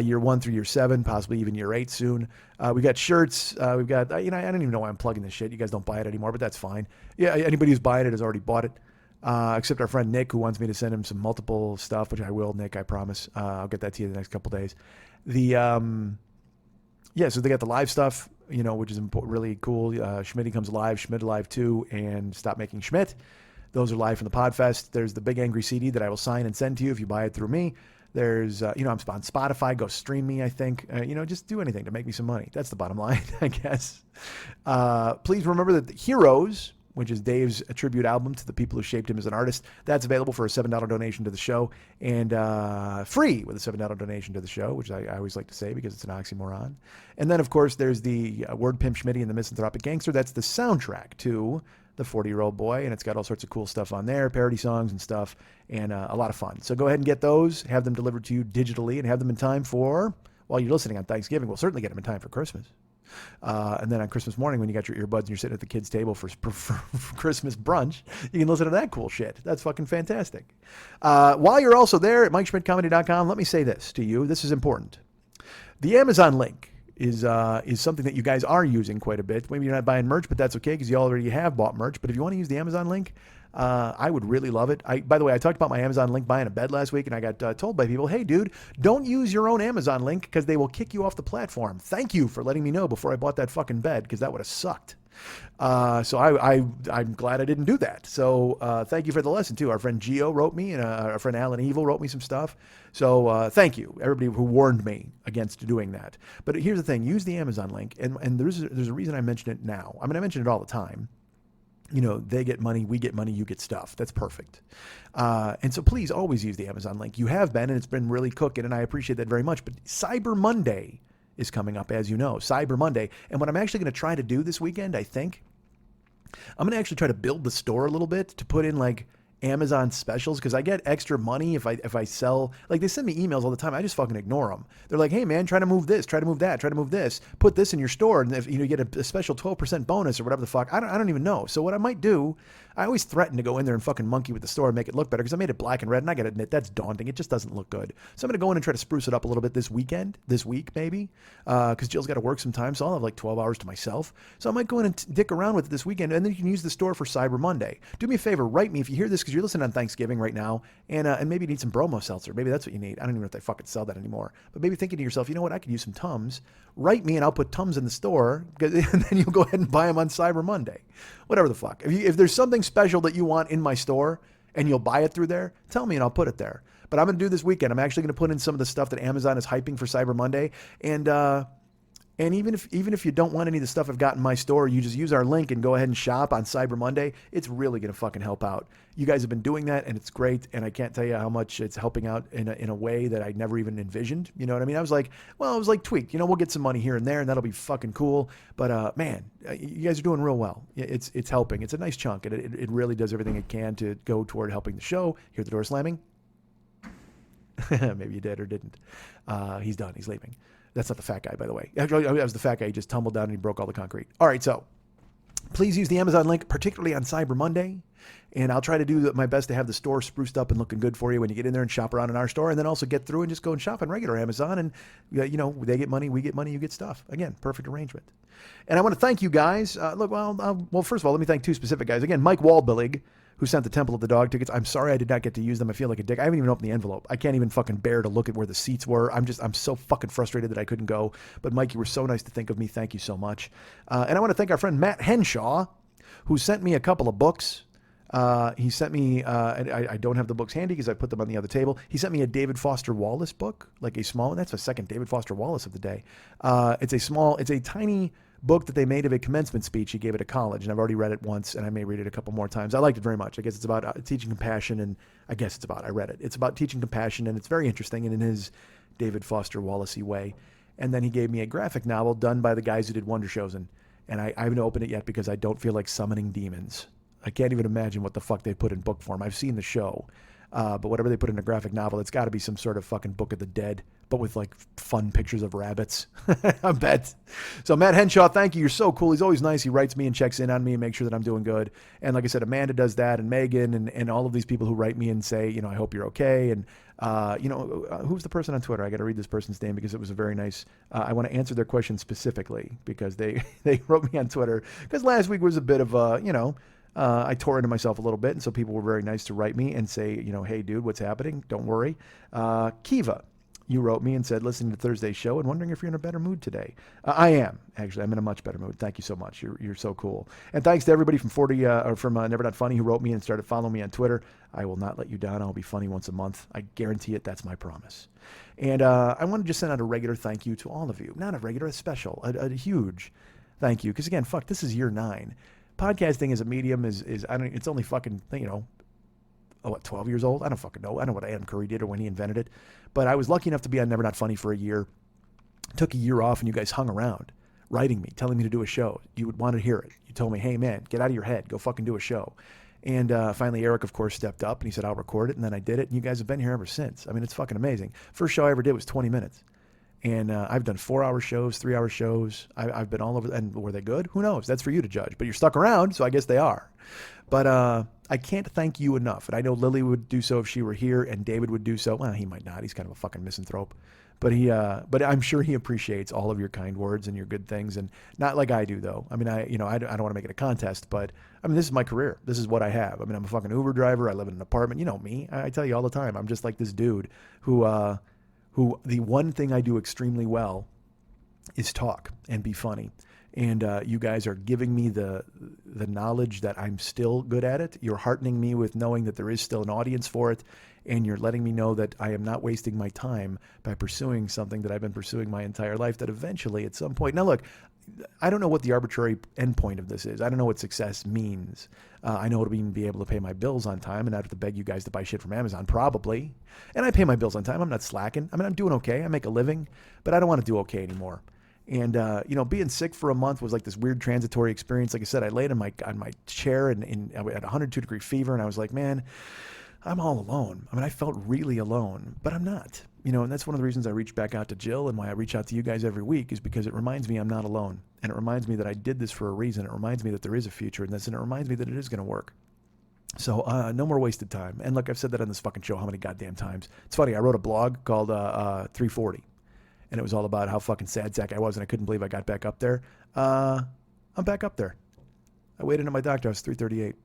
Year 1 through year 7, possibly even year 8 soon. We got shirts. We've got, I don't even know why I'm plugging this shit. You guys don't buy it anymore, but that's fine. Yeah, anybody who's buying it has already bought it. Except our friend Nick, who wants me to send him some multiple stuff, which I will, Nick, I promise. I'll get that to you the next couple days. So they got the live stuff, which is really cool. Schmitty comes live, Schmidt Alive 2, and Stop Making Schmidt. Those are live from the Podfest. There's the Big Angry CD that I will sign and send to you if you buy it through me. There's, I'm on Spotify. Go stream me, I think. Just do anything to make me some money. That's the bottom line, I guess. Please remember that the Heroes, which is Dave's tribute album to the people who shaped him as an artist. That's available for a $7 donation to the show, and free with a $7 donation to the show, which I always like to say because it's an oxymoron. And then, of course, there's the Word Pimp Schmitty and the Misanthropic Gangster. That's the soundtrack to The 40-Year-Old Boy, and it's got all sorts of cool stuff on there, parody songs and stuff, and a lot of fun. So go ahead and get those, have them delivered to you digitally, and have them in time for, while you're listening on Thanksgiving, we'll certainly get them in time for Christmas. And then on Christmas morning, when you got your earbuds and you're sitting at the kids' table for Christmas brunch, you can listen to that cool shit. That's fucking fantastic. While you're also there at MikeSchmidtComedy.com, let me say this to you. This is important. The Amazon link is something that you guys are using quite a bit. Maybe you're not buying merch, but that's okay because you already have bought merch. But if you want to use the Amazon link, I would really love it. By the way, I talked about my Amazon link buying a bed last week, and I got told by people, hey, dude, don't use your own Amazon link because they will kick you off the platform. Thank you for letting me know before I bought that fucking bed because that would have sucked. So I'm glad I didn't do that. So thank you for the lesson, too. Our friend Gio wrote me, and our friend Alan Evil wrote me some stuff. So thank you, everybody who warned me against doing that. But here's the thing. Use the Amazon link, and there's a reason I mention it now. I mean, I mention it all the time. You know, they get money, we get money, you get stuff. That's perfect. And so please always use the Amazon link. You have been, and it's been really cooking, and I appreciate that very much. But Cyber Monday is coming up, as you know, Cyber Monday. And what I'm actually going to try to do this weekend, I think, I'm going to actually try to build the store a little bit to put in like Amazon specials because I get extra money if I sell. Like they send me emails all the time. I just fucking ignore them. They're like, hey man, try to move this, try to move that, try to move this, put this in your store, and if you get a special 12% bonus or whatever the fuck. I don't even know. So what I might do, I always threaten to go in there and fucking monkey with the store and make it look better because I made it black and red, and I gotta admit that's daunting. It just doesn't look good. So I'm gonna go in and try to spruce it up a little bit this week maybe, because Jill's got to work sometime, so I'll have like 12 hours to myself. So I might go in and dick around with it this weekend, and then you can use the store for Cyber Monday. Do me a favor, write me if you hear this because you're listening on Thanksgiving right now, and maybe you need some bromo seltzer. Maybe that's what you need. I don't even know if they fucking sell that anymore. But maybe thinking to yourself, you know what, I could use some Tums. Write me and I'll put Tums in the store, and then you'll go ahead and buy them on Cyber Monday. Whatever the fuck. If there's something special that you want in my store and you'll buy it through there, tell me and I'll put it there. But I'm going to do this weekend. I'm actually going to put in some of the stuff that Amazon is hyping for Cyber Monday. And even if you don't want any of the stuff I've got in my store, you just use our link and go ahead and shop on Cyber Monday. It's really going to fucking help out. You guys have been doing that, and it's great. And I can't tell you how much it's helping out in a way that I never even envisioned. You know what I mean? I was like tweaked. You know, we'll get some money here and there, and that'll be fucking cool. But man, you guys are doing real well. It's helping. It's a nice chunk, and it really does everything it can to go toward helping the show. Hear the door slamming? Maybe you did or didn't. He's done. He's leaving. That's not the fat guy, by the way. Actually, that was the fat guy. He just tumbled down and he broke all the concrete. All right, so please use the Amazon link, particularly on Cyber Monday. And I'll try to do my best to have the store spruced up and looking good for you when you get in there and shop around in our store. And then also get through and just go and shop on regular Amazon. And, you know, they get money, we get money, you get stuff. Again, perfect arrangement. And I want to thank you guys. Well, first of all, let me thank two specific guys. Again, Mike Waldbillig, who sent the Temple of the Dog tickets. I'm sorry I did not get to use them. I feel like a dick. I haven't even opened the envelope. I can't even fucking bear to look at where the seats were. I'm so fucking frustrated that I couldn't go. But Mike, you were so nice to think of me. Thank you so much. And I want to thank our friend Matt Henshaw, who sent me a couple of books. He sent me, and I don't have the books handy because I put them on the other table. He sent me a David Foster Wallace book, like a small one. That's the second David Foster Wallace of the day. It's a tiny book that they made of a commencement speech he gave at a college, and I've already read it once, and I may read it a couple more times. I liked it very much. I guess it's about teaching compassion, and I read it. It's about teaching compassion, and it's very interesting, and in his David Foster Wallace-y way. And then he gave me a graphic novel done by the guys who did Wonder Chosen, and I haven't opened it yet because I don't feel like summoning demons. I can't even imagine what the fuck they put in book form. I've seen the show, but whatever they put in a graphic novel, it's got to be some sort of fucking Book of the Dead, but with like fun pictures of rabbits. I bet. So Matt Henshaw, thank you. You're so cool. He's always nice. He writes me and checks in on me and makes sure that I'm doing good. And like I said, Amanda does that, and Megan, and all of these people who write me and say, you know, I hope you're okay. And who's the person on Twitter? I got to read this person's name because it was a very nice. I want to answer their question specifically because they wrote me on Twitter because last week was a bit of I tore into myself a little bit, and so people were very nice to write me and say, you know, hey, dude, what's happening? Don't worry. Kiva, you wrote me and said, listening to Thursday's show and wondering if you're in a better mood today. I am, actually. I'm in a much better mood. Thank you so much. You're so cool. And thanks to everybody from Never Not Funny who wrote me and started following me on Twitter. I will not let you down. I'll be funny once a month. I guarantee it. That's my promise. And I want to just send out a regular thank you to all of you. Not a regular, a special, a huge thank you. Because again, fuck, this is year 9. podcasting as a medium is I don't. It's only fucking 12 years old? I don't fucking know. I don't know what Adam Curry did or when he invented it. But I was lucky enough to be on Never Not Funny for a year. Took a year off and you guys hung around writing me, telling me to do a show. You would want to hear it. You told me, hey man, get out of your head. Go fucking do a show. And finally Eric, of course, stepped up and he said, I'll record it. And then I did it. And you guys have been here ever since. I mean, it's fucking amazing. First show I ever did was 20 minutes. And I've done 4-hour shows, 3-hour shows. I've been all over. And were they good? Who knows? That's for you to judge. But you're stuck around, so I guess they are. But I can't thank you enough. And I know Lily would do so if she were here, and David would do so. Well, he might not. He's kind of a fucking misanthrope. But but I'm sure he appreciates all of your kind words and your good things, and not like I do though. I mean, I don't want to make it a contest, but I mean, this is my career. This is what I have. I mean, I'm a fucking Uber driver. I live in an apartment. You know me. I tell you all the time. I'm just like this dude who the one thing I do extremely well is talk and be funny. And you guys are giving me the knowledge that I'm still good at it. You're heartening me with knowing that there is still an audience for it. And you're letting me know that I am not wasting my time by pursuing something that I've been pursuing my entire life, that eventually at some point. Now, look, I don't know what the arbitrary endpoint of this is. I don't know what success means. I know it'll mean be able to pay my bills on time and not have to beg you guys to buy shit from Amazon, probably. And I pay my bills on time. I'm not slacking. I mean, I'm doing okay. I make a living, but I don't want to do okay anymore. And, being sick for a month was like this weird transitory experience. Like I said, I laid on my chair and I had 102-degree fever, and I was like, man, I'm all alone. I mean, I felt really alone, but I'm not. And that's one of the reasons I reached back out to Jill and why I reach out to you guys every week, is because it reminds me I'm not alone. And it reminds me that I did this for a reason. It reminds me that there is a future in this, and it reminds me that it is going to work. So no more wasted time. And look, I've said that on this fucking show how many goddamn times. It's funny, I wrote a blog called 340. And it was all about how fucking sad sack I was, and I couldn't believe I got back up there. I'm back up there. I waited at my doctor. I was 338.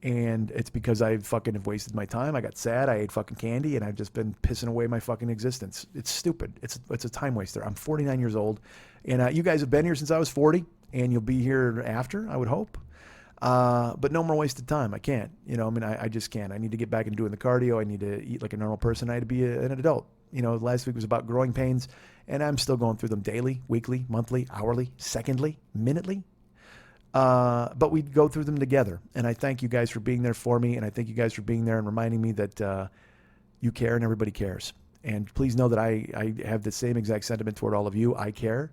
And it's because I fucking have wasted my time. I got sad. I ate fucking candy, and I've just been pissing away my fucking existence. It's stupid. It's a time waster. I'm 49 years old, and you guys have been here since I was 40, and you'll be here after, I would hope. But no more wasted time. I can't. I just can't. I need to get back into doing the cardio. I need to eat like a normal person. I had to be an adult. Last week was about growing pains, and I'm still going through them daily, weekly, monthly, hourly, secondly, minutely. But we go through them together. And I thank you guys for being there for me. And I thank you guys for being there and reminding me that you care and everybody cares. And please know that I have the same exact sentiment toward all of you. I care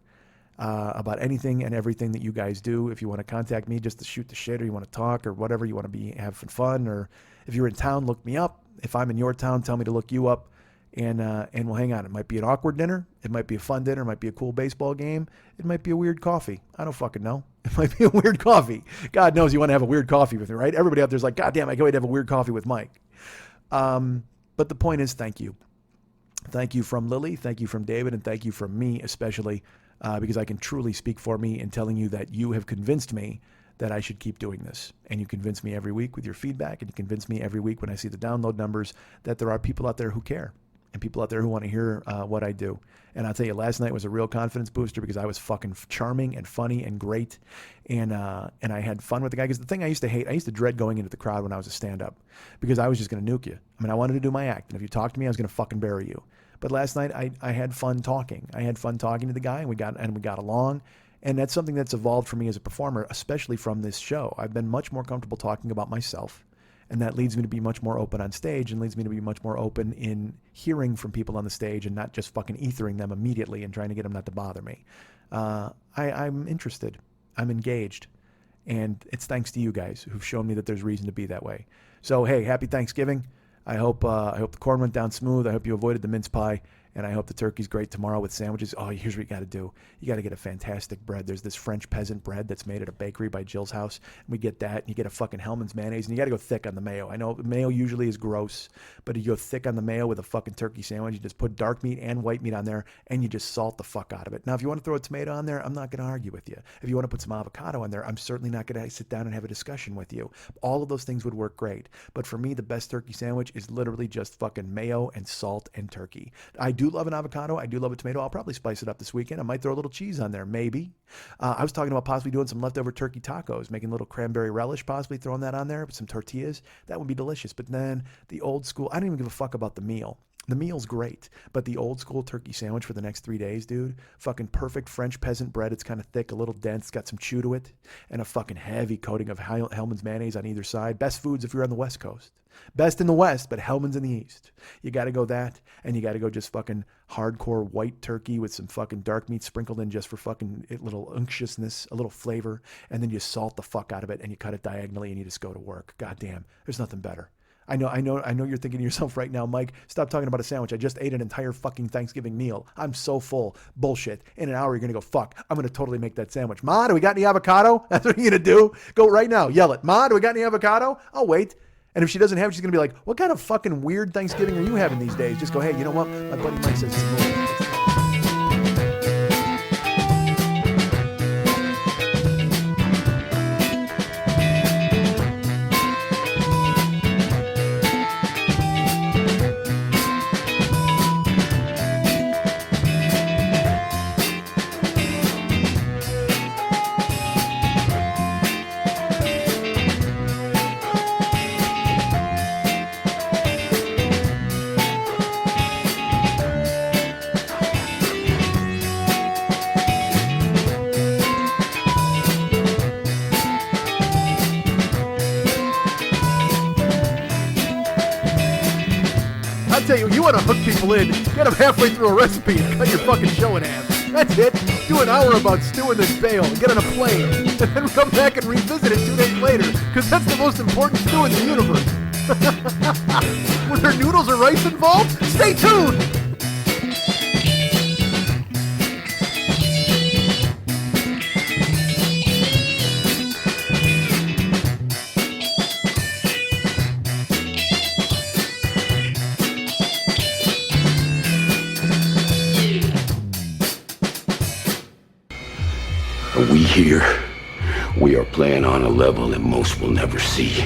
about anything and everything that you guys do. If you want to contact me just to shoot the shit, or you want to talk, or whatever, you want to have fun, or if you're in town, look me up. If I'm in your town, tell me to look you up. And we'll hang on. It might be an awkward dinner. It might be a fun dinner. It might be a cool baseball game. It might be a weird coffee. I don't fucking know. It might be a weird coffee. God knows you want to have a weird coffee with me, right? Everybody out there's like, God damn, I can't wait to have a weird coffee with Mike. But the point is, thank you. Thank you from Lily. Thank you from David. And thank you from me, especially because I can truly speak for me in telling you that you have convinced me that I should keep doing this. And you convince me every week with your feedback. And you convince me every week when I see the download numbers that there are people out there who care. And people out there who want to hear what I do. And I'll tell you, last night was a real confidence booster because I was fucking charming and funny and great. And I had fun with the guy. Because the thing I used to hate, I used to dread going into the crowd when I was a stand-up. Because I was just going to nuke you. I mean, I wanted to do my act. And if you talked to me, I was going to fucking bury you. But last night, I had fun talking. I had fun talking to the guy, and we got along. And that's something that's evolved for me as a performer, especially from this show. I've been much more comfortable talking about myself. And that leads me to be much more open on stage, and leads me to be much more open in hearing from people on the stage and not just fucking ethering them immediately and trying to get them not to bother me. I'm interested. I'm engaged. And it's thanks to you guys who've shown me that there's reason to be that way. So, hey, happy Thanksgiving. I hope the corn went down smooth. I hope you avoided the mince pie. And I hope the turkey's great tomorrow with sandwiches. Oh, here's what you got to do. You got to get a fantastic bread. There's this French peasant bread that's made at a bakery by Jill's house. And we get that. And you get a fucking Hellman's mayonnaise. And you got to go thick on the mayo. I know mayo usually is gross. But you go thick on the mayo with a fucking turkey sandwich. You just put dark meat and white meat on there. And you just salt the fuck out of it. Now, if you want to throw a tomato on there, I'm not going to argue with you. If you want to put some avocado on there, I'm certainly not going to sit down and have a discussion with you. All of those things would work great. But for me, the best turkey sandwich is literally just fucking mayo and salt and turkey. I do love an avocado. I do love a tomato. I'll probably spice it up this weekend. I might throw a little cheese on there, maybe. I was talking about possibly doing some leftover turkey tacos, making a little cranberry relish, possibly throwing that on there with some tortillas. That would be delicious. But then the old school, I don't even give a fuck about the meal. The meal's great, but the old school turkey sandwich for the next 3 days, dude, fucking perfect French peasant bread. It's kind of thick, a little dense, got some chew to it, and a fucking heavy coating of Hellman's mayonnaise on either side. Best foods if you're on the West Coast. Best in the West, but Hellman's in the East. You got to go that, and you got to go just fucking hardcore white turkey with some fucking dark meat sprinkled in just for fucking a little unctuousness, a little flavor, and then you salt the fuck out of it, and you cut it diagonally, and you just go to work. God damn, there's nothing better. I know you're thinking to yourself right now, Mike, stop talking about a sandwich. I just ate an entire fucking Thanksgiving meal. I'm so full. Bullshit. In an hour, you're going to go, fuck, I'm going to totally make that sandwich. Ma, do we got any avocado? That's what you're going to do? Go right now. Yell it. Ma, do we got any avocado? I'll wait. And if she doesn't have it, she's going to be like, what kind of fucking weird Thanksgiving are you having these days? Just go, hey, you know what? My buddy Mike says it's cool. You want to hook people in, get them halfway through a recipe and cut your fucking show in half. That's it. Do an hour about stew and then bail, get on a plane, and then come back and revisit it 2 days later, because that's the most important stew in the universe. Were there noodles or rice involved? Stay tuned! We here, we are playing on a level that most will never see.